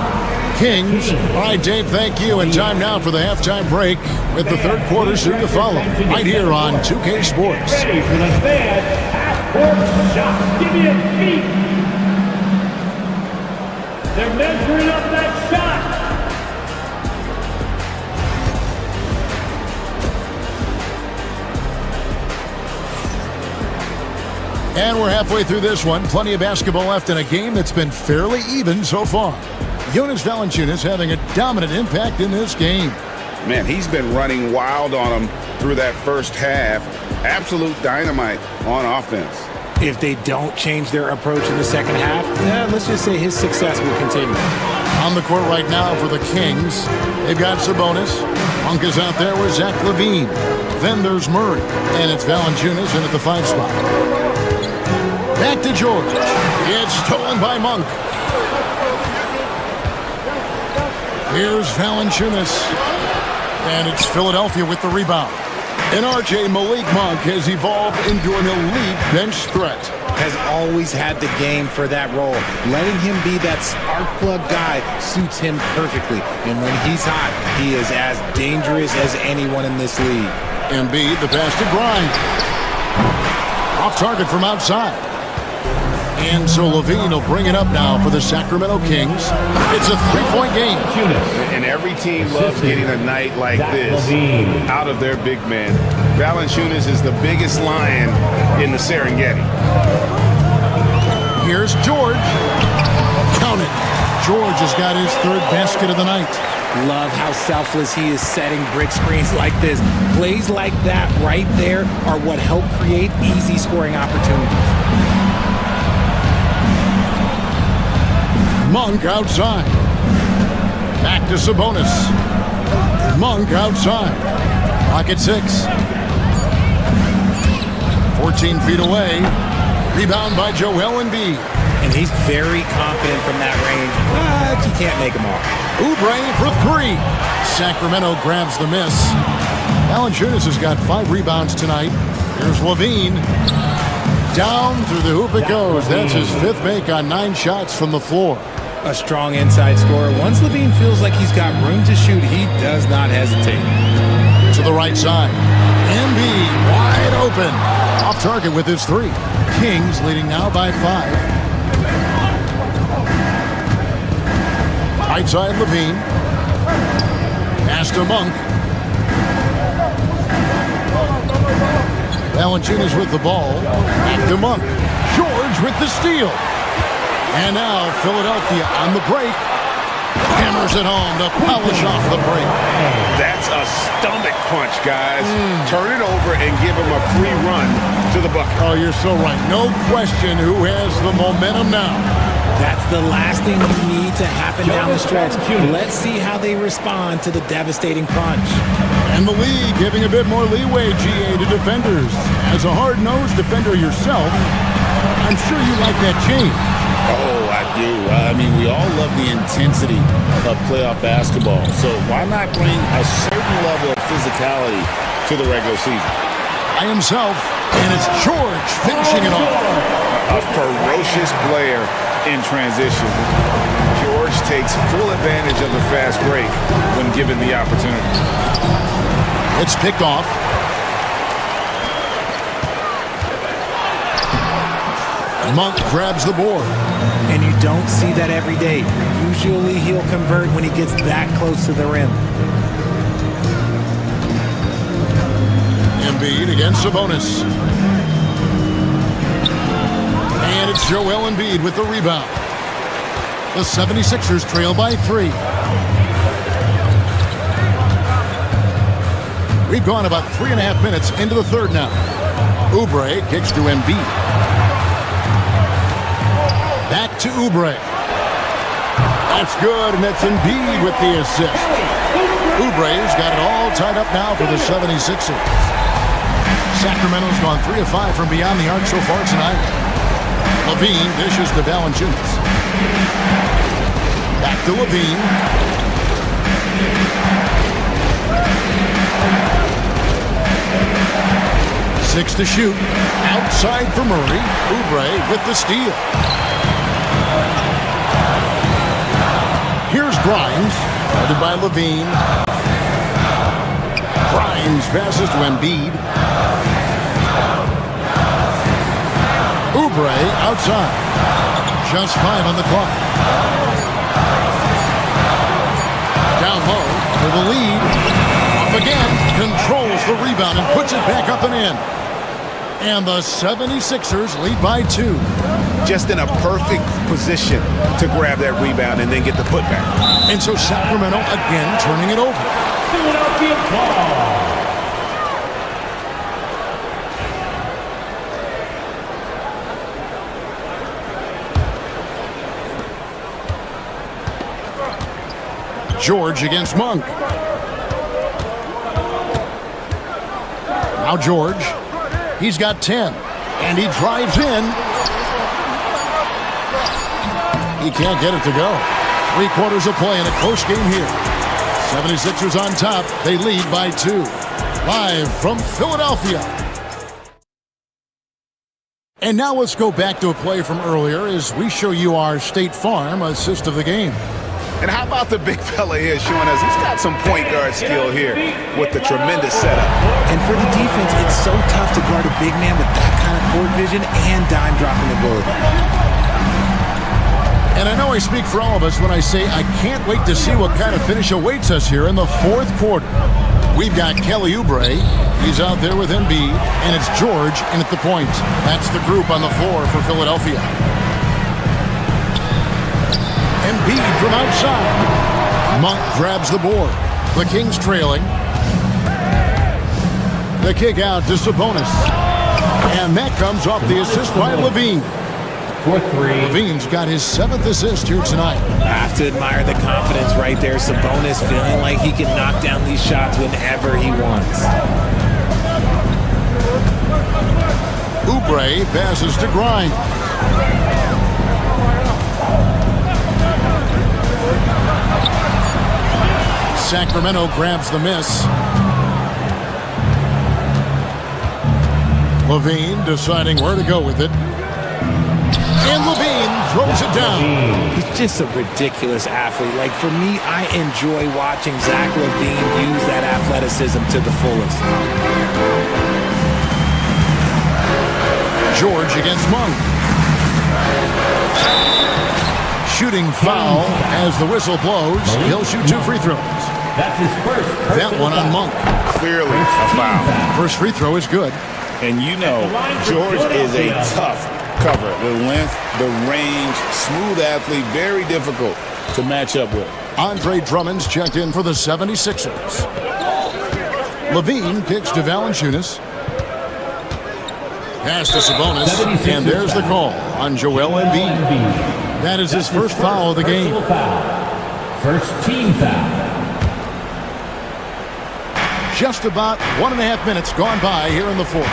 [SPEAKER 2] Kings. All right, Dave, thank you. And time now for the halftime break with the 3rd quarter soon to follow. Right here on 2K Sports.
[SPEAKER 4] Ready for the fan half-court shot. Give me a beat. They're measuring up that shot.
[SPEAKER 2] And we're halfway through this one. Plenty of basketball left in a game that's been fairly even so far. Jonas Valanciunas having a dominant impact in this game.
[SPEAKER 6] Man, he's been running wild on them through that first half. Absolute dynamite on offense.
[SPEAKER 14] If they don't change their approach in the second half, let's just say his success will continue.
[SPEAKER 2] On the court right now for the Kings, they've got Sabonis. Monk is out there with Zach LaVine. Then there's Murray. And it's Valanciunas in at the 5 spot. Back to George. It's stolen by Monk. Here's Valanciunas. And it's Philadelphia with the rebound. And RJ Malik Monk has evolved into an elite bench threat.
[SPEAKER 14] Has always had the game for that role. Letting him be that spark plug guy suits him perfectly. And when he's hot, he is as dangerous as anyone in this league.
[SPEAKER 2] Embiid, the pass to Grimes. Off target from outside. And so Levine will bring it up now for the Sacramento Kings. It's a 3-point game.
[SPEAKER 6] And every team loves getting a night like this out of their big man. Valanciunas is the biggest lion in the Serengeti.
[SPEAKER 2] Here's George. Count it. George has got his 3rd basket of the night.
[SPEAKER 14] Love how selfless he is setting brick screens like this. Plays like that right there are what help create easy scoring opportunities.
[SPEAKER 2] Monk outside. Back to Sabonis. Monk outside. Clock at 6. 14 feet away. Rebound by Joel Embiid.
[SPEAKER 14] And he's very confident from that range, but you can't make him off.
[SPEAKER 2] Oubre for 3. Sacramento grabs the miss. Valanciunas has got 5 rebounds tonight. Here's Levine. Down through the hoop it goes. That's his 5th make on 9 shots from the floor.
[SPEAKER 14] A strong inside scorer. Once Levine feels like he's got room to shoot, he does not hesitate.
[SPEAKER 2] To the right side. Embiid wide open. Off target with his 3. Kings leading now by 5. Right side Levine. Pass to Monk. Valanciunas with the ball. Back to Monk. George with the steal. And now Philadelphia on the break. Hammers it home to polish off the break.
[SPEAKER 6] That's a stomach punch, guys. Turn it over and give him a free run to the bucket.
[SPEAKER 2] Oh, you're so right. No question who has the momentum now.
[SPEAKER 14] That's the last thing you need to happen down the stretch. Let's see how they respond to the devastating punch.
[SPEAKER 2] And the league giving a bit more leeway, GA, to defenders. As a hard-nosed defender yourself, I'm sure you like that change.
[SPEAKER 6] Oh, I do. I mean, we all love the intensity of playoff basketball. So why not bring a certain level of physicality to the regular season?
[SPEAKER 2] By himself, and it's George finishing it off.
[SPEAKER 8] A ferocious player in transition. George takes full advantage of the fast break when given the opportunity.
[SPEAKER 2] It's picked off. Monk grabs the board.
[SPEAKER 14] And you don't see that every day. Usually he'll convert when he gets that close to the rim.
[SPEAKER 2] Embiid against Sabonis. And it's Joel Embiid with the rebound. The 76ers trail by 3. We've gone about 3.5 minutes into the third now. Oubre kicks to Embiid. Back to Oubre. That's good, and that's Embiid with the assist. Oubre's got it all tied up now for the 76ers. Sacramento's gone 3 of 5 from beyond the arc so far tonight. Levine dishes to Valanciunas. Back to Levine. Six to shoot. Outside for Murray. Oubre with the steal. Here's Grimes, guarded by Levine. Grimes passes to Embiid. Oubre outside. Just 5 on the clock. Down low for the lead. Up again. Controls the rebound and puts it back up and in. And the 76ers lead by 2.
[SPEAKER 8] Just in a perfect position to grab that rebound and then get the putback.
[SPEAKER 2] And so Sacramento again turning it over.
[SPEAKER 4] Philadelphia ball.
[SPEAKER 2] George against Monk. Now George. He's got 10. And he drives in. He can't get it to go. 3/4 of play in a close game here. 76ers on top. They lead by 2. Live from Philadelphia. And now let's go back to a play from earlier as we show you our State Farm assist of the game.
[SPEAKER 8] And how about the big fella here showing us he's got some point guard skill here with the tremendous setup.
[SPEAKER 14] And for the defense, it's so tough to guard a big man with that kind of court vision and dime dropping ability.
[SPEAKER 2] And I know I speak for all of us when I say I can't wait to see what kind of finish awaits us here in the 4th quarter. We've got Kelly Oubre. He's out there with Embiid. And it's George in at the point. That's the group on the floor for Philadelphia. Embiid from outside. Monk grabs the board. The Kings trailing. The kick out to Sabonis. And that comes off the assist by Levine.
[SPEAKER 4] For 3.
[SPEAKER 2] Levine's got his 7th assist here tonight.
[SPEAKER 14] I have to admire the confidence right there. Sabonis feeling like he can knock down these shots whenever he wants.
[SPEAKER 2] Oubre passes to Grimes. Sacramento grabs the miss. Levine deciding where to go with it. And Levine throws it down.
[SPEAKER 14] He's just a ridiculous athlete. Like, for me, I enjoy watching Zach Levine use that athleticism to the fullest.
[SPEAKER 2] George against Monk. Shooting foul as the whistle blows. He'll shoot 2 free throws.
[SPEAKER 4] That's his first.
[SPEAKER 2] That one on Monk.
[SPEAKER 8] Clearly a foul.
[SPEAKER 2] First free throw is good.
[SPEAKER 6] And you know, George is a tough cover. The length, the range, smooth athlete, very difficult to match up with.
[SPEAKER 2] Andre Drummond's checked in for the 76ers. Levine kicks to Valanciunas. Pass to Sabonis. And there's the call on Joel Embiid. That is his first foul of the game.
[SPEAKER 4] First team foul.
[SPEAKER 2] Just about 1.5 minutes gone by here in the fourth.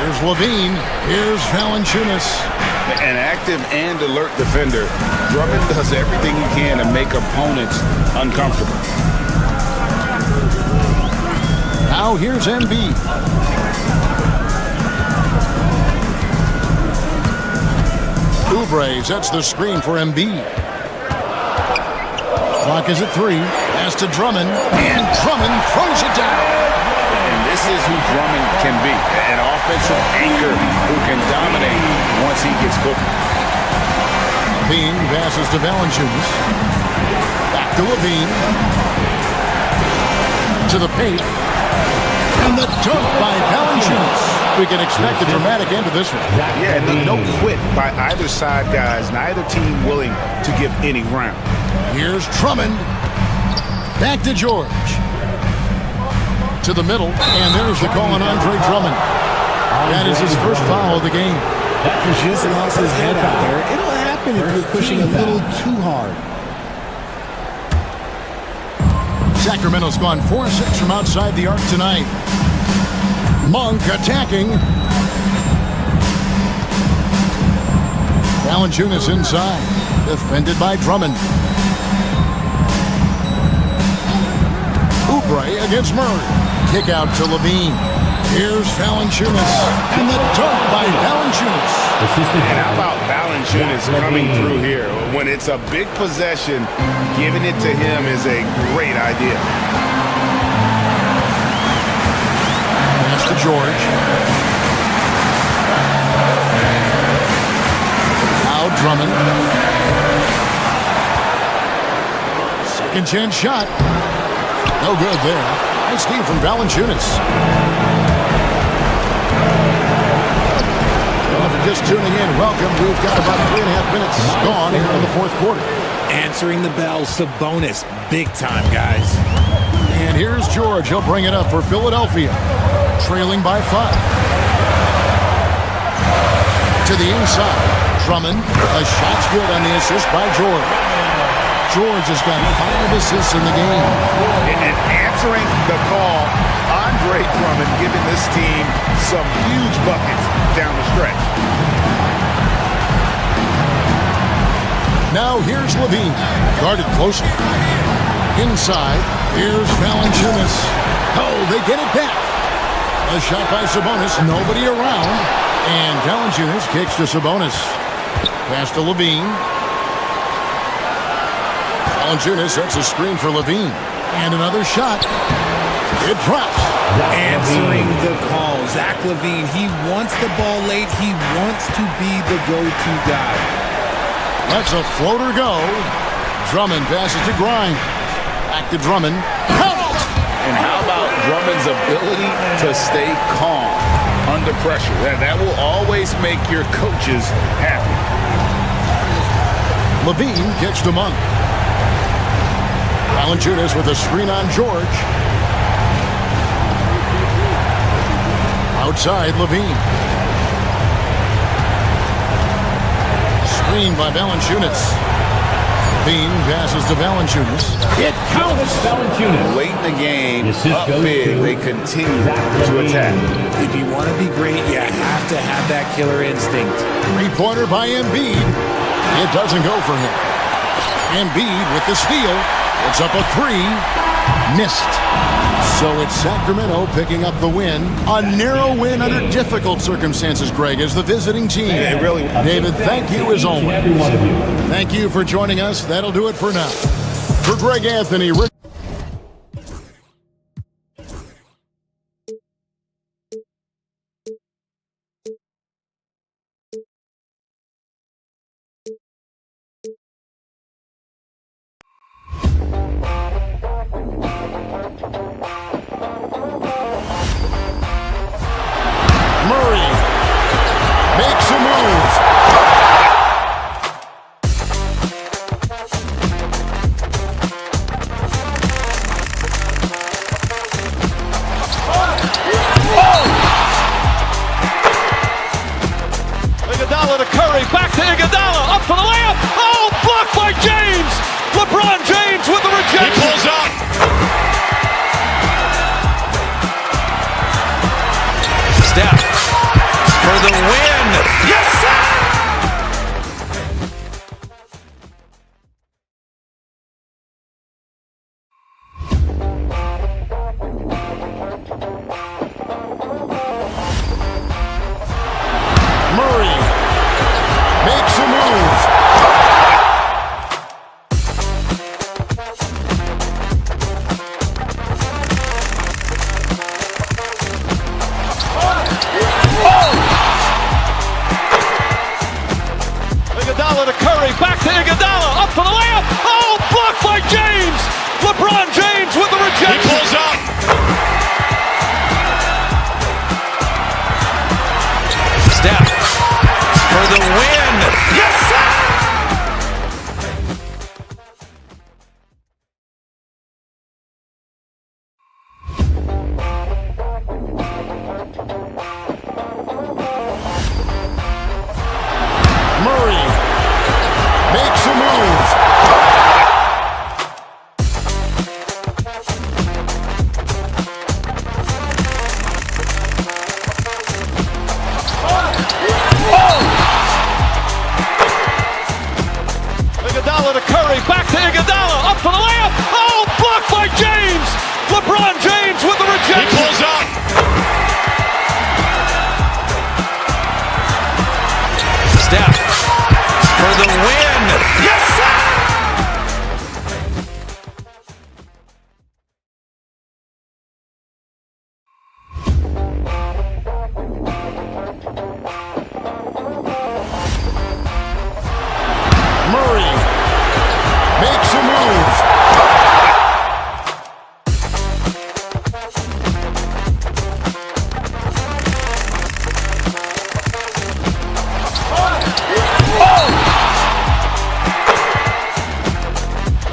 [SPEAKER 2] Here's Levine. Here's Valanciunas.
[SPEAKER 8] An active and alert defender. Drummond does everything he can to make opponents uncomfortable.
[SPEAKER 2] Now here's Embiid. Oubre sets the screen for Embiid. Clock is at 3. Pass to Drummond, and Drummond throws it down.
[SPEAKER 8] And this is who Drummond can be. An offensive anchor who can dominate once he gets cooking.
[SPEAKER 2] Levine passes to Valanciunas. Back to Levine. To the paint. And the dunk by Valanciunas. We can expect a dramatic end to this one.
[SPEAKER 8] Yeah, no quit by either side, guys. Neither team willing to give any ground.
[SPEAKER 2] Here's Drummond. Back to George. To the middle. And there's the call on Andre Drummond. That is his first foul of the game.
[SPEAKER 14] He just lost his head out there. It'll happen if you're pushing a little too hard.
[SPEAKER 2] Sacramento's gone 4-6 from outside the arc tonight. Monk attacking. Valanciunas inside. Defended by Drummond. Oubre against Murray. Kick out to Levine. Here's Valanciunas. And the dunk by Valanciunas.
[SPEAKER 8] And how about Valanciunas coming through here? When it's a big possession, giving it to him is a great idea.
[SPEAKER 2] Pass to George. Now Drummond. Second chance shot. No good there. Nice steal from Valanciunas. Well, if you're just tuning in, welcome. We've got about 3.5 minutes gone here in the fourth quarter.
[SPEAKER 14] Answering the bell, Sabonis, big time, guys.
[SPEAKER 2] And here's George. He'll bring it up for Philadelphia. Trailing by 5. To the inside. Drummond. A shot's good on the assist by George. George has got 5 assists in the game.
[SPEAKER 8] And answering the call, Andre Drummond giving this team some huge buckets down the stretch.
[SPEAKER 2] Now here's Levine. Guarded closely. Inside. Here's Valanciunas. Oh, they get it back. A shot by Sabonis. Nobody around. And Valanciunas kicks to Sabonis. Pass to Levine. Valanciunas sets a screen for Levine. And another shot. It drops.
[SPEAKER 14] Answering the call. Zach LaVine, he wants the ball late. He wants to be the go-to guy.
[SPEAKER 2] Let's a floater go. Drummond passes to Grimes. Back to Drummond.
[SPEAKER 8] And how about Drummond's ability to stay calm under pressure? That will always make your coaches happy.
[SPEAKER 2] Levine gets to Monk. Valanciunas with a screen on George. Outside, Levine. Screen by Valanciunas. Levine passes to Valanciunas.
[SPEAKER 4] It counts. Valanciunas.
[SPEAKER 8] Late in the game, up big, they continue to attack.
[SPEAKER 14] If you want to be great, you have to have that killer instinct.
[SPEAKER 2] Three-pointer by Embiid. It doesn't go for him. Embiid with the steal. It's up a 3. Missed. So it's Sacramento picking up the win. A narrow win under difficult circumstances, Greg, as the visiting team.
[SPEAKER 8] Yeah, really.
[SPEAKER 2] David, thank you as always. Thank you for joining us. That'll do it for now. For Greg Anthony, Rick. Murray makes a move.
[SPEAKER 3] for the layup. Oh, blocked by James. LeBron James with the rejection. He pulls up.
[SPEAKER 13] Steph for the win. Yes, sir!
[SPEAKER 2] Murray makes a move.
[SPEAKER 3] Iguodala to Curry, back to Iguodala, up for the layup. Oh, blocked by James. LeBron James with the rejection. He pulls up.
[SPEAKER 13] Steph for the win. Yes, sir!
[SPEAKER 2] Murray makes a move.
[SPEAKER 3] Iguodala to Curry, back to Iguodala, up for the layup. Oh, blocked by James. LeBron James with the rejection. He pulls up.
[SPEAKER 13] Steph for the win. Yes, sir!
[SPEAKER 2] Murray makes a move.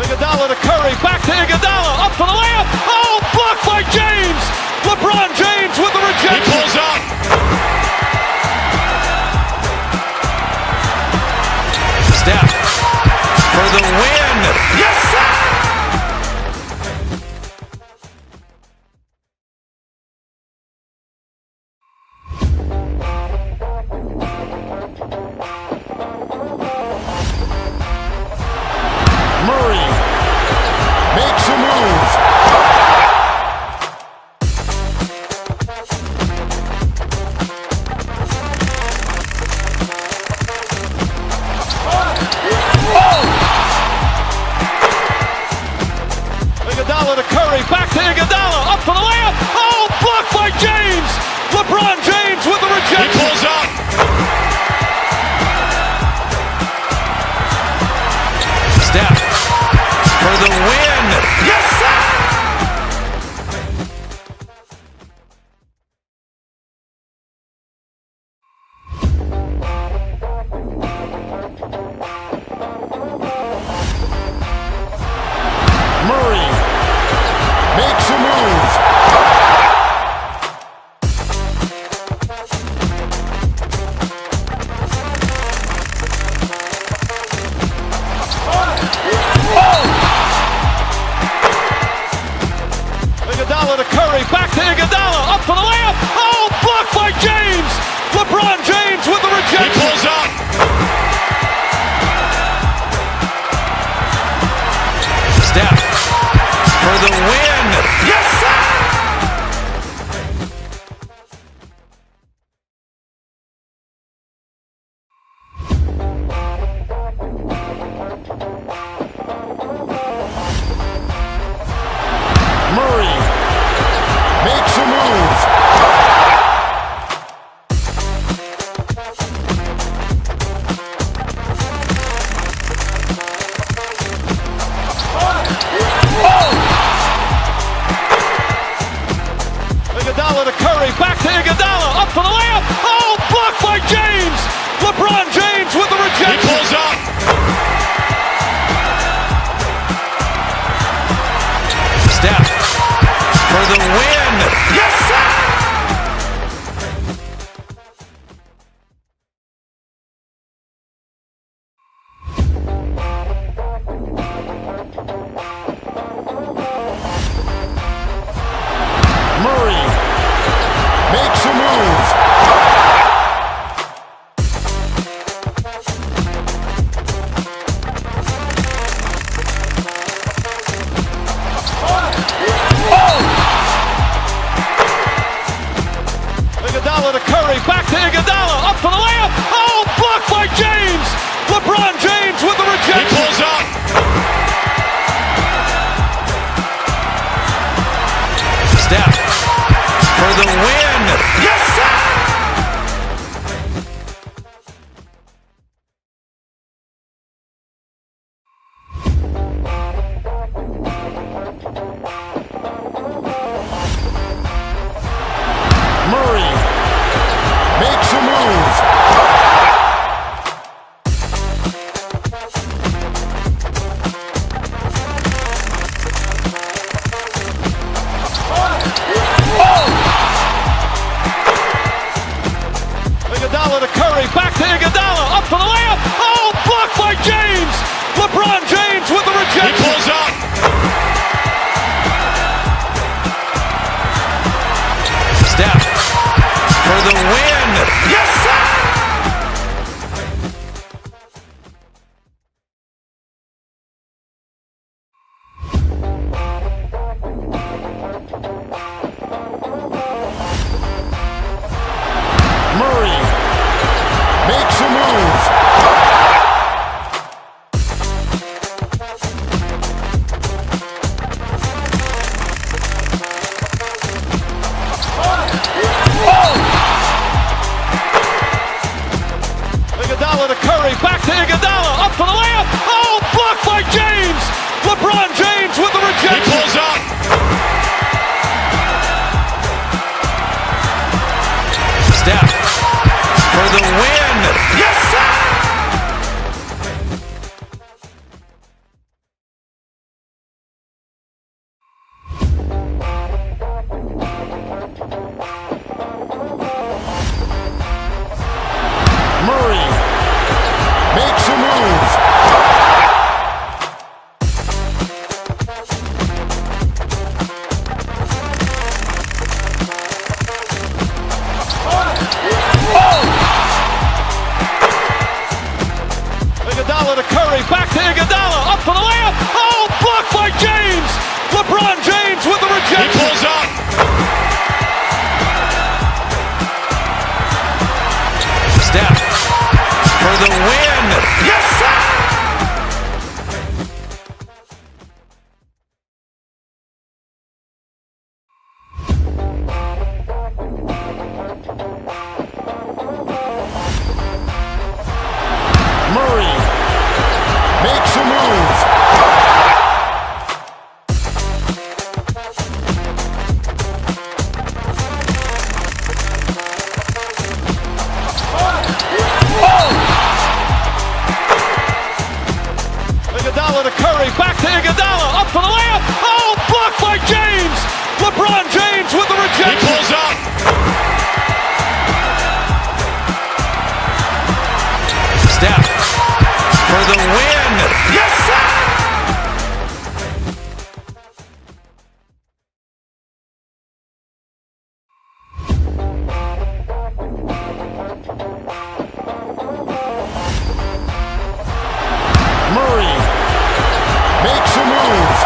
[SPEAKER 3] Iguodala to Curry, back to Iguodala, up for the layup. Oh, blocked by James. LeBron James with the rejection. He pulls up.
[SPEAKER 13] Steph for the win. Yes, sir!
[SPEAKER 2] Murray makes a move.
[SPEAKER 3] Iguodala to Curry, back to Iguodala, up for the layup. Oh, blocked by James. LeBron James with the rejection. He pulls up.
[SPEAKER 13] Steph for the win. Yes, sir!
[SPEAKER 2] Murray makes a move.
[SPEAKER 3] Iguodala to Curry, back to Iguodala, up for the layup. Oh, blocked by James. LeBron James with the rejection. He pulls up.
[SPEAKER 13] Steph for the win. Yes, sir!
[SPEAKER 2] Murray makes a move.
[SPEAKER 3] Iguodala to Curry, back to Iguodala, up for the layup. Oh, blocked by James. LeBron James with the rejection. He pulls up.
[SPEAKER 13] Steph for the win. Yes, sir!
[SPEAKER 3] Iguodala to Curry, back to Iguodala, up for the layup. Oh, blocked by James. LeBron James with the rejection. He pulls up.
[SPEAKER 13] Steph for the win. Yes, sir!
[SPEAKER 2] Murray makes a move.
[SPEAKER 3] Iguodala to Curry, back to Iguodala, up for the layup. Oh, blocked by James. LeBron James with the rejection. He pulls up.
[SPEAKER 13] Steph for the win. Yes, sir!
[SPEAKER 2] Murray makes a move.
[SPEAKER 3] Iguodala to Curry, back to Iguodala, up for the layup. Oh, blocked by James. LeBron James with the rejection. He pulls up.
[SPEAKER 13] Steph for the win. Yes, sir!
[SPEAKER 2] Murray makes a move.
[SPEAKER 3] Iguodala to Curry, back to Iguodala, up for the layup. Oh, blocked by James. LeBron James with the rejection. He pulls up.
[SPEAKER 13] Steph for the win. Yes, sir!
[SPEAKER 2] Murray makes a move.
[SPEAKER 3] Iguodala to Curry, back to Iguodala, up for the layup. Oh, blocked by James. LeBron James with the rejection. He pulls up.
[SPEAKER 13] Steph for the win. Yes, sir!
[SPEAKER 2] Murray makes a move.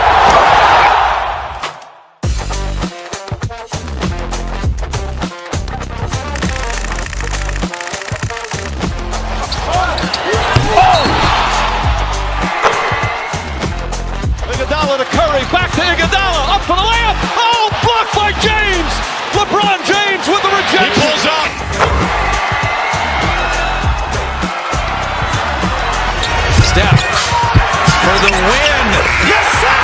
[SPEAKER 3] Iguodala to Curry, back to Iguodala, up for the layup. Oh, blocked by James. LeBron James with the rejection. He pulls up.
[SPEAKER 13] Steph for the win. Yes, sir!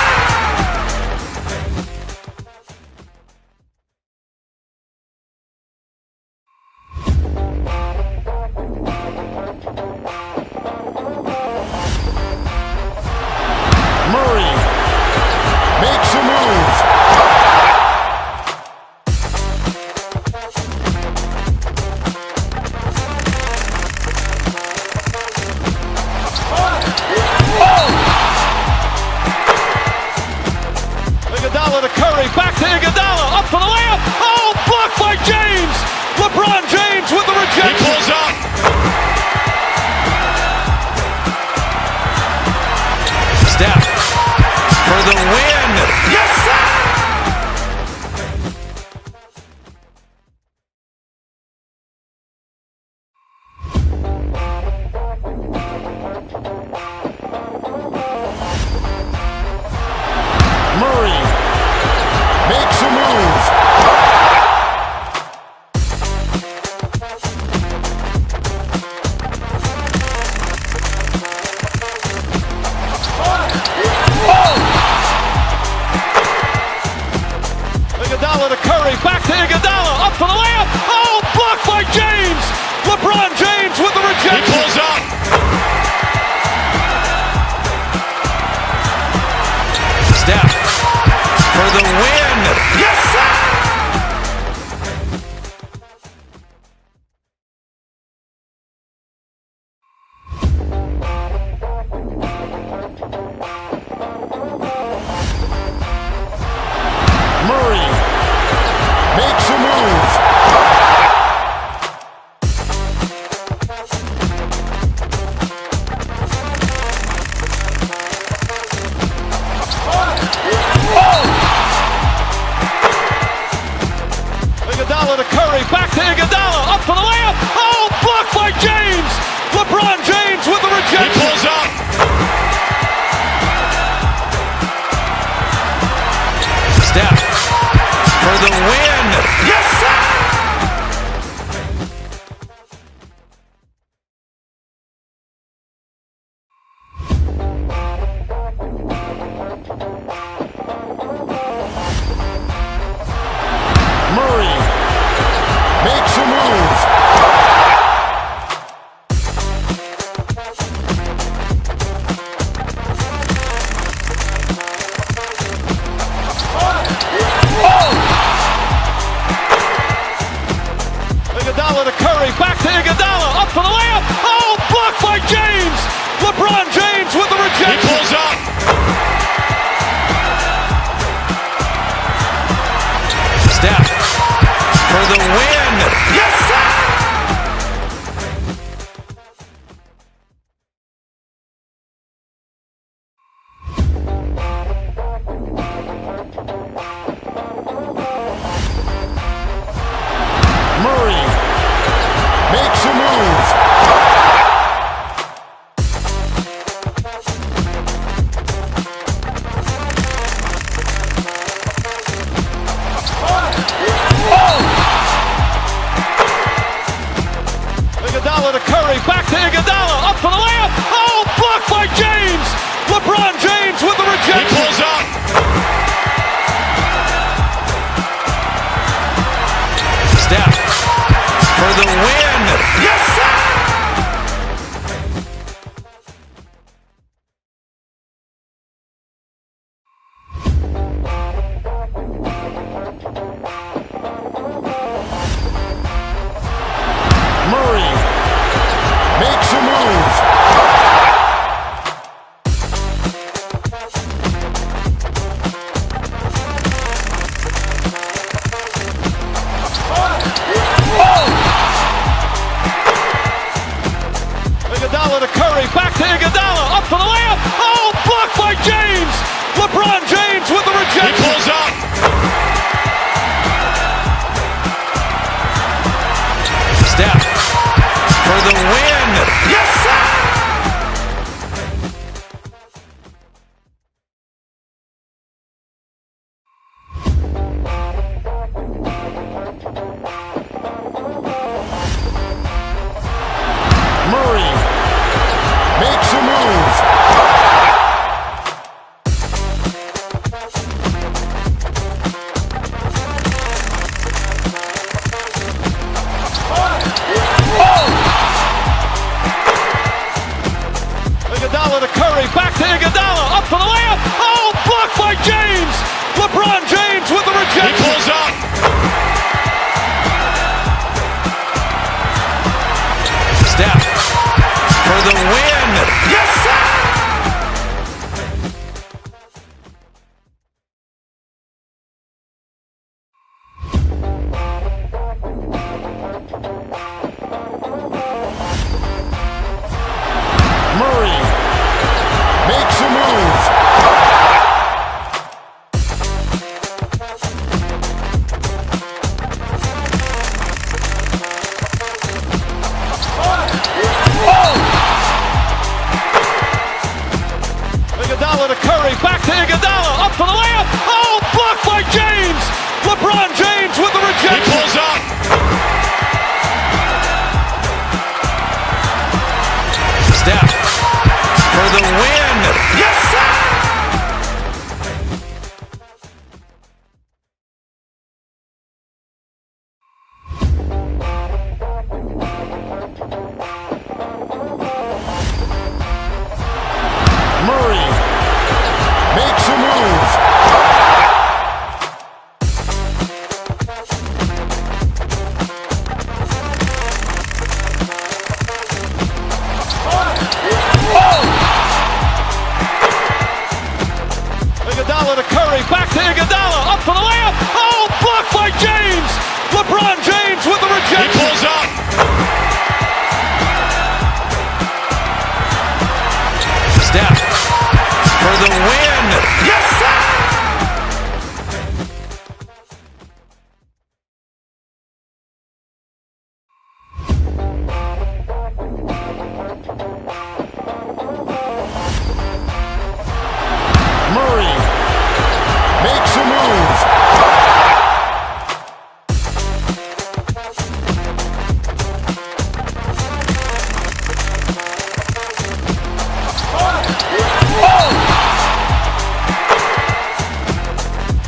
[SPEAKER 2] Murray makes a move.
[SPEAKER 3] Iguodala to Curry, back to Iguodala, up for the layup. Oh, blocked by James. LeBron James with the rejection. He pulls up.
[SPEAKER 13] Steph for the win. Yes, sir! the win. Yes, sir!
[SPEAKER 2] Murray makes a move.
[SPEAKER 3] Iguodala to Curry, back to Iguodala, up for the layup. Oh, blocked by James. LeBron James with the rejection. He pulls up.
[SPEAKER 13] Steph for the win. Yes, sir!
[SPEAKER 2] Murray makes a move.
[SPEAKER 3] Iguodala to Curry, back to Iguodala, up for the layup. Oh, blocked by James. LeBron James with the rejection. He pulls up.
[SPEAKER 13] Steph for the win. Yes, sir!
[SPEAKER 2] Murray makes a move.
[SPEAKER 3] Iguodala to Curry, back to Iguodala, up for the layup. Oh, blocked by James. LeBron James with the rejection. He pulls up.
[SPEAKER 13] Steph for the win. Yes, sir!
[SPEAKER 2] Murray makes a move.
[SPEAKER 3] Iguodala to Curry, back to Iguodala, up for the layup. Oh, blocked by James. LeBron James with the rejection. He pulls up.
[SPEAKER 13] Steph for the win. Yes, sir!
[SPEAKER 2] Murray makes a move.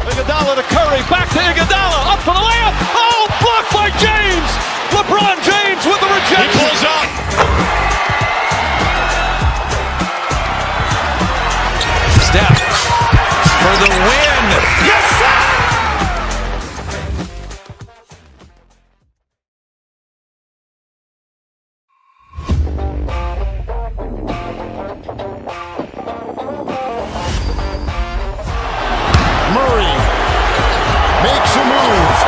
[SPEAKER 3] Iguodala to Curry, back to Iguodala, up for the layup. Oh, blocked by James. LeBron James with the rejection. He pulls up.
[SPEAKER 13] Steph for the win. Yes, sir!
[SPEAKER 2] Murray makes a move.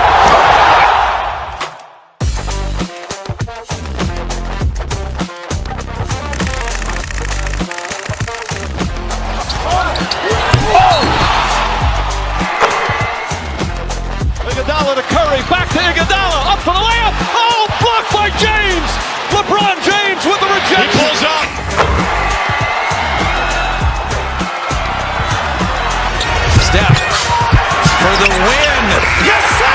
[SPEAKER 3] Iguodala to Curry, back to Iguodala, up for the layup. Oh, blocked by James. LeBron James with the rejection. He pulls up.
[SPEAKER 13] Steph for the win. Yes, sir!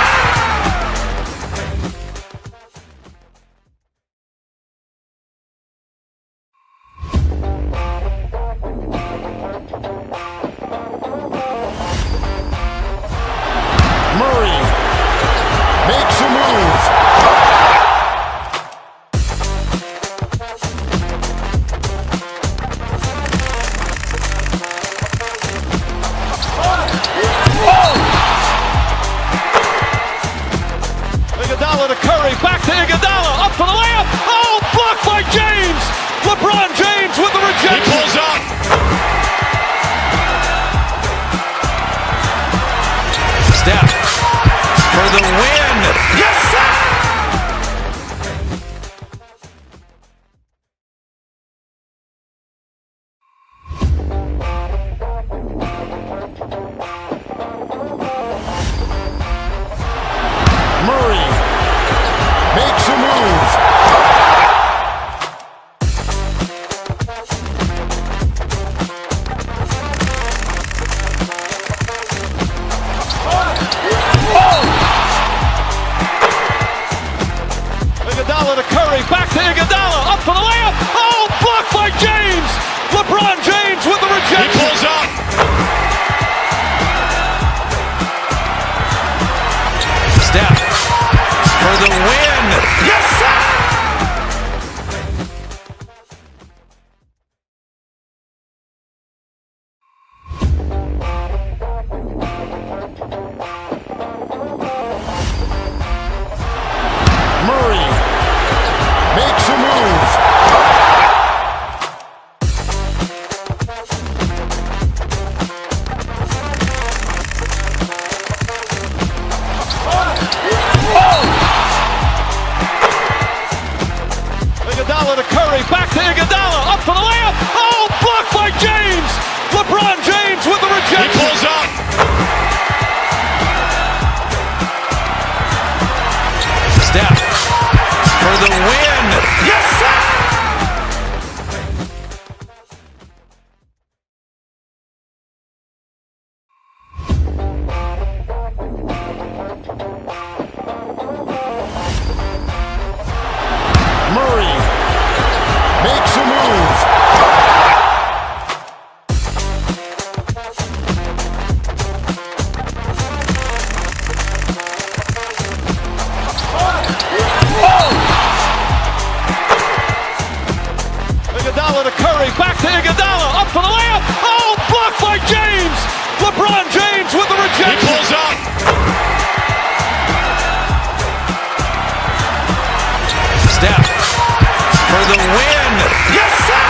[SPEAKER 2] Murray makes a move.
[SPEAKER 3] Iguodala to Curry, back to Iguodala, up for the layup. Oh, blocked by James. LeBron James with the rejection. He pulls up.
[SPEAKER 13] Steph for the win. Yes, sir!
[SPEAKER 2] Murray makes a move.
[SPEAKER 3] Iguodala to Curry, back to Iguodala, up for the layup. Oh, blocked by James. LeBron James with the rejection. He pulls up.
[SPEAKER 13] Steph for the win. Yes, sir!
[SPEAKER 2] Murray makes a move.
[SPEAKER 3] Iguodala to Curry, back to Iguodala, up for the layup. Oh, blocked by James. LeBron James with the rejection. He pulls up.
[SPEAKER 13] Steph for the win. Yes, sir!
[SPEAKER 2] Murray makes a move.
[SPEAKER 3] Iguodala to Curry, back to Iguodala, up for the layup. Oh, blocked by James. LeBron James with the rejection. He pulls up.
[SPEAKER 13] Steph for the win. Yes, sir!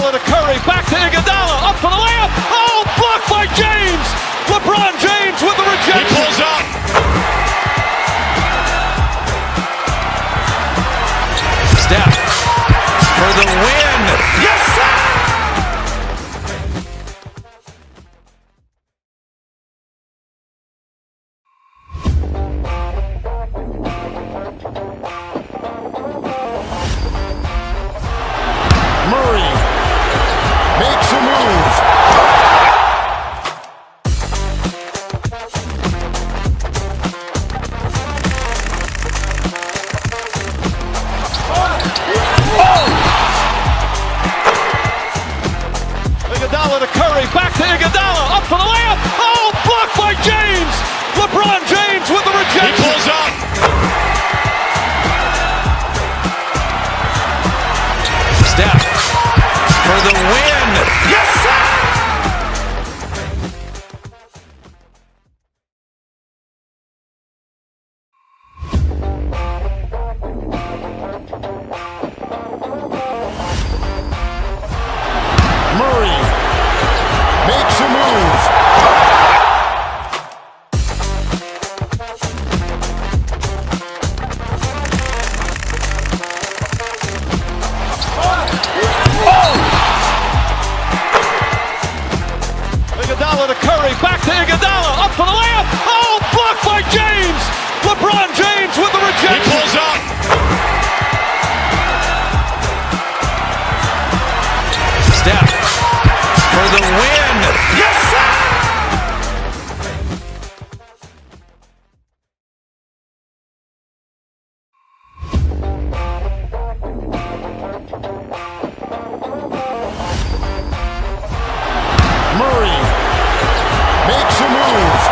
[SPEAKER 3] Iguodala to Curry, back to Iguodala, up for the layup. Oh, blocked by James. LeBron James with the rejection. He pulls up.
[SPEAKER 13] Steph for the win. Yes, sir!
[SPEAKER 2] Murray makes a move.
[SPEAKER 3] Iguodala to Curry, back to Iguodala, up for the layup. Oh, blocked by James. LeBron James with the rejection. He pulls up.
[SPEAKER 13] Steph for the win. Yes, sir!
[SPEAKER 2] Murray makes a move.
[SPEAKER 3] Iguodala to Curry, back to Iguodala, up for the layup. Oh, blocked by James. LeBron James with the rejection. He pulls up.
[SPEAKER 13] Steph for the win. Yes, sir!
[SPEAKER 2] Murray makes a move.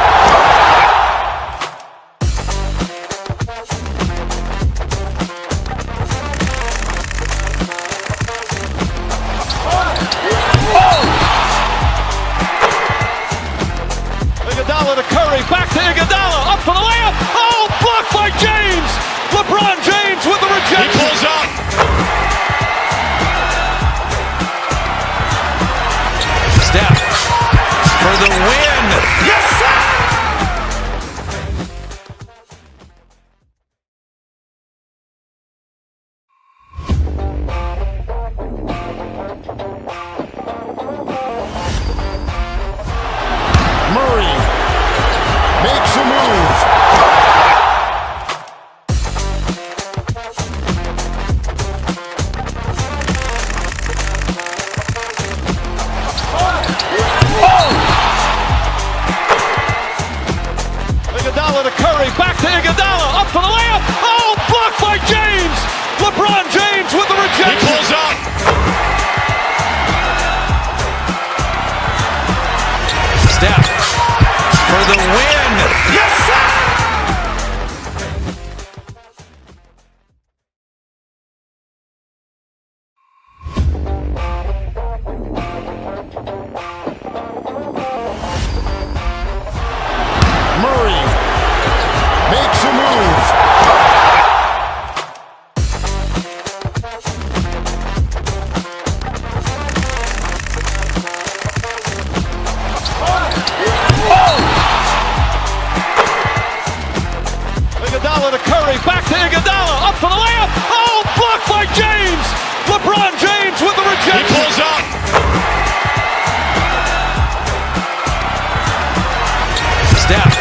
[SPEAKER 3] Iguodala to Curry, back to Iguodala, up for the layup. Oh, blocked by James. LeBron James with the rejection. He pulls up.
[SPEAKER 13] Steph for the win. Yes, sir!
[SPEAKER 2] Murray makes a move.
[SPEAKER 3] Iguodala to Curry, back to Iguodala, up for the layup. Oh, blocked by James. LeBron James with the rejection. He pulls up.
[SPEAKER 13] Steph for the win. Yes, sir!
[SPEAKER 2] Murray makes a move.
[SPEAKER 3] Iguodala to Curry, back to Iguodala, up for the layup. Oh, blocked by James. LeBron James with the rejection. He pulls up.
[SPEAKER 13] Steph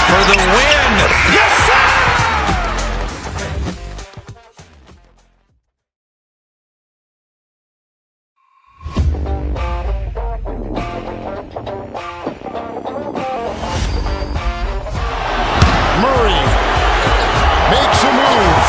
[SPEAKER 13] for the win. Yes, sir!
[SPEAKER 2] Murray makes a move.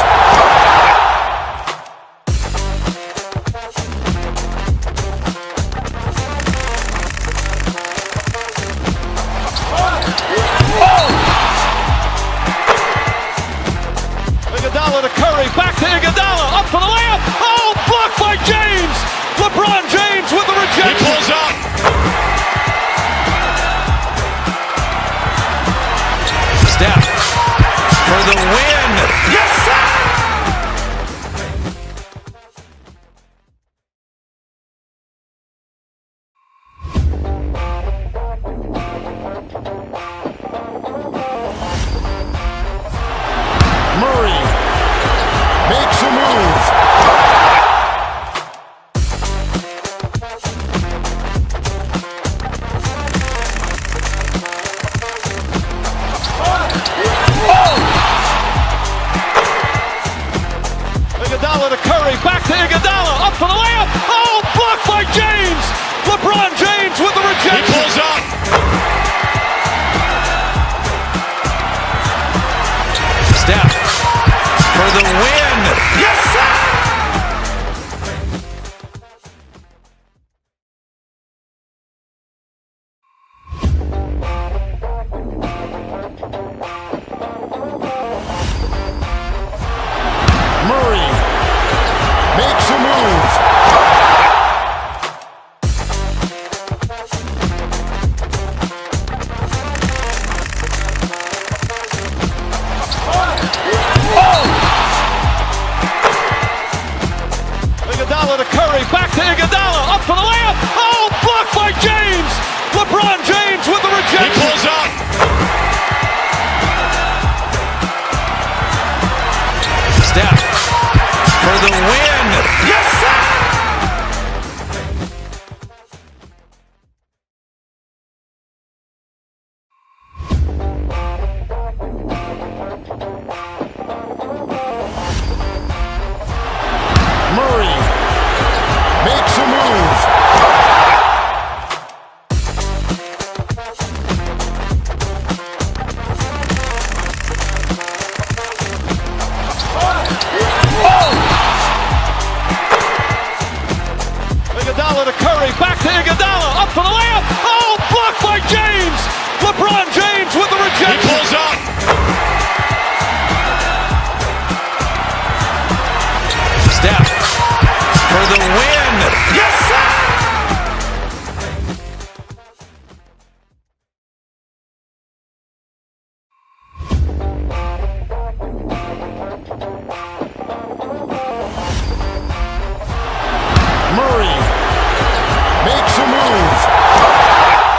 [SPEAKER 3] for the layup. Oh, blocked by James. LeBron James with the rejection.
[SPEAKER 13] He pulls up. Steph for the win. Yes, sir!
[SPEAKER 2] Murray makes a move.
[SPEAKER 3] Iguodala to Curry, back to Iguodala, up for the layup. Oh, blocked by James. LeBron James with the rejection.
[SPEAKER 13] He pulls up. Steph for the win. Yes, sir!
[SPEAKER 2] Murray makes a move.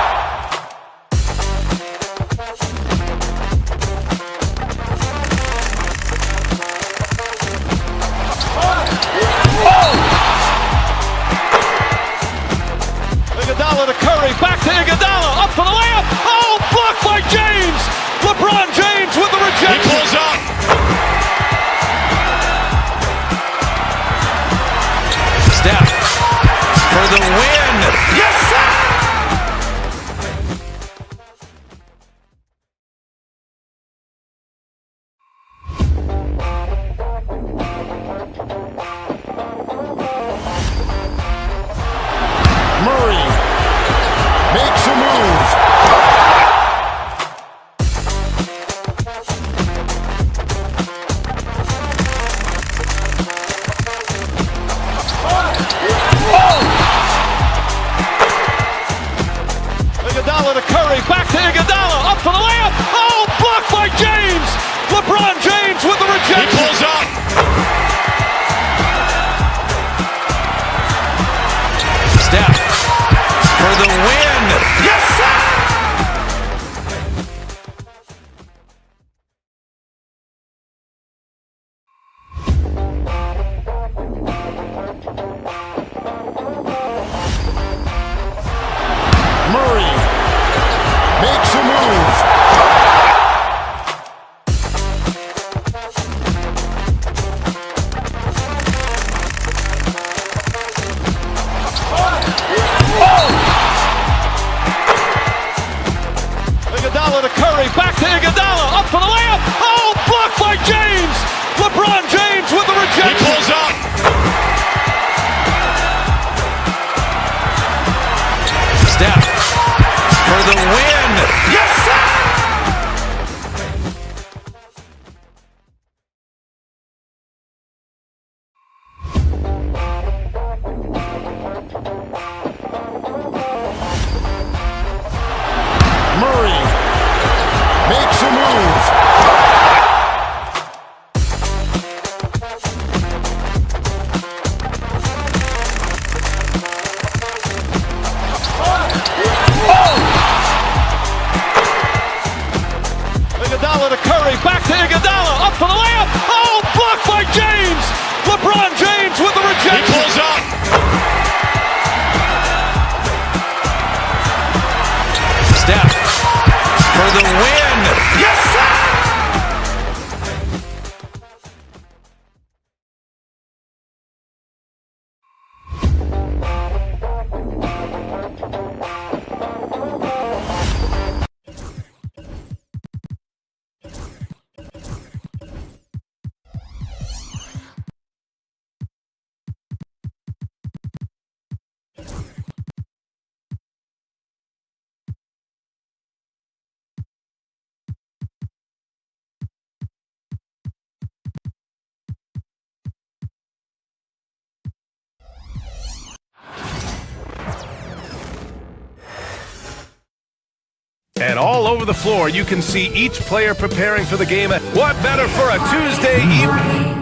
[SPEAKER 3] Iguodala to Curry, back to Iguodala, up for the layup. Oh, blocked by James. LeBron James with the rejection.
[SPEAKER 13] He pulls up. Steph for the win. Yes, sir!
[SPEAKER 2] Murray makes a move.
[SPEAKER 3] Iguodala to Curry, back to Iguodala, up for the layup. Oh, blocked by James. LeBron James with the
[SPEAKER 13] He
[SPEAKER 3] rejection.
[SPEAKER 13] pulls up. Steph for the win. Yes, sir!
[SPEAKER 2] Murray makes a move.
[SPEAKER 3] Iguodala to Curry, back to Iguodala, up for the layup. Oh, blocked by James. LeBron James with the
[SPEAKER 13] He
[SPEAKER 3] rejection.
[SPEAKER 13] pulls up. Steph for the win. Yes, sir!
[SPEAKER 2] Murray makes a move.
[SPEAKER 3] Iguodala to Curry, back to Iguodala, up for the layup. Oh, blocked by James. LeBron James with the
[SPEAKER 13] He
[SPEAKER 3] rejection.
[SPEAKER 13] pulls up. Steph for the win. Yes, sir!
[SPEAKER 1] And all over the floor, you can see each player preparing for the game. What better for a Tuesday evening?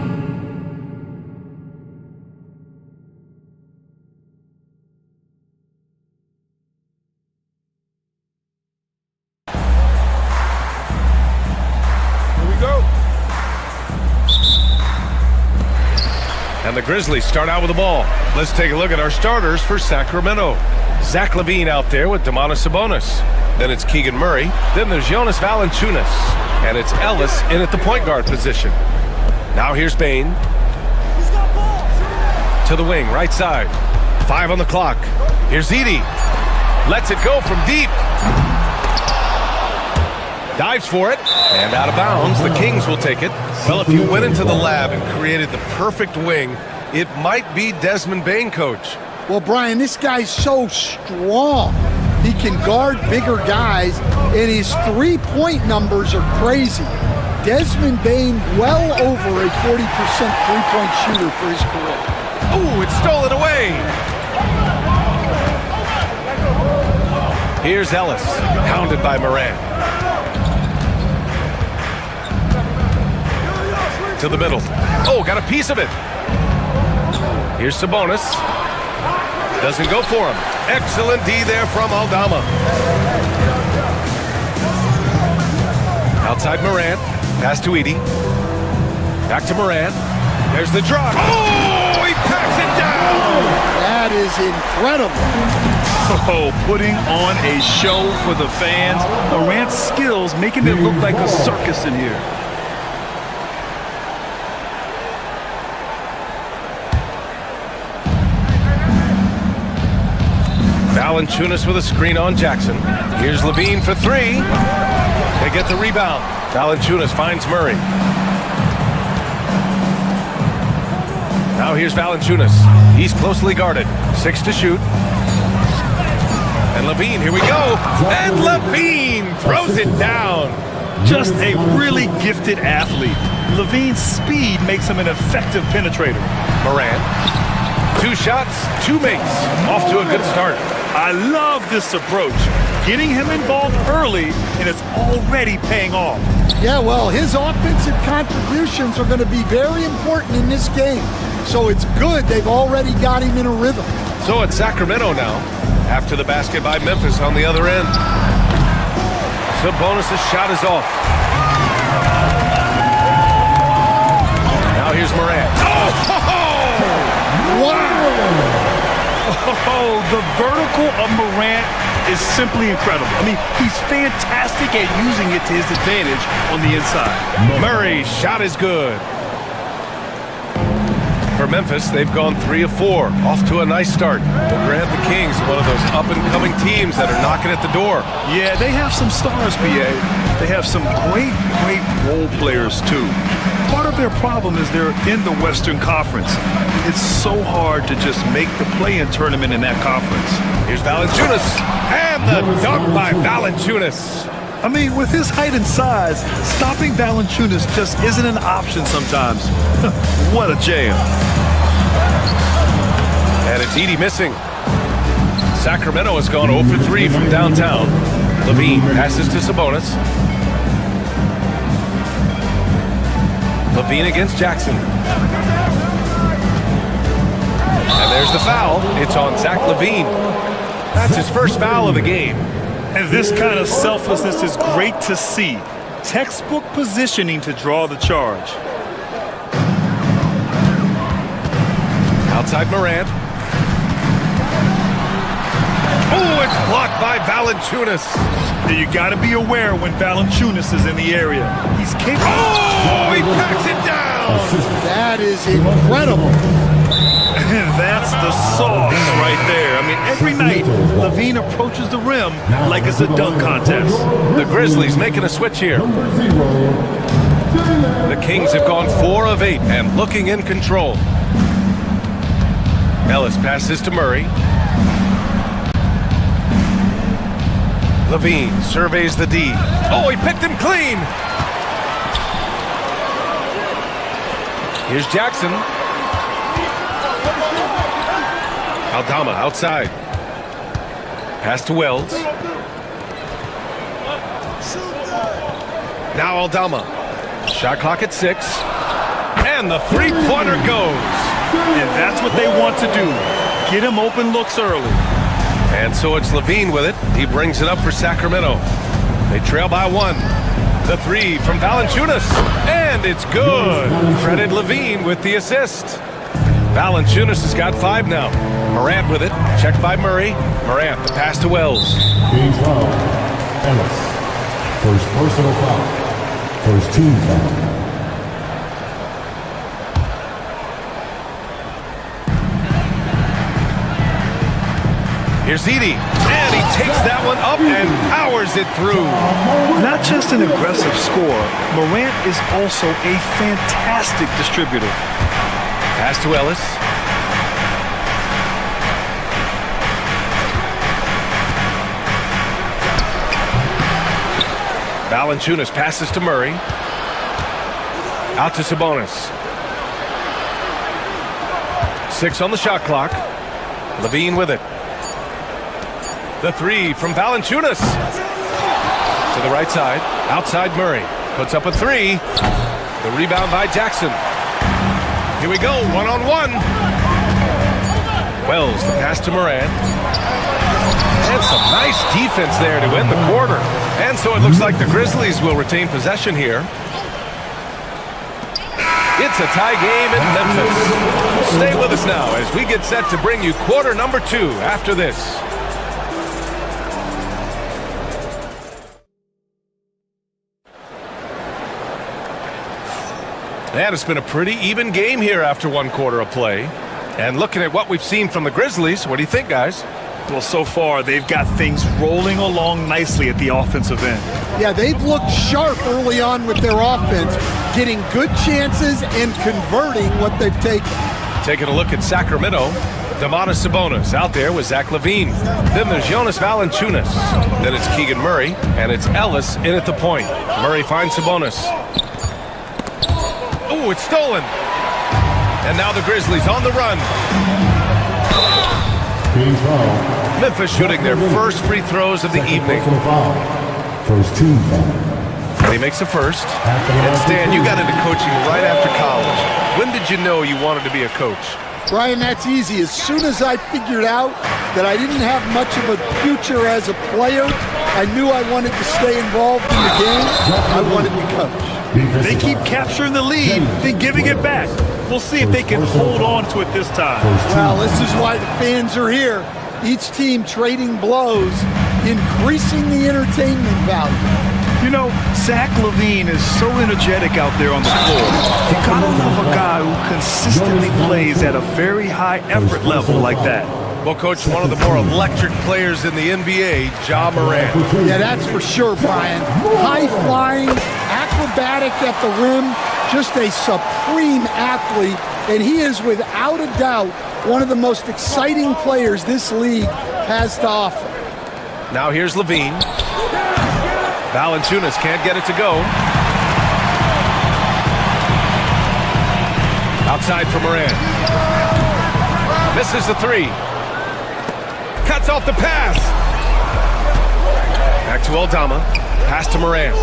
[SPEAKER 1] And the Grizzlies start out with the ball. Let's take a look at our starters for Sacramento. Zach LaVine out there with Domantas Sabonis. Then it's Keegan Murray. Then there's Jonas Valanciunas. And it's Ellis in at the point guard position. Now here's Bane. To the wing, right side. 5 on the clock. Here's Edey. Lets it go from deep. Dives for it, and out of bounds. The Kings will take it. Well, if you went into the lab and created the perfect wing, it might be Desmond Bane, Coach.
[SPEAKER 15] Well, Brian, this guy's so strong. He can guard bigger guys, and his three-point numbers are crazy. Desmond Bane, well over a 40% three-point shooter for his career.
[SPEAKER 1] Ooh, it's stolen away. Here's Ellis, hounded by Morant. To the middle. Oh, got a piece of it. Here's Sabonis. Doesn't go for him. Excellent D there from Aldama. Outside Morant. Pass to Edey. Back to Morant. There's the drop. Oh, he packs it down.
[SPEAKER 15] That is incredible.
[SPEAKER 9] Oh, putting on a show for the fans. Morant's skills making it look like a circus in here.
[SPEAKER 1] Valanciunas with a screen on Jackson. Here's LaVine for 3. They get the rebound. Valanciunas finds Murray. Now here's Valanciunas. He's closely guarded. 6 to shoot. And LaVine, here we go. And LaVine throws it down.
[SPEAKER 9] Just a really gifted athlete. LaVine's speed makes him an effective penetrator.
[SPEAKER 1] Morant. 2 shots, 2 makes. Off to a good start.
[SPEAKER 9] I love this approach. Getting him involved early, and it's already paying off.
[SPEAKER 15] Yeah, well, his offensive contributions are going to be very important in this game. So it's good they've already got him in a rhythm.
[SPEAKER 1] So it's Sacramento now, after the basket by Memphis on the other end. Sabonis' shot is off. Now here's Morant.
[SPEAKER 9] Oh! Wow! Oh, the vertical of Morant is simply incredible. I mean, he's fantastic at using it to his advantage on the inside.
[SPEAKER 1] Murray's shot is good. For Memphis, they've gone 3 of 4. Off to a nice start. But grant the Kings, one of those up-and-coming teams that are knocking at the door.
[SPEAKER 9] Yeah, they have some stars, BA. They have some great role players, too. Part of their problem is they're in the Western Conference. It's so hard to just make the play-in tournament in that conference.
[SPEAKER 1] Here's Valanciunas. And the dunk by Valanciunas.
[SPEAKER 9] I mean, with his height and size, stopping Valanciunas just isn't an option sometimes. What a jam.
[SPEAKER 1] And it's Edey missing. Sacramento has gone 0 for 3 from downtown. LaVine passes to Sabonis. LaVine against Jackson. And there's the foul. It's on Zach LaVine. That's his first foul of the game.
[SPEAKER 9] And this kind of selflessness is great to see. Textbook positioning to draw the charge.
[SPEAKER 1] Outside Morant. Oh, it's blocked by Valanciunas.
[SPEAKER 9] You got to be aware when Valanciunas is in the area. He's capable.
[SPEAKER 1] Oh, he packs it down.
[SPEAKER 15] That is incredible.
[SPEAKER 9] That's the sauce right there. I mean, every night, LaVine approaches the rim like it's a dunk contest.
[SPEAKER 1] The Grizzlies making a switch here. The Kings have gone 4 of 8 and looking in control. Ellis passes to Murray. LaVine surveys the D. Oh, he picked him clean. Here's Jackson. Aldama outside. Pass to Wells. Now Aldama. Shot clock at 6. And the three-pointer goes.
[SPEAKER 9] And that's what they want to do. Get him open looks early.
[SPEAKER 1] And so it's LaVine with it. He brings it up for Sacramento. They trail by 1. The 3 from Valanciunas. And it's good. Credit LaVine with the assist. Valanciunas has got 5 now. Morant with it. Checked by Murray. Morant, the pass to Wells.
[SPEAKER 4] Games foul. Ellis. First personal foul. First team foul.
[SPEAKER 1] Here's Edey, and he takes that one up and powers it through.
[SPEAKER 9] Not just an aggressive scorer, Morant is also a fantastic distributor.
[SPEAKER 1] Pass to Ellis. Valanciunas passes to Murray. Out to Sabonis. 6 on the shot clock. Levine with it. The 3 from Valanciunas. To the right side. Outside Murray. Puts up a 3. The rebound by Jackson. Here we go. 1-on-1. Wells, the pass to Morant. And some nice defense there to end the quarter. And so it looks like the Grizzlies will retain possession here. It's a tie game in Memphis. Stay with us now as we get set to bring you quarter number 2 after this. And it's been a pretty even game here after 1 quarter of play. And looking at what we've seen from the Grizzlies, what do you think, guys?
[SPEAKER 9] Well, so far, they've got things rolling along nicely at the offensive end.
[SPEAKER 15] Yeah, they've looked sharp early on with their offense, getting good chances and converting what they've taken.
[SPEAKER 1] Taking a look at Sacramento, Domantas Sabonis out there with Zach LaVine. Then there's Jonas Valanciunas. Then it's Keegan Murray, and it's Ellis in at the point. Murray finds Sabonis. Oh, it's stolen. And now the Grizzlies on the run. Memphis shooting their first free throws of the evening.
[SPEAKER 4] First team foul.
[SPEAKER 1] And he makes the first. And Stan, you got into coaching right after college. When did you know you wanted to be a coach?
[SPEAKER 15] Brian, that's easy. As soon as I figured out that I didn't have much of a future as a player, I knew I wanted to stay involved in the game. I wanted to coach.
[SPEAKER 9] They keep capturing the lead, then giving it back. We'll see if they can hold on to it this time.
[SPEAKER 15] Well, this is why the fans are here. Each team trading blows, increasing the entertainment value.
[SPEAKER 9] You know, Zach LaVine is so energetic out there on the floor. You gotta love a guy who consistently plays at a very high effort level like that.
[SPEAKER 1] Well, Coach, one of the more electric players in the NBA, Ja Morant.
[SPEAKER 15] Yeah, that's for sure, Brian. High-flying, acrobatic at the rim, just a supreme athlete, and he is without a doubt one of the most exciting players this league has to offer.
[SPEAKER 1] Now here's Levine. Valanciunas can't get it to go. Outside for Morant. Misses the 3. Cuts off the pass. Back to Aldama. Pass to Morant.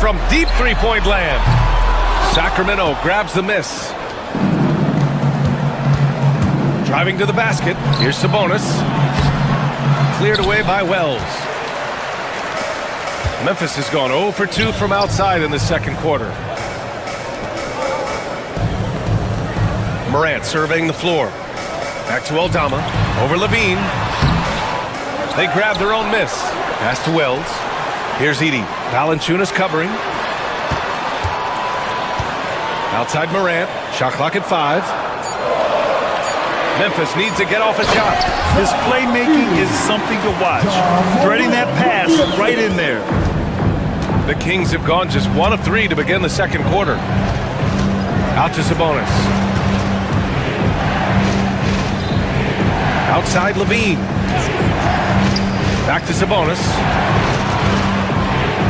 [SPEAKER 1] From deep three-point land. Sacramento grabs the miss. Driving to the basket. Here's Sabonis. Cleared away by Wells. Memphis has gone 0 for 2 from outside in the second quarter. Morant surveying the floor. Back to Aldama. Over Levine. They grab their own miss. Pass to Wells. Here's Edey. Valanciunas covering. Outside Morant. Shot clock at 5. Memphis needs to get off a shot.
[SPEAKER 9] His playmaking is something to watch. Threading that pass right in there.
[SPEAKER 1] The Kings have gone just 1 of 3 to begin the second quarter. Out to Sabonis. Outside Levine. Back to Sabonis.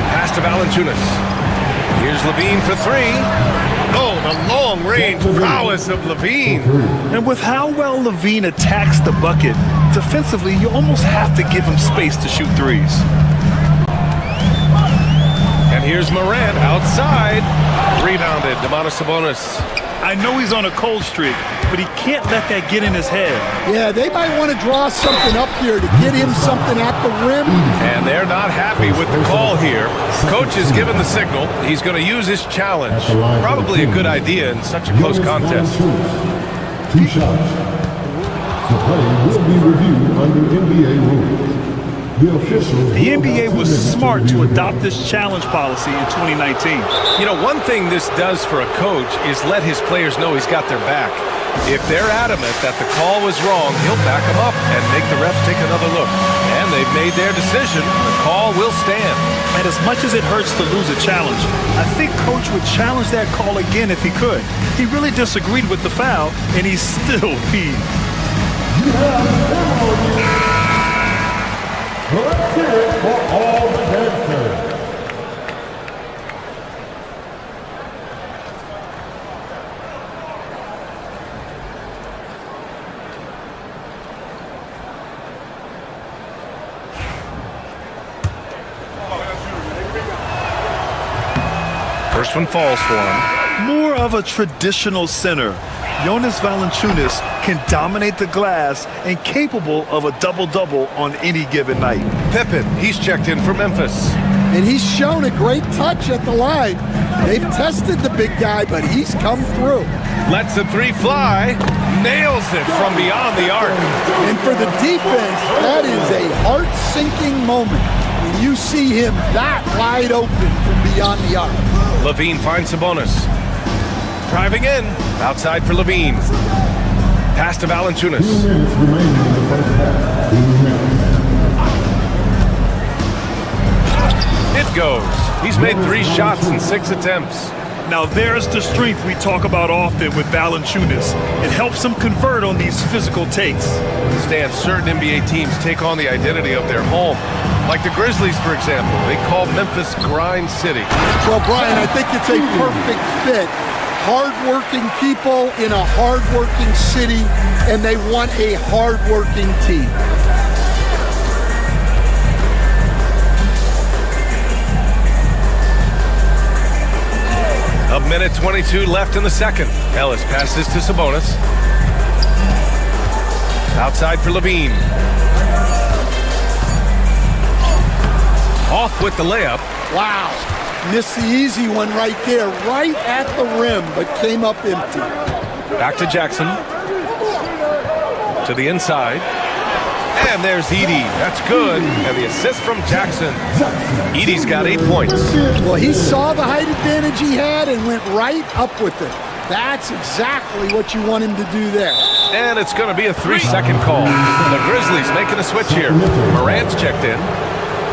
[SPEAKER 1] Pass to Valanciunas. Here's Levine for 3. Oh, the long-range prowess of Levine.
[SPEAKER 9] And with how well Levine attacks the bucket, defensively, you almost have to give him space to shoot threes.
[SPEAKER 1] And here's Morant outside. Rebounded, Domantas Sabonis.
[SPEAKER 9] I know he's on a cold streak,
[SPEAKER 10] but he can't let that get in his head.
[SPEAKER 15] Yeah, they might want to draw something up here to get him something at the rim.
[SPEAKER 1] And they're not happy with the call here. Coach has given the signal. He's going to use his challenge. Probably a good idea in such a close contest.
[SPEAKER 16] 2 shots. The play will be reviewed under NBA rules.
[SPEAKER 10] The NBA was smart to adopt this challenge policy in 2019.
[SPEAKER 1] You know, one thing this does for a coach is let his players know he's got their back. If they're adamant that the call was wrong, he'll back them up and make the refs take another look. And they've made their decision. The call will stand.
[SPEAKER 10] And as much as it hurts to lose a challenge, I think Coach would challenge that call again if he could. He really disagreed with the foul, and he's still peeved.
[SPEAKER 16] Let's hear it for all the dancers.
[SPEAKER 1] First one falls for him.
[SPEAKER 10] More of a traditional center. Jonas Valanciunas can dominate the glass and capable of a double-double on any given night.
[SPEAKER 1] Pippen, he's checked in for Memphis.
[SPEAKER 15] And he's shown a great touch at the line. They've tested the big guy, but he's come through.
[SPEAKER 1] Lets the 3 fly. Nails it from beyond the arc.
[SPEAKER 15] And for the defense, that is a heart-sinking moment when you see him that wide open from beyond the arc.
[SPEAKER 1] Levine finds Sabonis. Driving in. Outside for Levine. Pass to Valanciunas.
[SPEAKER 16] 2 minutes remaining in the first half. 2 minutes.
[SPEAKER 1] It goes. He's made 3 shots in 6 attempts.
[SPEAKER 10] Now there's the strength we talk about often with Valanciunas. It helps him convert on these physical takes.
[SPEAKER 1] Stan, certain NBA teams take on the identity of their home. Like the Grizzlies, for example. They call Memphis Grind City.
[SPEAKER 15] Well, Brian, I think it's a perfect fit. Hard-working people in a hard-working city, and they want a hard-working team.
[SPEAKER 1] A minute 22 left in the second. Ellis passes to Sabonis. Outside for Levine. Off with the layup.
[SPEAKER 15] Wow. Missed the easy one right there, right at the rim, but came up empty.
[SPEAKER 1] Back to Jackson. To the inside. And there's Edey. That's good. And the assist from Jackson. Edey's got 8 points.
[SPEAKER 15] Well, he saw the height advantage he had and went right up with it. That's exactly what you want him to do there.
[SPEAKER 1] And it's going to be a 3-second call. The Grizzlies making a switch here. Morant's checked in.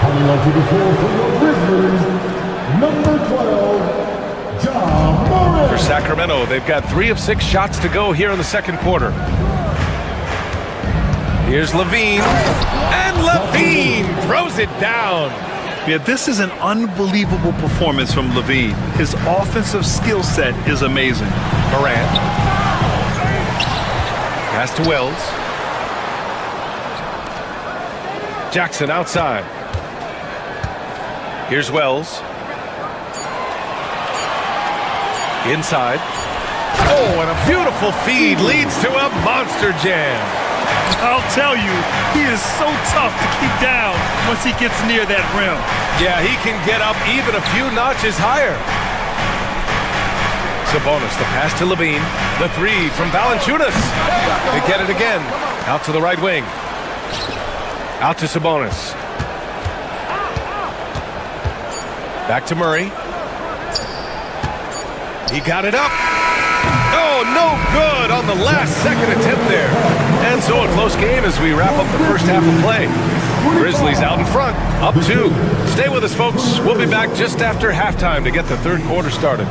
[SPEAKER 16] Coming onto the floor for the Grizzlies, number 12, Ja Morant.
[SPEAKER 1] For Sacramento, they've got 3 of 6 shots to go here in the second quarter. Here's Levine. And Levine throws it down.
[SPEAKER 10] Yeah, this is an unbelievable performance from Levine. His offensive skill set is amazing.
[SPEAKER 1] Morant. Pass to Wells. Jackson outside. Here's Wells. Inside. Oh, and a beautiful feed leads to a monster jam.
[SPEAKER 10] I'll tell you, he is so tough to keep down once he gets near that rim.
[SPEAKER 1] Yeah, he can get up even a few notches higher. Sabonis, the pass to Levine. The 3 from Valanciunas. They get it again. Out to the right wing. Out to Sabonis. Back to Murray. He got it up. Oh, no good on the last second attempt there. And so a close game as we wrap up the first half of play. Grizzlies out in front, up 2. Stay with us, folks. We'll be back just after halftime to get the third quarter started.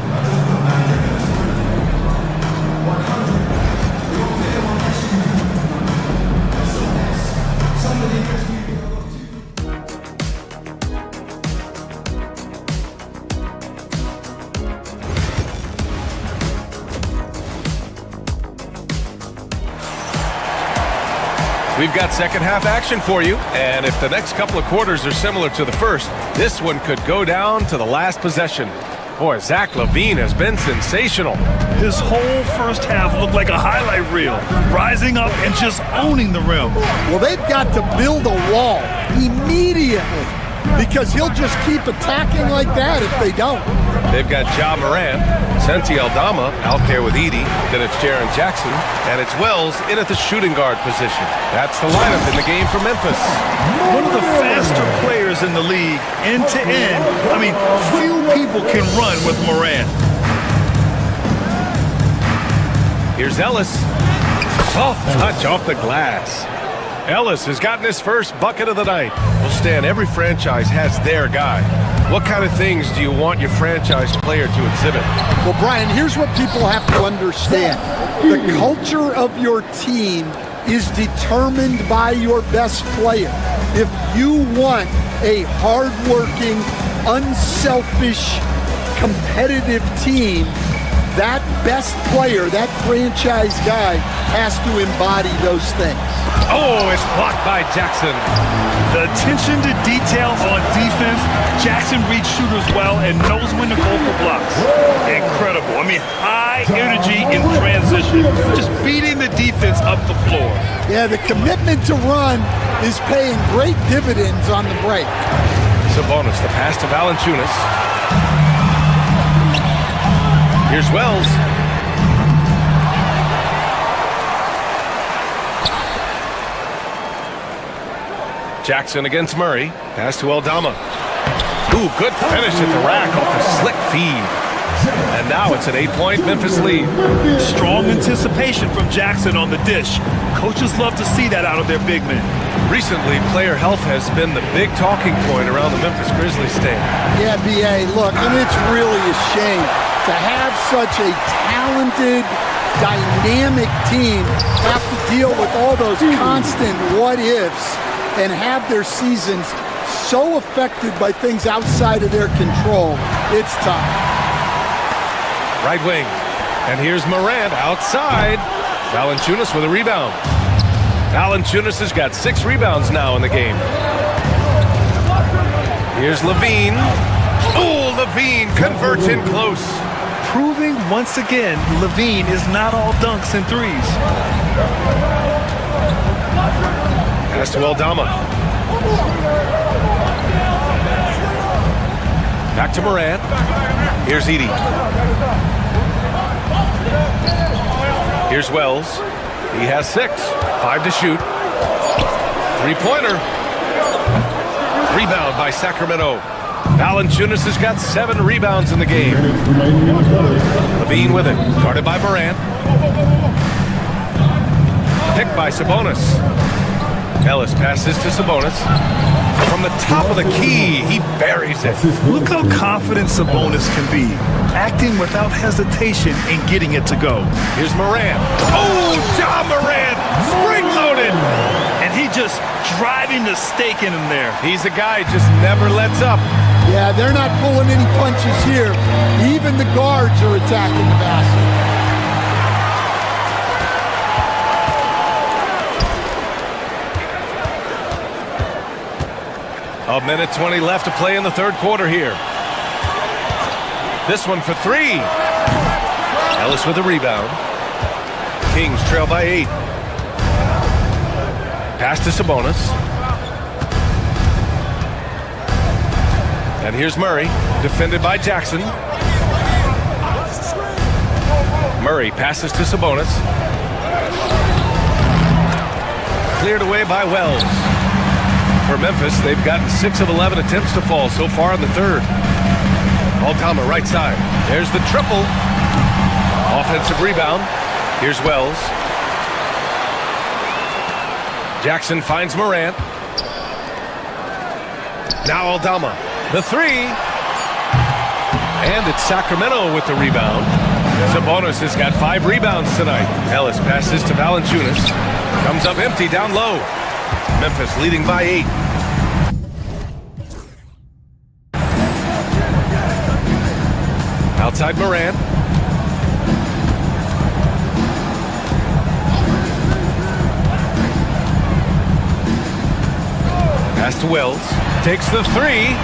[SPEAKER 1] We've got second half action for you, and if the next couple of quarters are similar to the first, this one could go down to the last possession. Boy, Zach LaVine has been sensational.
[SPEAKER 9] His whole first half looked like a highlight reel, rising up and just owning the rim.
[SPEAKER 15] Well, they've got to build a wall immediately because he'll just keep attacking like that if they don't.
[SPEAKER 1] They've got Ja Morant, Santi Aldama out there with Edey, then it's Jaren Jackson, and it's Wells in at the shooting guard position. That's the lineup in the game for Memphis.
[SPEAKER 9] One of the faster players in the league, end to end. I mean, few people can run with Morant.
[SPEAKER 1] Here's Ellis. Soft touch off the glass. Ellis has gotten his first bucket of the night. Well, Stan, every franchise has their guy. What kind of things do you want your franchise player to exhibit?
[SPEAKER 15] Well, Brian, here's what people have to understand. The culture of your team is determined by your best player. If you want a hardworking, unselfish, competitive team, that best player, that franchise guy, has to embody those things.
[SPEAKER 1] Oh, it's blocked by Jackson.
[SPEAKER 9] The attention to detail on defense, Jackson reads shooters well and knows when to go for blocks. Incredible. I mean, high energy in transition, just beating the defense up the floor.
[SPEAKER 15] Yeah, the commitment to run is paying great dividends on the break.
[SPEAKER 1] Sabonis, the pass to Valanciunas. Here's Wells. Jackson against Murray. Pass to Aldama. Ooh, good finish at the rack off the slick feed. And now it's an 8-point Memphis lead.
[SPEAKER 9] Strong anticipation from Jackson on the dish. Coaches love to see that out of their big men.
[SPEAKER 1] Recently, player health has been the big talking point around the Memphis Grizzlies stand.
[SPEAKER 15] Yeah, B.A., look, and it's really a shame to have such a talented, dynamic team have to deal with all those constant what-ifs and have their seasons so affected by things outside of their control. It's tough.
[SPEAKER 1] Right wing. And here's Morant outside. Valanciunas with a rebound. Valanciunas has got 6 rebounds now in the game. Here's LaVine. Oh, LaVine converts in close.
[SPEAKER 9] Proving once again, LaVine is not all dunks and threes.
[SPEAKER 1] Pass to Aldama. Back to Morant. Here's Edey. Here's Wells. He has 6. 5 to shoot. 3-pointer. Rebound by Sacramento. Valanciunas has got 7 rebounds in the game. LaVine with it. Guarded by Morant. Picked by Sabonis. Ellis passes to Sabonis. From the top of the key, he buries it.
[SPEAKER 9] Look how confident Sabonis can be, acting without hesitation and getting it to go.
[SPEAKER 1] Here's Morant. Oh, Ja Morant, spring-loaded.
[SPEAKER 9] And he just driving the stake in him there.
[SPEAKER 1] He's a guy who just never lets up.
[SPEAKER 15] Yeah, they're not pulling any punches here. Even the guards are attacking the basket.
[SPEAKER 1] A minute 20 left to play in the third quarter here. This one for 3. Ellis with a rebound. Kings trail by 8. Pass to Sabonis. And here's Murray, defended by Jackson. Murray passes to Sabonis. Cleared away by Wells. For Memphis, they've gotten 6 of 11 attempts to fall so far in the third. Aldama, right side. There's the triple. Offensive rebound. Here's Wells. Jackson finds Morant. Now Aldama. The 3. And it's Sacramento with the rebound. Sabonis has got 5 rebounds tonight. Ellis passes to Valanciunas. Comes up empty down low. Memphis leading by 8. Outside Morant. Pass to Wells. Takes the 3.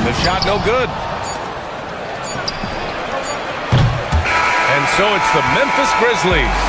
[SPEAKER 1] The shot no good. And so it's the Memphis Grizzlies